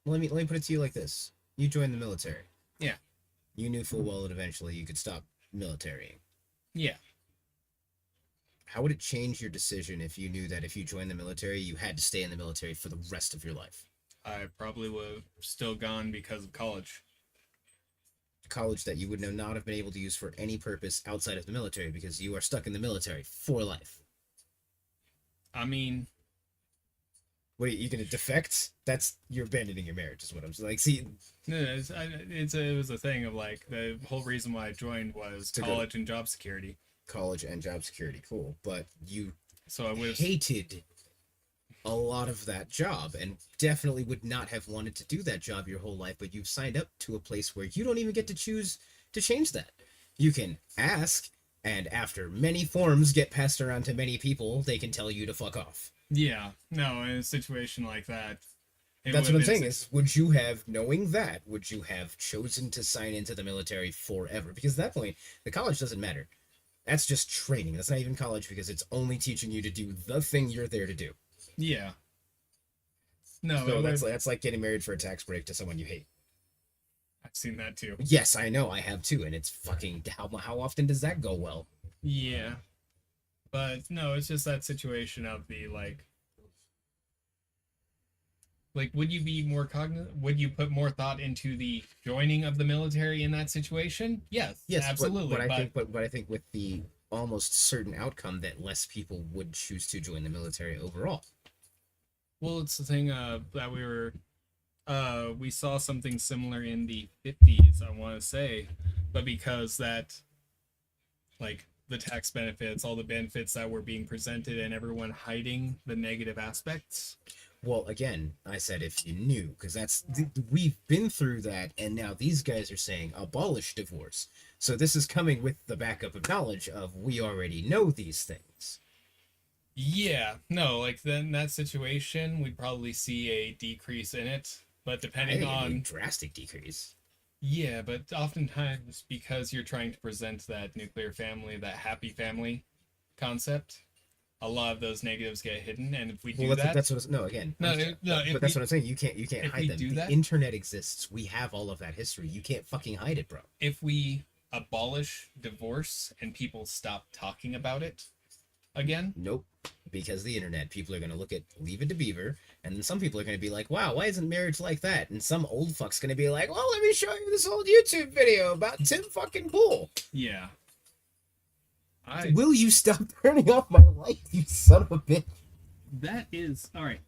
A: Well, let me put it to you like this. You joined the military.
B: Yeah.
A: You knew full well that eventually you could stop militarying.
B: Yeah.
A: How would it change your decision if you knew that if you joined the military, you had to stay in the military for the rest of your life?
B: I probably would have still gone because of college.
A: College that you would not have been able to use for any purpose outside of the military because you are stuck in the military for life.
B: I mean,
A: wait, you gonna defect? You're abandoning your marriage, is what I'm saying. Like, see,
B: no, it was a thing of like the whole reason why I joined was college and job security.
A: College and job security, cool. But you
B: I would have
A: hated a lot of that job and definitely would not have wanted to do that job your whole life, but you've signed up to a place where you don't even get to choose to change that. You can ask, and after many forms get passed around to many people, they can tell you to fuck off.
B: Yeah, no, in a situation like that.
A: That's what I'm saying is, would you have, knowing that, would you have chosen to sign into the military forever? Because at that point, the college doesn't matter. That's just training. That's not even college because it's only teaching you to do the thing you're there to do.
B: Yeah. No,
A: so that's like getting married for a tax break to someone you hate.
B: I've seen that too.
A: Yes, I know, I have too, and it's fucking how often does that go well?
B: Yeah, but no, it's just that situation of the like, would you be more cognizant? Would you put more thought into the joining of the military in that situation? Yes, absolutely.
A: But I think with the almost certain outcome that less people would choose to join the military overall.
B: Well, it's the thing that we saw something similar in the 50s, I want to say, but because that, like, the tax benefits, all the benefits that were being presented and everyone hiding the negative aspects.
A: Well, again, I said if you knew, because we've been through that, and now these guys are saying abolish divorce. So this is coming with the backup of knowledge of we already know these things.
B: Yeah, no, like then that situation, we'd probably see a decrease in it, but depending on
A: a drastic decrease.
B: Yeah, but oftentimes because you're trying to present that nuclear family, that happy family concept, a lot of those negatives get hidden, and if we do
A: that's what I'm saying. You can't hide them. The internet exists. We have all of that history. You can't fucking hide it, bro.
B: If we abolish divorce and people stop talking about it again,
A: nope. Because the internet, people are going to look at Leave It to Beaver, and then some people are going to be like, wow, why isn't marriage like that? And some old fuck's going to be like, well, let me show you this old YouTube video about Tim fucking Pool.
B: Yeah.
A: Will you stop turning off my light, you son of a bitch?
B: That is... Alright.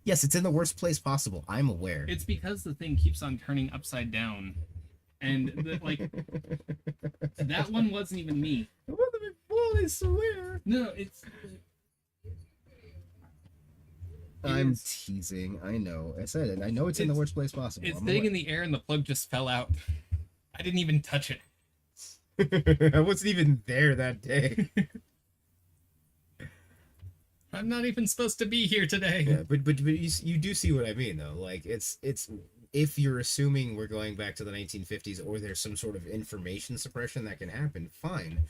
A: Yes, it's in the worst place possible. I'm aware.
B: It's because the thing keeps on turning upside down. And, that one wasn't even me.
A: I swear.
B: No, it's...
A: I'm teasing. I know. I said it. I know it's in the worst place possible.
B: It's sitting in the air and the plug just fell out. I didn't even touch it.
A: I wasn't even there that day.
B: I'm not even supposed to be here today.
A: Yeah, but you do see what I mean though. Like it's if you're assuming we're going back to the 1950s or there's some sort of information suppression that can happen, fine.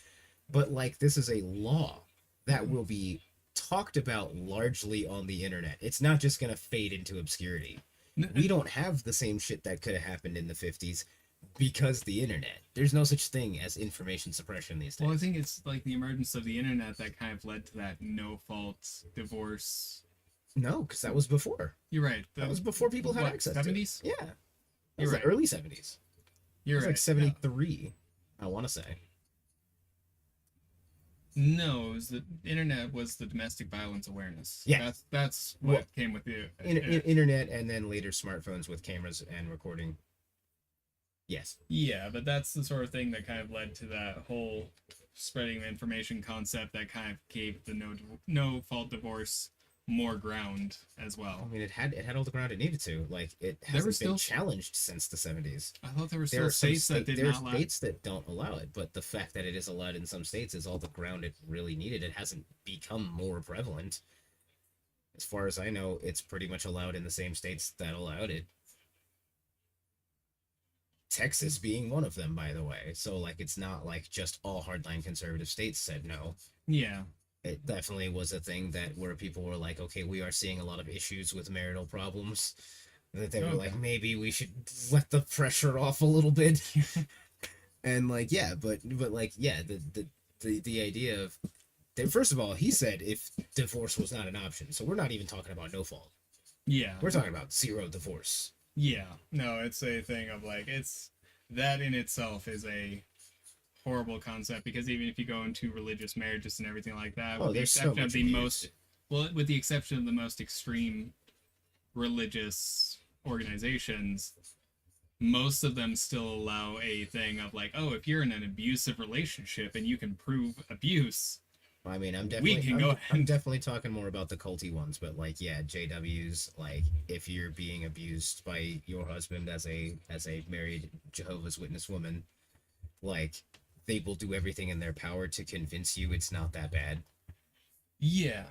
A: But like, this is a law that will be talked about largely on the internet. It's not just going to fade into obscurity. We don't have the same shit that could have happened in the 50s because the internet. There's no such thing as information suppression these days.
B: Well, I think it's like the emergence of the internet that kind of led to that no-fault divorce.
A: No, because that was before.
B: You're right.
A: That was before people had access
B: 70s?
A: to it. Yeah. That
B: You're
A: was
B: right.
A: the early 70s.
B: You're
A: it was
B: right.
A: like 73, I want to say.
B: No, it was the internet was the domestic violence awareness.
A: Yeah.
B: That's what came with the
A: internet, and then later smartphones with cameras and recording. Yes.
B: Yeah, but that's the sort of thing that kind of led to that whole spreading of information concept that kind of gave the no fault divorce more ground as well.
A: I mean, it had all the ground it needed to. Like, it hasn't been challenged since the 70s.
B: I thought there were still states that did not allow it.
A: There are states that don't allow it, but the fact that it is allowed in some states is all the ground it really needed. It hasn't become more prevalent. As far as I know, it's pretty much allowed in the same states that allowed it. Texas being one of them, by the way. So, like, it's not like just all hardline conservative states said no.
B: Yeah.
A: It definitely was a thing that where people were like, okay, we are seeing a lot of issues with marital problems. That they were like, maybe we should let the pressure off a little bit. And like, yeah, but like, yeah, the idea of first of all, he said if divorce was not an option, so we're not even talking about no fault.
B: Yeah,
A: we're talking about zero divorce.
B: Yeah, no, it's a thing of like, it's that in itself is a horrible concept, because even if you go into religious marriages and everything like that, with the exception of the most, well, with the exception of the most extreme religious organizations, most of them still allow a thing of like, oh, if you're in an abusive relationship and you can prove abuse,
A: I mean, I'm definitely talking more about the culty ones, but like, yeah, JWs, like, if you're being abused by your husband as a married Jehovah's Witness woman, like, they will do everything in their power to convince you it's not that bad.
B: Yeah.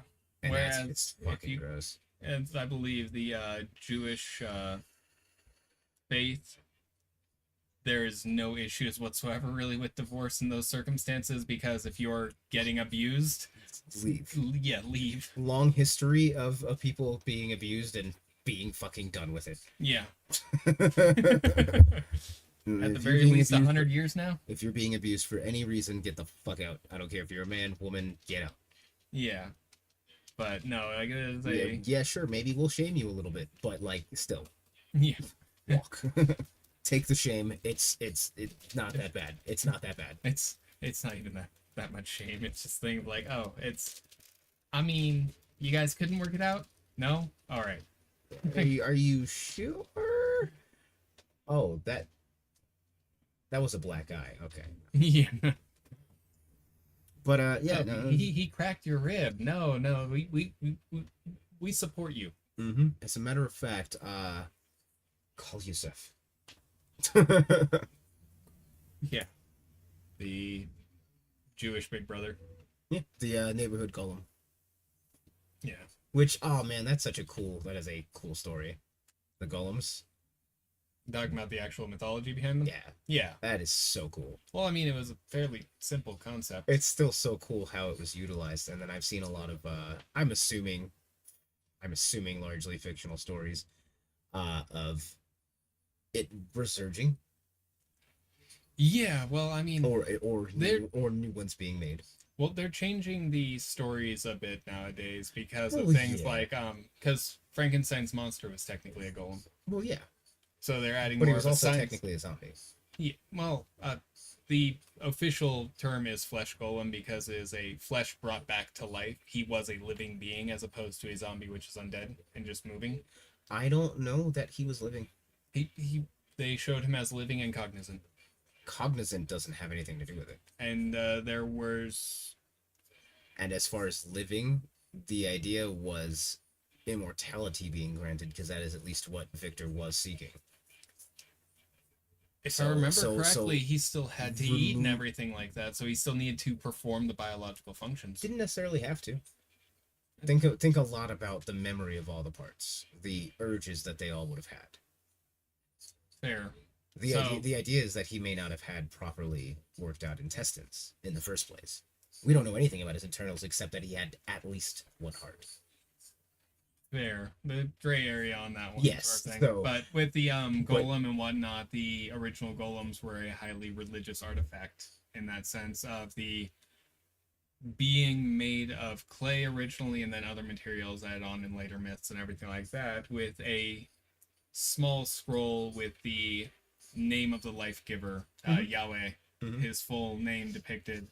A: And whereas it's fucking gross.
B: And I believe the Jewish faith, there is no issues whatsoever really with divorce in those circumstances, because if you're getting abused,
A: leave.
B: Yeah, leave.
A: Long history of people being abused and being fucking done with it.
B: Yeah. At the very least, 100 years now.
A: If you're being abused for any reason, get the fuck out. I don't care if you're a man, woman, get out.
B: Yeah. But no, I guess
A: yeah, sure, maybe we'll shame you a little bit, but like, still.
B: Yeah.
A: Walk. Take the shame. It's not that bad. It's not that bad.
B: It's not even that much shame. It's just thing of like, oh, I mean, you guys couldn't work it out? No? All right.
A: Are you sure? Oh, that was a black eye. Okay.
B: Yeah.
A: But yeah, no,
B: he cracked your rib. No, we support you.
A: Mm-hmm. As a matter of fact, call Yusuf.
B: Yeah. The Jewish Big Brother.
A: Yeah. The neighborhood golem.
B: Yeah.
A: Which, oh man, that is a cool story. The golems.
B: Talking about the actual mythology behind them?
A: Yeah.
B: Yeah.
A: That is so cool.
B: Well, I mean, it was a fairly simple concept.
A: It's still so cool how it was utilized, and then I've seen a lot of I'm assuming largely fictional stories of it resurging.
B: Yeah, well, I mean,
A: or new ones being made.
B: Well, they're changing the stories a bit nowadays because of things like because Frankenstein's monster was technically a golem.
A: Well, yeah.
B: So they're adding
A: but
B: more
A: he was
B: of a
A: also
B: science.
A: Technically a zombie.
B: Yeah, well, the official term is flesh golem because it is a flesh brought back to life. He was a living being as opposed to a zombie, which is undead and just moving.
A: I don't know that he was living.
B: They showed him as living and cognizant.
A: Cognizant doesn't have anything to do with it.
B: And there was...
A: And as far as living, the idea was immortality being granted, because that is at least what Victor was seeking.
B: If I remember correctly, he still had to eat and everything like that, so he still needed to perform the biological functions.
A: Didn't necessarily have to. Think a lot about the memory of all the parts, the urges that they all would have had.
B: Fair.
A: The idea is that he may not have had properly worked out intestines in the first place. We don't know anything about his internals except that he had at least one heart.
B: Fair. The gray area on that one.
A: Yes.
B: Sort of thing.
A: So,
B: but with the golem and whatnot, the original golems were a highly religious artifact in that sense of the being made of clay originally and then other materials added on in later myths and everything like that, with a small scroll with the name of the life giver, Yahweh, his full name depicted,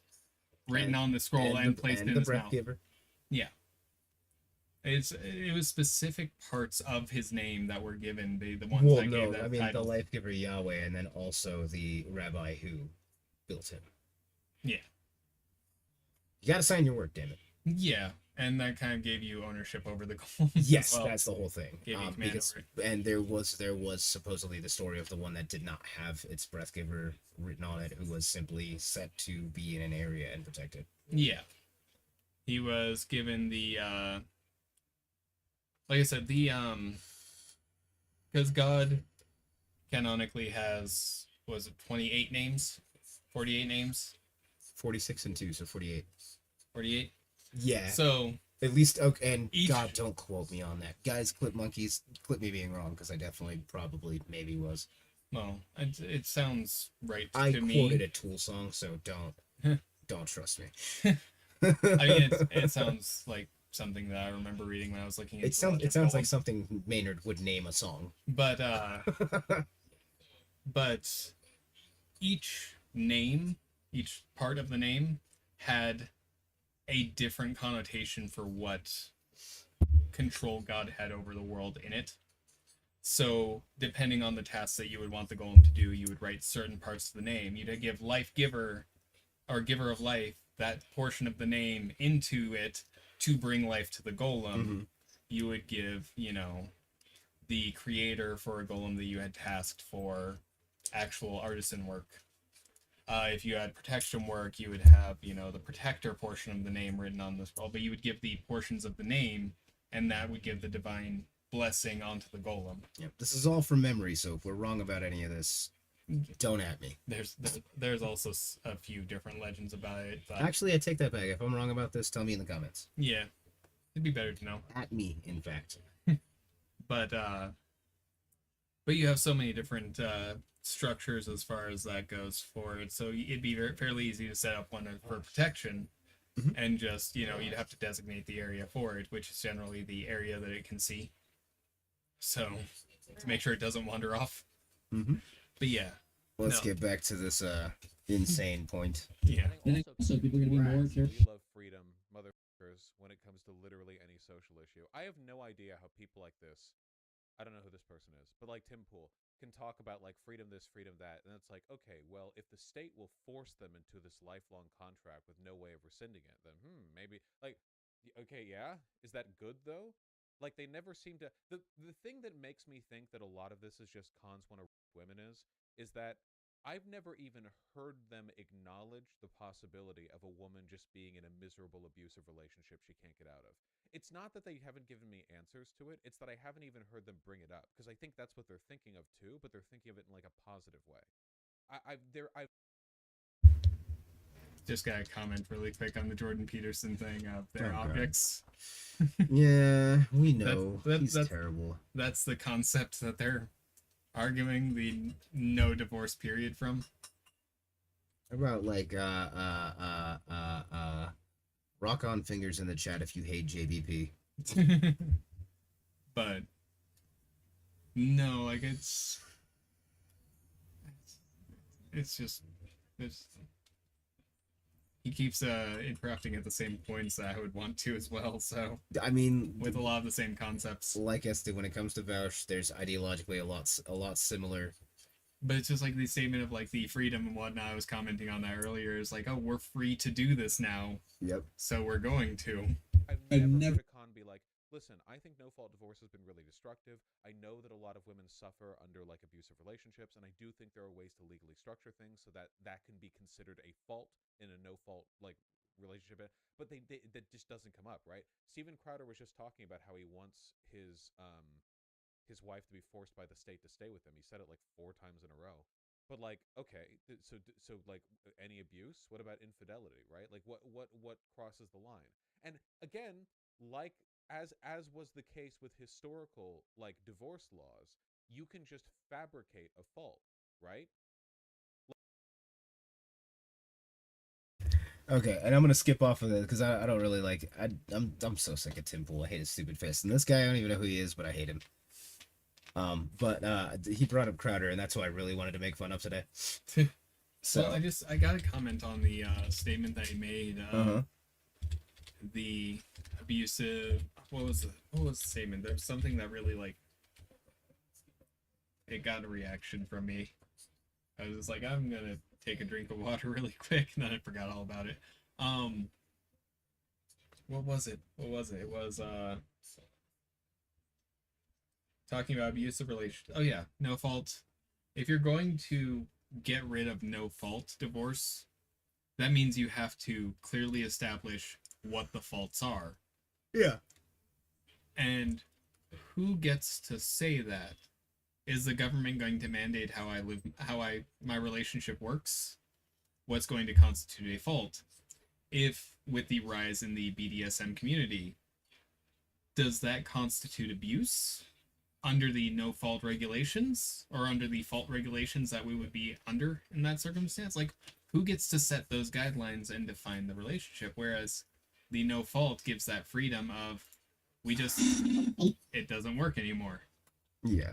B: written on the scroll and placed in his mouth. Giver. Yeah. It was specific parts of his name that were given, the ones that gave that title.
A: The life giver Yahweh, and then also the rabbi who built him.
B: Yeah.
A: You gotta sign your work, damn it.
B: Yeah, and that kind of gave you ownership over the golems.
A: Yes, that's the whole thing.
B: Gave you command over it.
A: And there was supposedly the story of the one that did not have its breath giver written on it, who was simply set to be in an area and protect it.
B: Yeah. He was given the like I said, the because God canonically has, was it 28 names? 48 names?
A: 46 and 2, so 48.
B: 48?
A: Yeah.
B: So
A: at least, okay, and God, don't quote me on that. Guys, clip monkeys, clip me being wrong, because I definitely, probably, maybe was.
B: Well, it sounds right
A: to
B: me.
A: I quoted a Tool song, so don't trust me.
B: I mean, it sounds like something that I remember reading when I was looking at
A: it sounds like something Maynard would name a song.
B: But but each name, each part of the name had a different connotation for what control God had over the world in it. So depending on the tasks that you would want the golem to do, you would write certain parts of the name. You'd give life giver or giver of life, that portion of the name, into it to bring life to the golem. You would give, the creator for a golem that you had tasked for actual artisan work. If you had protection work, you would have, the protector portion of the name written on the scroll, but you would give the portions of the name, and that would give the divine blessing onto the golem.
A: Yep. This is all from memory, so if we're wrong about any of this, don't at me.
B: There's also a few different legends about it. But
A: actually, I take that back. If I'm wrong about this, tell me in the comments.
B: Yeah, it'd be better to know.
A: At me, in fact.
B: But you have so many different structures as far as that goes for it, so it'd be fairly easy to set up one for protection, and just you'd have to designate the area for it, which is generally the area that it can see, so to make sure it doesn't wander off. But yeah,
A: let's get back to this insane point.
B: Yeah.
F: So people are gonna be more careful.
E: We love freedom, motherfuckers, when it comes to literally any social issue. I have no idea how people like this, I don't know who this person is, but like Tim Pool can talk about like freedom this, freedom that, and it's like, okay, well, if the state will force them into this lifelong contract with no way of rescinding it, then maybe, like, okay, yeah, is that good though? Like, they never seem to. The thing that makes me think that a lot of this is just cons want to women is that I've never even heard them acknowledge the possibility of a woman just being in a miserable, abusive relationship she can't get out of. It's not that they haven't given me answers to it, it's that I haven't even heard them bring it up, because I think that's what they're thinking of too, but they're thinking of it in like a positive way. I've
B: just got a comment really quick on the Jordan Peterson thing of their objects.
A: Yeah, we know. He's terrible.
B: That's the concept that they're arguing the no divorce period from.
A: How about like rock on fingers in the chat if you hate JBP.
B: But no, like it's just he keeps interrupting at the same points that I would want to as well, so
A: I mean,
B: with a lot of the same concepts.
A: Like Esther, when it comes to Vaush, there's ideologically a lot similar.
B: But it's just like the statement of like the freedom and whatnot. I was commenting on that earlier. Is like, oh, we're free to do this now.
A: Yep.
B: So we're going to.
E: I've never heard a con be like, listen, I think no-fault divorce has been really destructive. I know that a lot of women suffer under like abusive relationships, and I do think there are ways to legally structure things so that that can be considered a fault in a no-fault like relationship. But that just doesn't come up, right? Steven Crowder was just talking about how he wants his his wife to be forced by the state to stay with him. He said it like 4 times in a row. But like, okay, so like any abuse? What about infidelity, right? Like what crosses the line? And again, like as was the case with historical like divorce laws, you can just fabricate a fault, right?
A: Okay, and I'm gonna skip off of it because I don't really like. I'm so sick of Tim Pool. I hate his stupid fist. And this guy, I don't even know who he is, but I hate him. But he brought up Crowder, and that's who I really wanted to make fun of today. So
B: well, I got a comment on the statement that he made. The abusive. What was the statement? There's something that really like. It got a reaction from me. I was just like, I'm gonna take a drink of water really quick, and then I forgot all about it. What was it? It was talking about abusive relations. Oh yeah, no fault. If you're going to get rid of no fault divorce, that means you have to clearly establish what the faults are.
A: Yeah.
B: And who gets to say that? Is the government going to mandate how I live, my relationship works? What's going to constitute a fault? If, with the rise in the BDSM community, does that constitute abuse under the no-fault regulations, or under the fault regulations that we would be under in that circumstance? Like, who gets to set those guidelines and define the relationship? Whereas the no-fault gives that freedom of, it doesn't work anymore.
A: Yeah.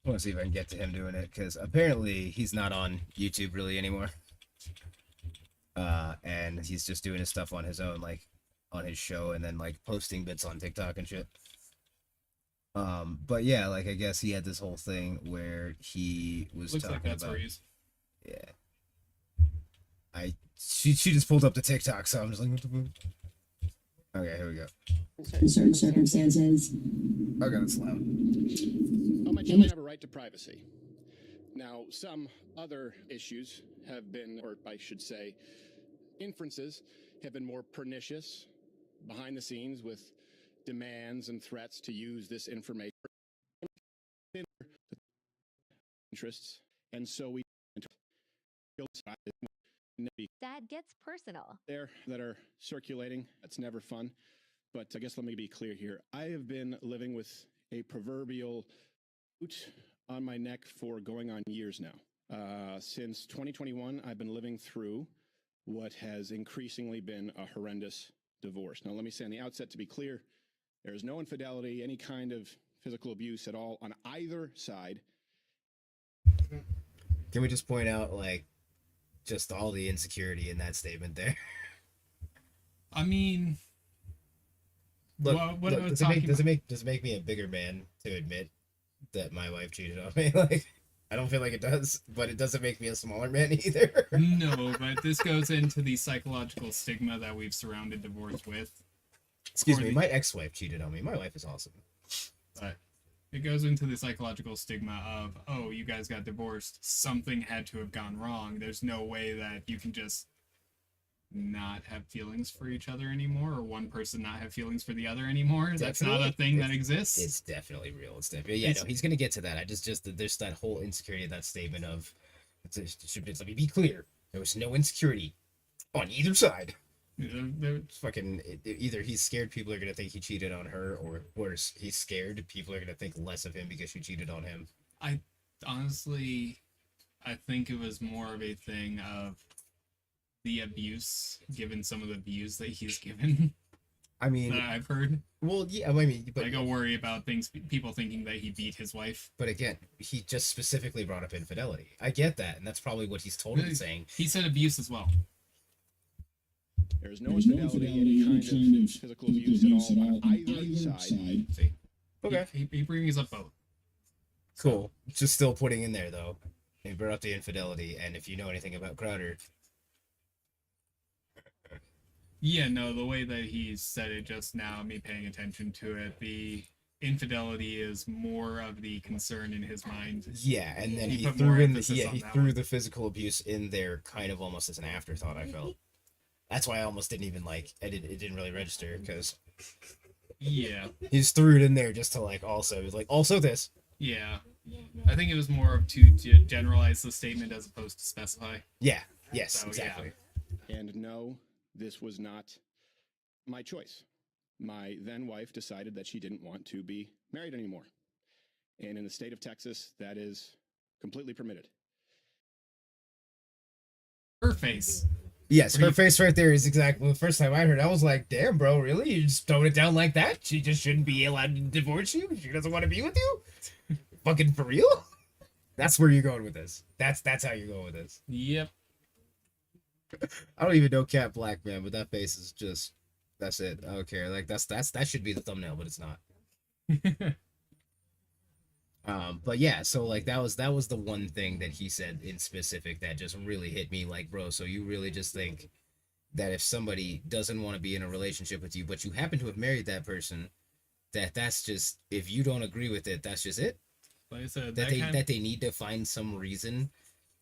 A: I want to see if I can get to him doing it, because apparently he's not on YouTube really anymore. And he's just doing his stuff on his own, like on his show, and then like posting bits on TikTok and shit. But yeah, like I guess he had this whole thing where he was
B: Looks
A: talking
B: like that's
A: about.
B: where he's.
A: Yeah. She just pulled up the TikTok, so I'm just like, what the fuck? Okay, here we go.
J: Certain circumstances.
A: Okay, that's loud.
K: My children have a right to privacy. Now, some other issues have been, or I should say, inferences have been more pernicious behind the scenes with demands and threats to use this information interests, and so we
L: that gets personal.
K: There that are circulating. That's never fun. But I guess let me be clear here. I have been living with a proverbial boot on my neck for going on years now. Since 2021, I've been living through what has increasingly been a horrendous divorce. Now, let me say on the outset, to be clear, there is no infidelity, any kind of physical abuse at all on either side.
A: Can we just point out, like, just all the insecurity in that statement there?
B: I mean,
A: look,
B: what
A: does it make me a bigger man to admit that my wife cheated on me? Like, I don't feel like it does, but it doesn't make me a smaller man either.
B: No, but this goes into the psychological stigma that we've surrounded divorce with.
A: Excuse me, my ex-wife cheated on me. My wife is awesome.
B: But it goes into the psychological stigma of, oh, you guys got divorced. Something had to have gone wrong. There's no way that you can just not have feelings for each other anymore, or one person not have feelings for the other anymore.
A: Definitely.
B: That's not a thing that exists.
A: It's definitely real. It's definitely, no, he's gonna get to that. I just there's that whole insecurity in that statement of, let me be clear, there was no insecurity on either side. It's fucking either he's scared people are gonna think he cheated on her, or worse, he's scared people are gonna think less of him because she cheated on him.
B: I honestly, I think it was more of a thing of the abuse, given some of the views that he's given.
A: I mean,
B: that I've heard.
A: Well, yeah, I mean, but
B: like, I worry about people thinking that he beat his wife.
A: But again, he just specifically brought up infidelity. I get that, and that's probably what he's totally saying.
B: He said abuse as well.
K: There is no infidelity, any kind of physical abuse at all on either side.
B: See.
A: Okay.
B: He brings up both.
A: Cool. Just still putting in there, though. He brought up the infidelity, and if you know anything about Crowder...
B: Yeah, no, the way that he said it just now, me paying attention to it, the infidelity is more of the concern in his mind.
A: Yeah, and then he threw in the physical abuse in there kind of almost as an afterthought, I felt. That's why I almost didn't even it didn't really register, because
B: Yeah.
A: He just threw it in there just to like also this.
B: Yeah. I think it was more of to generalize the statement as opposed to specify.
A: Yeah. Yes.
B: So,
A: exactly.
B: Yeah.
K: And no, this was not my choice. My then wife decided that she didn't want to be married anymore. And in the state of Texas, that is completely permitted.
B: Her face.
A: Yes, her face right there is exactly the first time I heard it. I was like, damn, bro, really? You just throwing it down like that? She just shouldn't be allowed to divorce you? She doesn't want to be with you? Fucking for real? That's where you're going with this. That's how you're going with this.
B: Yep.
A: I don't even know Cat Black, man, but that face is just, that's it. I don't care. Like, that should be the thumbnail, but it's not. But yeah, so like that was the one thing that he said in specific that just really hit me, like, bro, so you really just think that if somebody doesn't want to be in a relationship with you, but you happen to have married that person, that's just, if you don't agree with it, that's just it?
B: Like I said,
A: that they need to find some reason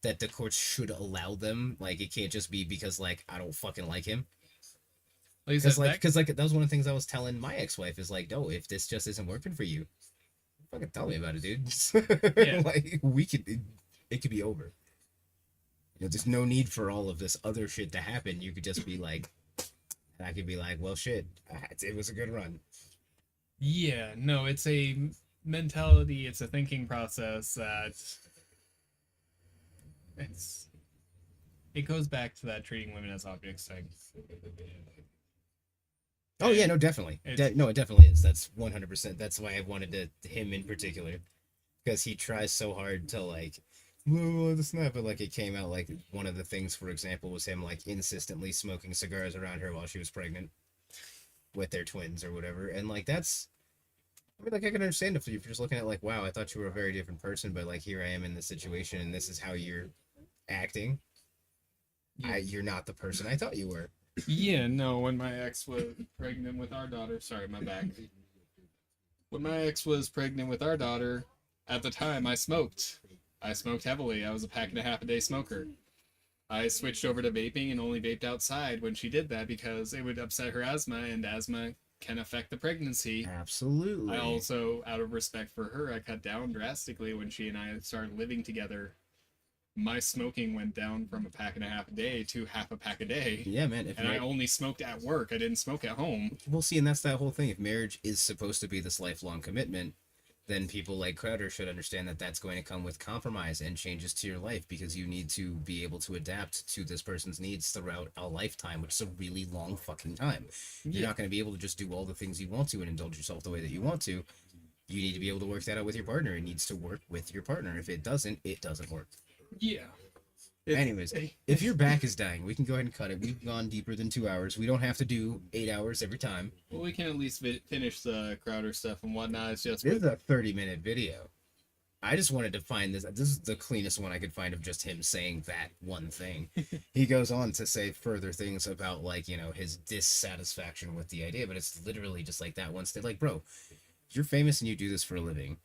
A: that the courts should allow them, like, it can't just be because, like, I don't fucking like him. Because that was one of the things I was telling my ex-wife is like, no, if this just isn't working for you, fucking tell me about it, dude.
B: Yeah.
A: Like, it could be over. You know, there's no need for all of this other shit to happen. You could just be like, and I could be like, well, shit, it was a good run.
B: Yeah, no, it's a mentality, it's a thinking process that it goes back to that treating women as objects thing.
A: Oh yeah, no, definitely. No, it definitely is. That's 100%. That's why I wanted him in particular, because he tries so hard to like, well, it's not. But like, it came out like one of the things, for example, was him like insistently smoking cigars around her while she was pregnant with their twins or whatever. And like, that's, I mean, like, I can understand if you're just looking at like, wow, I thought you were a very different person, but like, here I am in this situation, and this is how you're acting.
B: Yeah.
A: You're not the person I thought you were.
B: Yeah, no, when my ex was pregnant with our daughter, sorry, my back. When my ex was pregnant with our daughter, at the time I smoked. I smoked heavily. I was a pack and a half a day smoker. I switched over to vaping and only vaped outside when she did that because it would upset her asthma, and asthma can affect the pregnancy.
A: Absolutely.
B: I also, out of respect for her, I cut down drastically when she and I started living together. My smoking went down from a pack and a half a day to half a pack a day.
A: Yeah, man.
B: And I only smoked at work. I didn't smoke at home.
A: Well, see, and that's that whole thing. If marriage is supposed to be this lifelong commitment, then people like Crowder should understand that that's going to come with compromise and changes to your life, because you need to be able to adapt to this person's needs throughout a lifetime, which is a really long fucking time. Yeah. You're not going to be able to just do all the things you want to and indulge yourself the way that you want to. You need to be able to work that out with your partner. It needs to work with your partner. If it doesn't work.
B: Yeah.
A: Anyways, if your back is dying, we can go ahead and cut it. We've gone deeper than 2 hours. We don't have to do 8 hours every time.
B: Well, we can at least finish the Crowder stuff and whatnot. It's just
A: this is a 30-minute video. I just wanted to find this. This is the cleanest one I could find of just him saying that one thing. He goes on to say further things about, like, you know, his dissatisfaction with the idea, but it's literally just like that one state. Like, bro, you're famous and you do this for a living.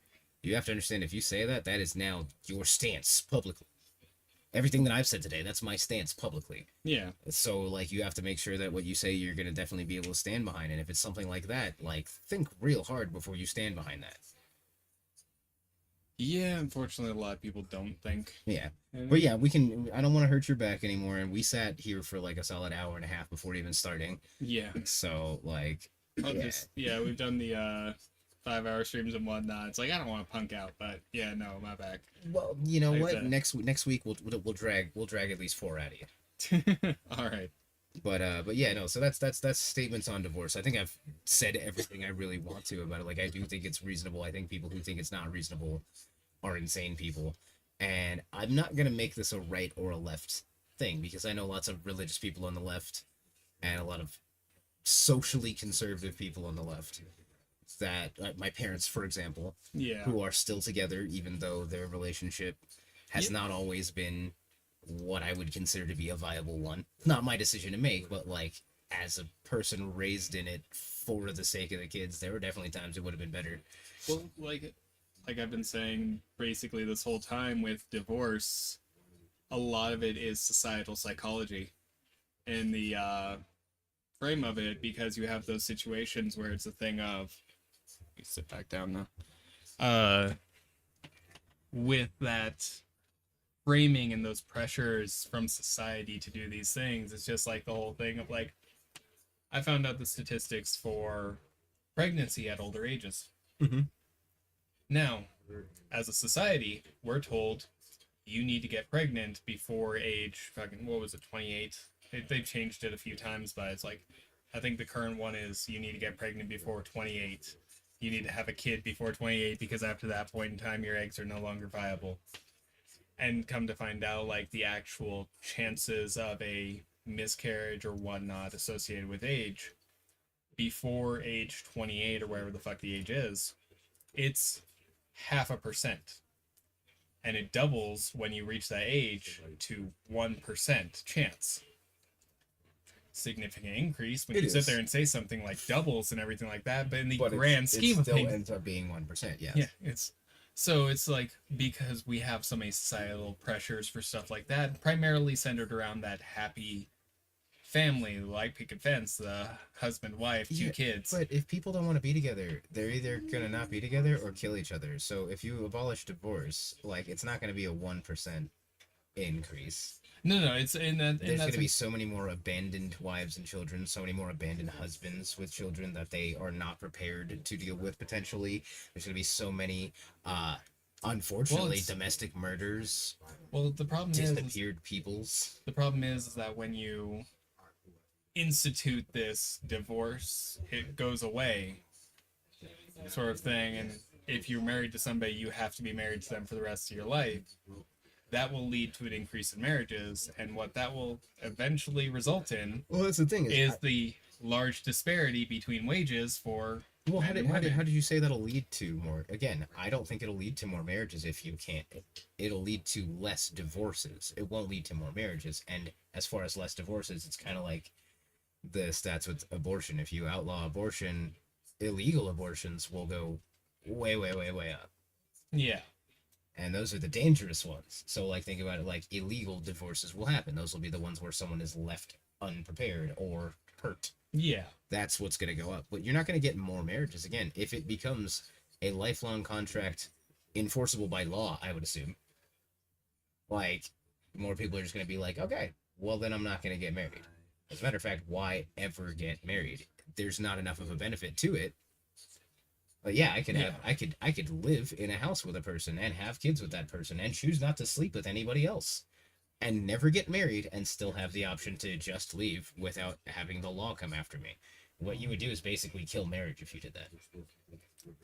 A: You have to understand, if you say that, that is now your stance publicly. Everything that I've said today, that's my stance publicly.
B: Yeah.
A: So, like, you have to make sure that what you say, you're going to definitely be able to stand behind. And if it's something like that, like, think real hard before you stand behind that.
B: Yeah, unfortunately, a lot of people don't think.
A: Yeah. But yeah, I don't want to hurt your back anymore. And we sat here for like a solid hour and a half before even starting.
B: Yeah.
A: So, like,
B: we've done the 5-hour streams and whatnot. It's like, I don't want to punk out, but yeah, no, my back.
A: Well, you know what? Next week we'll drag at least 4 out of you.
B: All right.
A: But yeah, no. So that's statements on divorce. I think I've said everything I really want to about it. Like, I do think it's reasonable. I think people who think it's not reasonable are insane people. And I'm not gonna make this a right or a left thing, because I know lots of religious people on the left and a lot of socially conservative people on the left. That my parents, for example, who are still together even though their relationship has not always been what I would consider to be a viable one. Not my decision to make, but like, as a person raised in it for the sake of the kids, there were definitely times it would have been better.
B: Well, like I've been saying basically this whole time with divorce, a lot of it is societal psychology and the frame of it, because you have those situations where it's a thing of, you sit back down now, with that framing and those pressures from society to do these things, it's just like the whole thing of like, I found out the statistics for pregnancy at older ages.
A: Mm-hmm.
B: Now, as a society, we're told you need to get pregnant before age fucking, what was it, 28? They've changed it a few times, but it's like, I think the current one is you need to get pregnant before 28. You need to have a kid before 28, because after that point in time, your eggs are no longer viable. And come to find out, like, the actual chances of a miscarriage or whatnot associated with age before age 28 or whatever the fuck the age is, it's 0.5%. And it doubles when you reach that age to 1% chance. Significant increase when you sit there and say something like doubles and everything like that, but in the grand scheme of things,
A: it still ends up being 1%. Yes.
B: Yeah, it's like, because we have so many societal pressures for stuff like that, primarily centered around that happy family, like picket fence, the husband, wife, two kids.
A: But if people don't want to be together, they're either gonna not be together or kill each other. So if you abolish divorce, like, it's not gonna be a 1% increase.
B: No, it's in that.
A: There's going to be so many more abandoned wives and children, so many more abandoned husbands with children that they are not prepared to deal with potentially. There's going to be so many, unfortunately, domestic murders.
B: Well, the problem
A: disappeared peoples.
B: The problem is that when you institute this divorce, it goes away, sort of thing. And if you're married to somebody, you have to be married to them for the rest of your life. That will lead to an increase in marriages, and what that will eventually result in,
A: well, that's the thing,
B: is the large disparity between wages for.
A: Well, how did you say that'll lead to more? Again, I don't think it'll lead to more marriages if you can't. It'll lead to less divorces. It won't lead to more marriages. And as far as less divorces, it's kind of like the stats with abortion. If you outlaw abortion, illegal abortions will go way, way, way, way up.
B: Yeah.
A: And those are the dangerous ones. So, like, think about it, like, illegal divorces will happen. Those will be the ones where someone is left unprepared or hurt.
B: Yeah.
A: That's what's going to go up. But you're not going to get more marriages. Again, if it becomes a lifelong contract enforceable by law, I would assume, like, more people are just going to be like, okay, well, then I'm not going to get married. As a matter of fact, why ever get married? There's not enough of a benefit to it. But yeah, I could live in a house with a person and have kids with that person and choose not to sleep with anybody else and never get married and still have the option to just leave without having the law come after me. What you would do is basically kill marriage if you did that,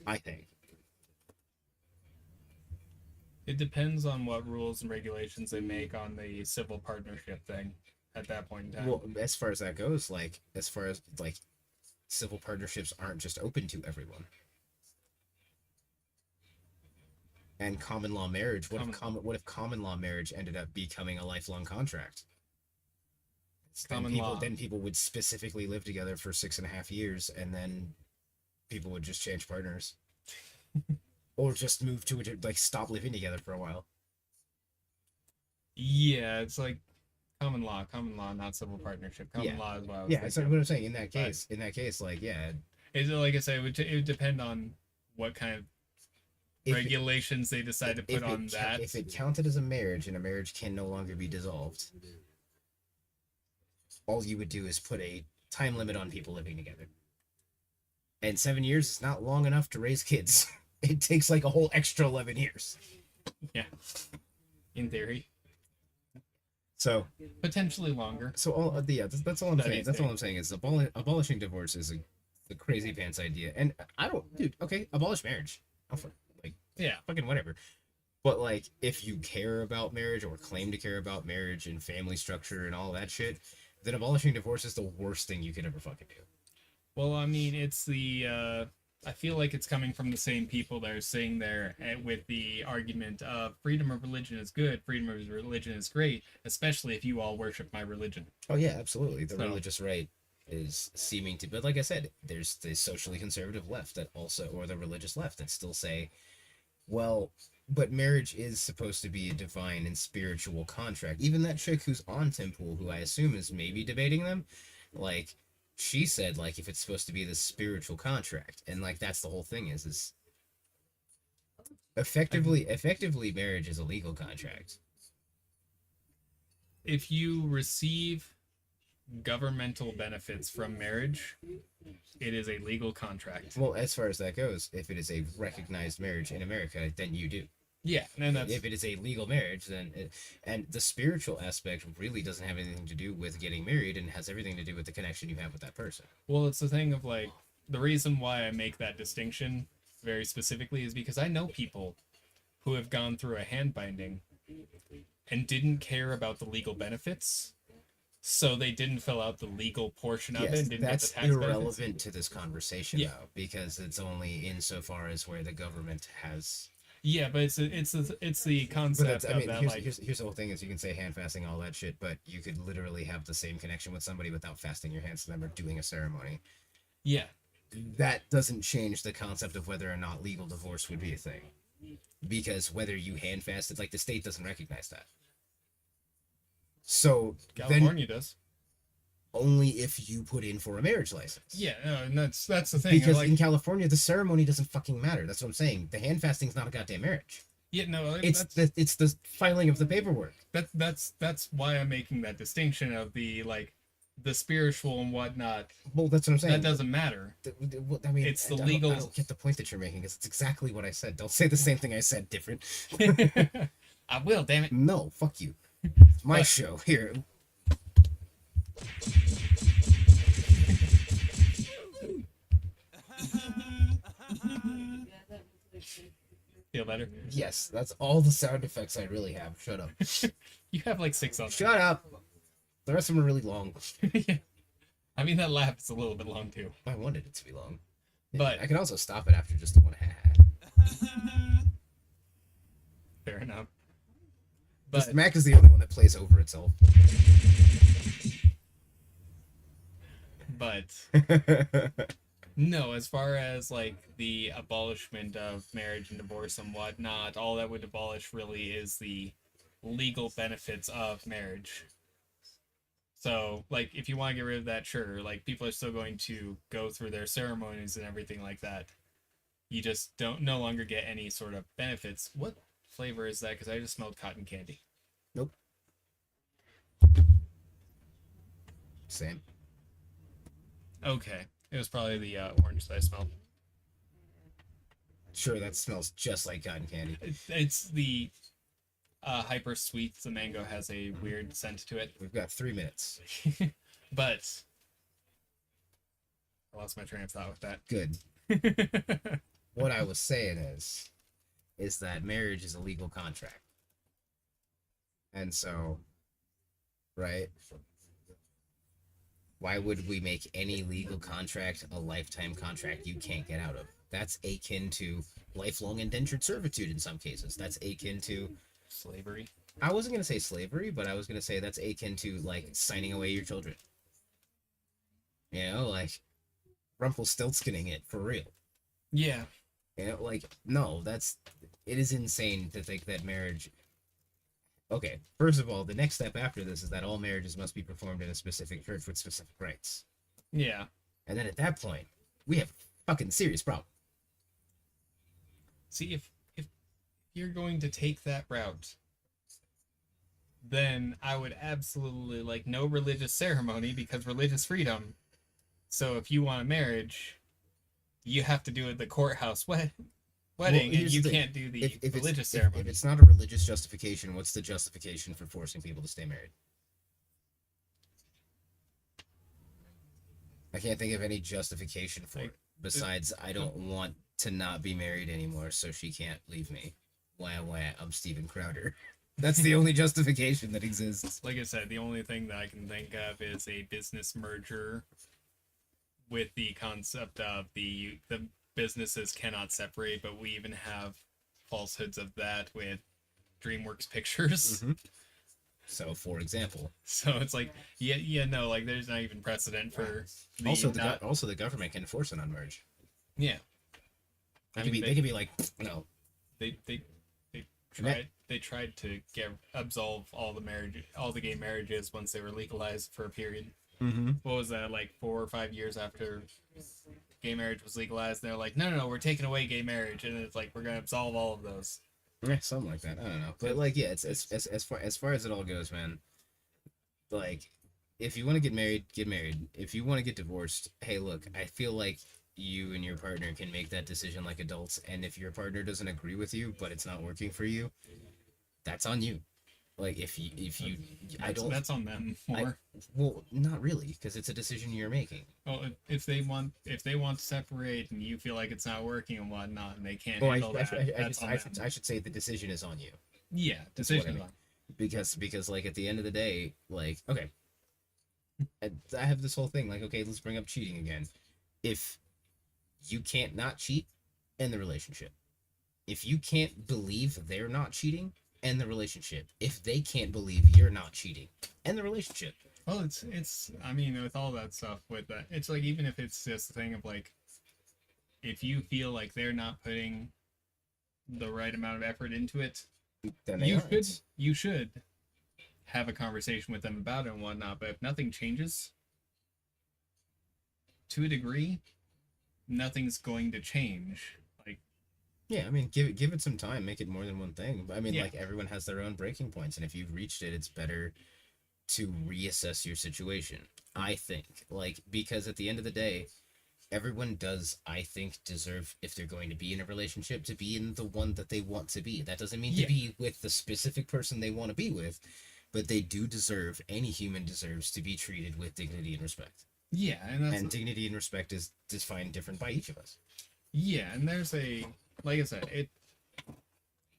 A: I think.
B: It depends on what rules and regulations they make on the civil partnership thing at that point in time.
A: Well, as far as that goes, civil partnerships aren't just open to everyone. And common law marriage, what if common law marriage ended up becoming a lifelong contract? Then people would specifically live together for 6.5 years, and then people would just change partners. Or just move to stop living together for a while.
B: Yeah, it's like common law, not civil partnership. Common law is what I was
A: that's what I'm saying. In that case,
B: Is it, like I say, it would depend on what kind of regulations they decide to put on that.
A: If it counted as a marriage and a marriage can no longer be dissolved, all you would do is put a time limit on people living together. And 7 years is not long enough to raise kids. It takes like a whole extra 11 years.
B: Yeah. In theory.
A: So
B: potentially longer.
A: So that's all I'm saying. That's all I'm saying is abolishing divorce is a crazy pants idea. And abolish marriage. Fucking whatever. But like, if you care about marriage or claim to care about marriage and family structure and all that shit, then abolishing divorce is the worst thing you could ever fucking do.
B: Well, I mean, it's the I feel like it's coming from the same people that are sitting there with the argument of freedom of religion is good, freedom of religion is great, especially if you all worship my religion.
A: Oh yeah, absolutely. The religious right is seeming to, but like I said, there's the socially conservative left that also, or the religious left that still say, well, but marriage is supposed to be a divine and spiritual contract. Even that chick who's on Tim Pool, who I assume is maybe debating them, like, she said, like, if it's supposed to be this spiritual contract, and like that's the whole thing is effectively marriage is a legal contract.
B: If you receive governmental benefits from marriage, it is a legal contract.
A: Well, as far as that goes, if it is a recognized marriage in America, then you do.
B: Yeah, and that's...
A: if it is a legal marriage, then and the spiritual aspect really doesn't have anything to do with getting married, and has everything to do with the connection you have with that person.
B: Well, it's the thing of like, the reason why I make that distinction very specifically is because I know people who have gone through a hand binding and didn't care about the legal benefits, so they didn't fill out the legal portion of it and didn't get the tax
A: irrelevant
B: benefits.
A: to this conversation, though, because it's only insofar as where the government has...
B: Yeah, but it's the concept of that, like...
A: Here's the whole thing is you can say hand fasting, all that shit, but you could literally have the same connection with somebody without fasting your hands to them or doing a ceremony.
B: Yeah.
A: That doesn't change the concept of whether or not legal divorce would be a thing. Because whether you hand fast, it's like the state doesn't recognize that. So
B: California does.
A: Only if you put in for a marriage license.
B: Yeah, no, and that's the thing.
A: Because in California, the ceremony doesn't fucking matter. That's what I'm saying. The hand fasting's not a goddamn marriage.
B: Yeah, no,
A: it's the filing of the paperwork.
B: That's why I'm making that distinction of the the spiritual and whatnot.
A: Well, that's what I'm saying.
B: That doesn't matter.
A: I mean,
B: it's the legal.
A: I don't get the point that you're making, because it's exactly what I said. Don't say the same thing I said different.
B: I will, damn it.
A: No, fuck you. It's my show. Here.
B: Feel better?
A: Yes, that's all the sound effects I really have. Shut up.
B: You have like 6 on.
A: Shut up. The rest of them are really long.
B: Yeah. I mean, that laugh is a little bit long too.
A: I wanted it to be long.
B: But
A: I can also stop it after just the one.
B: Fair enough. But
A: this Mac is the only one that plays over itself.
B: But no, as far as like the abolishment of marriage and divorce and whatnot, all that would abolish really is the legal benefits of marriage. So, like, if you want to get rid of that, sure, like, people are still going to go through their ceremonies and everything like that. You just no longer get any sort of benefits. What flavor is that? Because I just smelled cotton candy.
A: Nope. Same.
B: Okay. It was probably the orange that I smelled.
A: Sure, that smells just like cotton candy.
B: It's the hyper sweet. The mango has a weird scent to it.
A: We've got 3 minutes.
B: But I lost my train of thought with that.
A: Good. What I was saying is that marriage is a legal contract. And so, right? Why would we make any legal contract a lifetime contract you can't get out of? That's akin to lifelong indentured servitude in some cases. That's akin to
B: slavery.
A: I wasn't going to say slavery, but I was going to say that's akin to, like, signing away your children. You know, like, Rumpelstiltskinning it, for real.
B: Yeah.
A: You know, like, no, it is insane to think that marriage... Okay, first of all, the next step after this is that all marriages must be performed in a specific church with specific rites.
B: Yeah.
A: And then at that point, we have a fucking serious problem.
B: See, if you're going to take that route, then I would absolutely like no religious ceremony, because religious freedom. So if you want a marriage, you have to do it at the courthouse wedding, and you can't do the religious ceremony.
A: If it's not a religious justification, what's the justification for forcing people to stay married? I can't think of any justification for it besides I don't want to not be married anymore, so she can't leave me. Wah wah, I'm Steven Crowder. That's the only justification that exists.
B: Like I said, the only thing that I can think of is a business merger with the concept of the businesses cannot separate, but we even have falsehoods of that with DreamWorks Pictures.
A: Mm-hmm. So, for example.
B: So it's like, no, like there's not even precedent for the
A: also the government can force it on marriage.
B: Yeah.
A: They can be like, no.
B: They tried to absolve all the gay marriages once they were legalized for a period. What was that, like 4 or 5 years after gay marriage was legalized? They're like, no, we're taking away gay marriage, and it's like we're gonna absolve all of those.
A: Yeah, something like that. I don't know, but like, yeah, it's as far as it all goes, man. Like, if you want to get married, get married. If you want to get divorced, hey, look, I feel like you and your partner can make that decision like adults, and if your partner doesn't agree with you, but it's not working for you, that's on you. Like, if you
B: that's on them more.
A: Well, not really, because it's a decision you're making.
B: Well, if they want to separate and you feel like it's not working and whatnot, and they can't handle that,
A: I should say the decision is on you.
B: Yeah, decision is on.
A: Because like at the end of the day, like, okay, I have this whole thing, like, okay, let's bring up cheating again. If you can't not cheat, end the relationship. If you can't believe they're not cheating, end the relationship. If they can't believe you're not cheating, end the relationship.
B: Well, it's I mean, with all that stuff, with that, it's like, even if it's just a thing of like, if you feel like they're not putting the right amount of effort into it,
A: then
B: you should have a conversation with them about it and whatnot. But if nothing changes, to a degree, nothing's going to change. Like,
A: yeah, I mean, give it some time, make it more than one thing. But I mean, like, everyone has their own breaking points, and if you've reached it, it's better to reassess your situation, I think. Like, because at the end of the day, everyone does, I think, deserve, if they're going to be in a relationship, to be in the one that they want to be. That doesn't mean to be with the specific person they want to be with, but they do deserve, any human deserves to be treated with dignity and respect.
B: Yeah, and
A: dignity and respect is defined different by each of us.
B: Yeah, and there's like I said,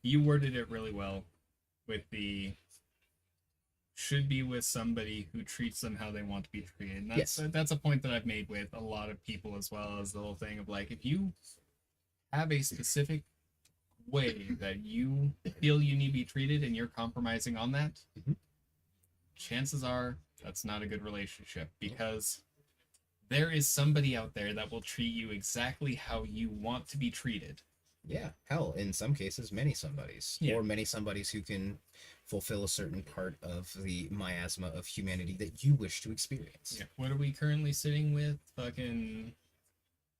B: you worded it really well with the should be with somebody who treats them how they want to be treated. And that's a point that I've made with a lot of people, as well as the whole thing of like, if you have a specific way that you feel you need to be treated and you're compromising on that, chances are that's not a good relationship, because there is somebody out there that will treat you exactly how you want to be treated.
A: Yeah, hell, in some cases, many somebodies. Yeah. Or many somebodies who can fulfill a certain part of the miasma of humanity that you wish to experience.
B: Yeah. What are we currently sitting with? Fucking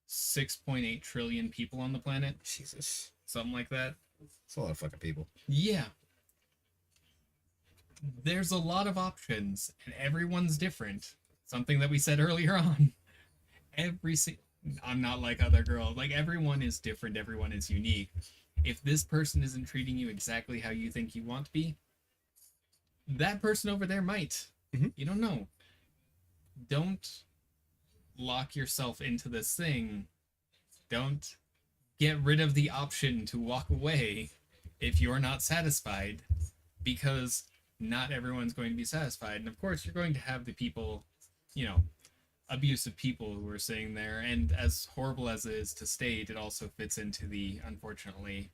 B: 6.8 trillion people on the planet?
A: Jesus.
B: Something like that?
A: It's a lot of fucking people.
B: Yeah. There's a lot of options, and everyone's different. Something that we said earlier on. I'm not like other girls. Like, everyone is different. Everyone is unique. If this person isn't treating you exactly how you think you want to be, that person over there might. You don't know. Don't lock yourself into this thing. Don't get rid of the option to walk away if you're not satisfied, because not everyone's going to be satisfied. And of course, you're going to have the people, abusive people who are sitting there, and as horrible as it is to state, it also fits into the, unfortunately,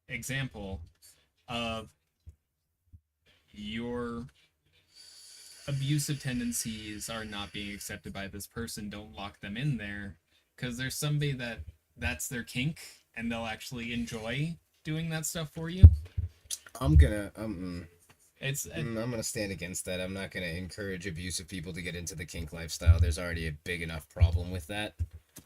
B: example of your abusive tendencies are not being accepted by this person. Don't lock them in there, because there's somebody that's their kink, and they'll actually enjoy doing that stuff for you.
A: I'm gonna stand against that. I'm not gonna encourage abusive people to get into the kink lifestyle. There's already a big enough problem with that.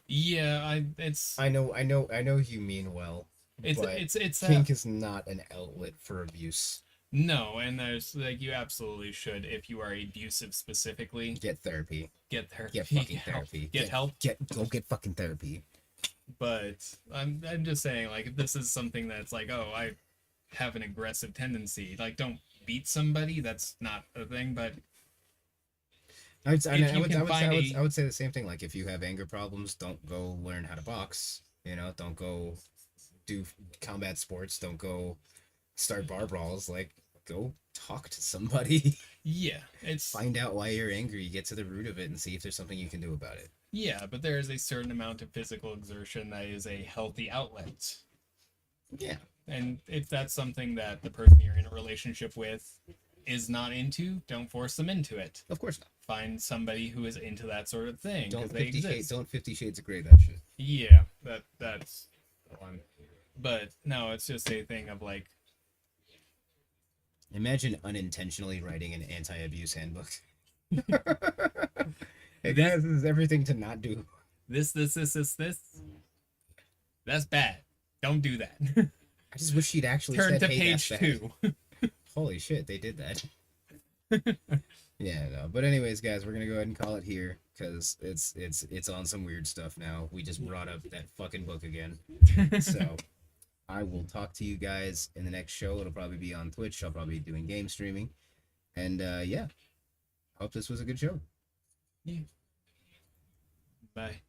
B: Yeah,
A: I know you mean well. It's kink is not an outlet for abuse.
B: No, and there's you absolutely should, if you are abusive specifically,
A: get therapy.
B: Get therapy.
A: Get fucking therapy.
B: Get help.
A: Go get fucking therapy.
B: But I'm just saying, like, if this is something that's like, oh, I have an aggressive tendency, like, don't beat somebody. That's not a thing. But
A: I would say the same thing. Like, if you have anger problems, don't go learn how to box. Don't go do combat sports. Don't go start bar brawls. Like, go talk to somebody.
B: Yeah,
A: find out why you're angry. Get to the root of it and see if there's something you can do about it.
B: Yeah, but there is a certain amount of physical exertion that is a healthy outlet.
A: Yeah.
B: And if that's something that the person you're in a relationship with is not into, don't force them into it.
A: Of course not.
B: Find somebody who is into that sort of thing.
A: Don't 50 Shades of Grey that shit.
B: Yeah, that's one. But no, it's just a thing of like,
A: imagine unintentionally writing an anti-abuse handbook. Hey guys, this is everything to not do.
B: This. That's bad. Don't do that.
A: I just wish she'd actually
B: Turn
A: said,
B: to
A: hey,
B: page
A: that's
B: 2.
A: bad. Holy shit, they did that. Yeah, no. But anyways, guys, we're gonna go ahead and call it here because it's on some weird stuff now. We just brought up that fucking book again. So I will talk to you guys in the next show. It'll probably be on Twitch. I'll probably be doing game streaming. And yeah. Hope this was a good show.
B: Yeah. Bye.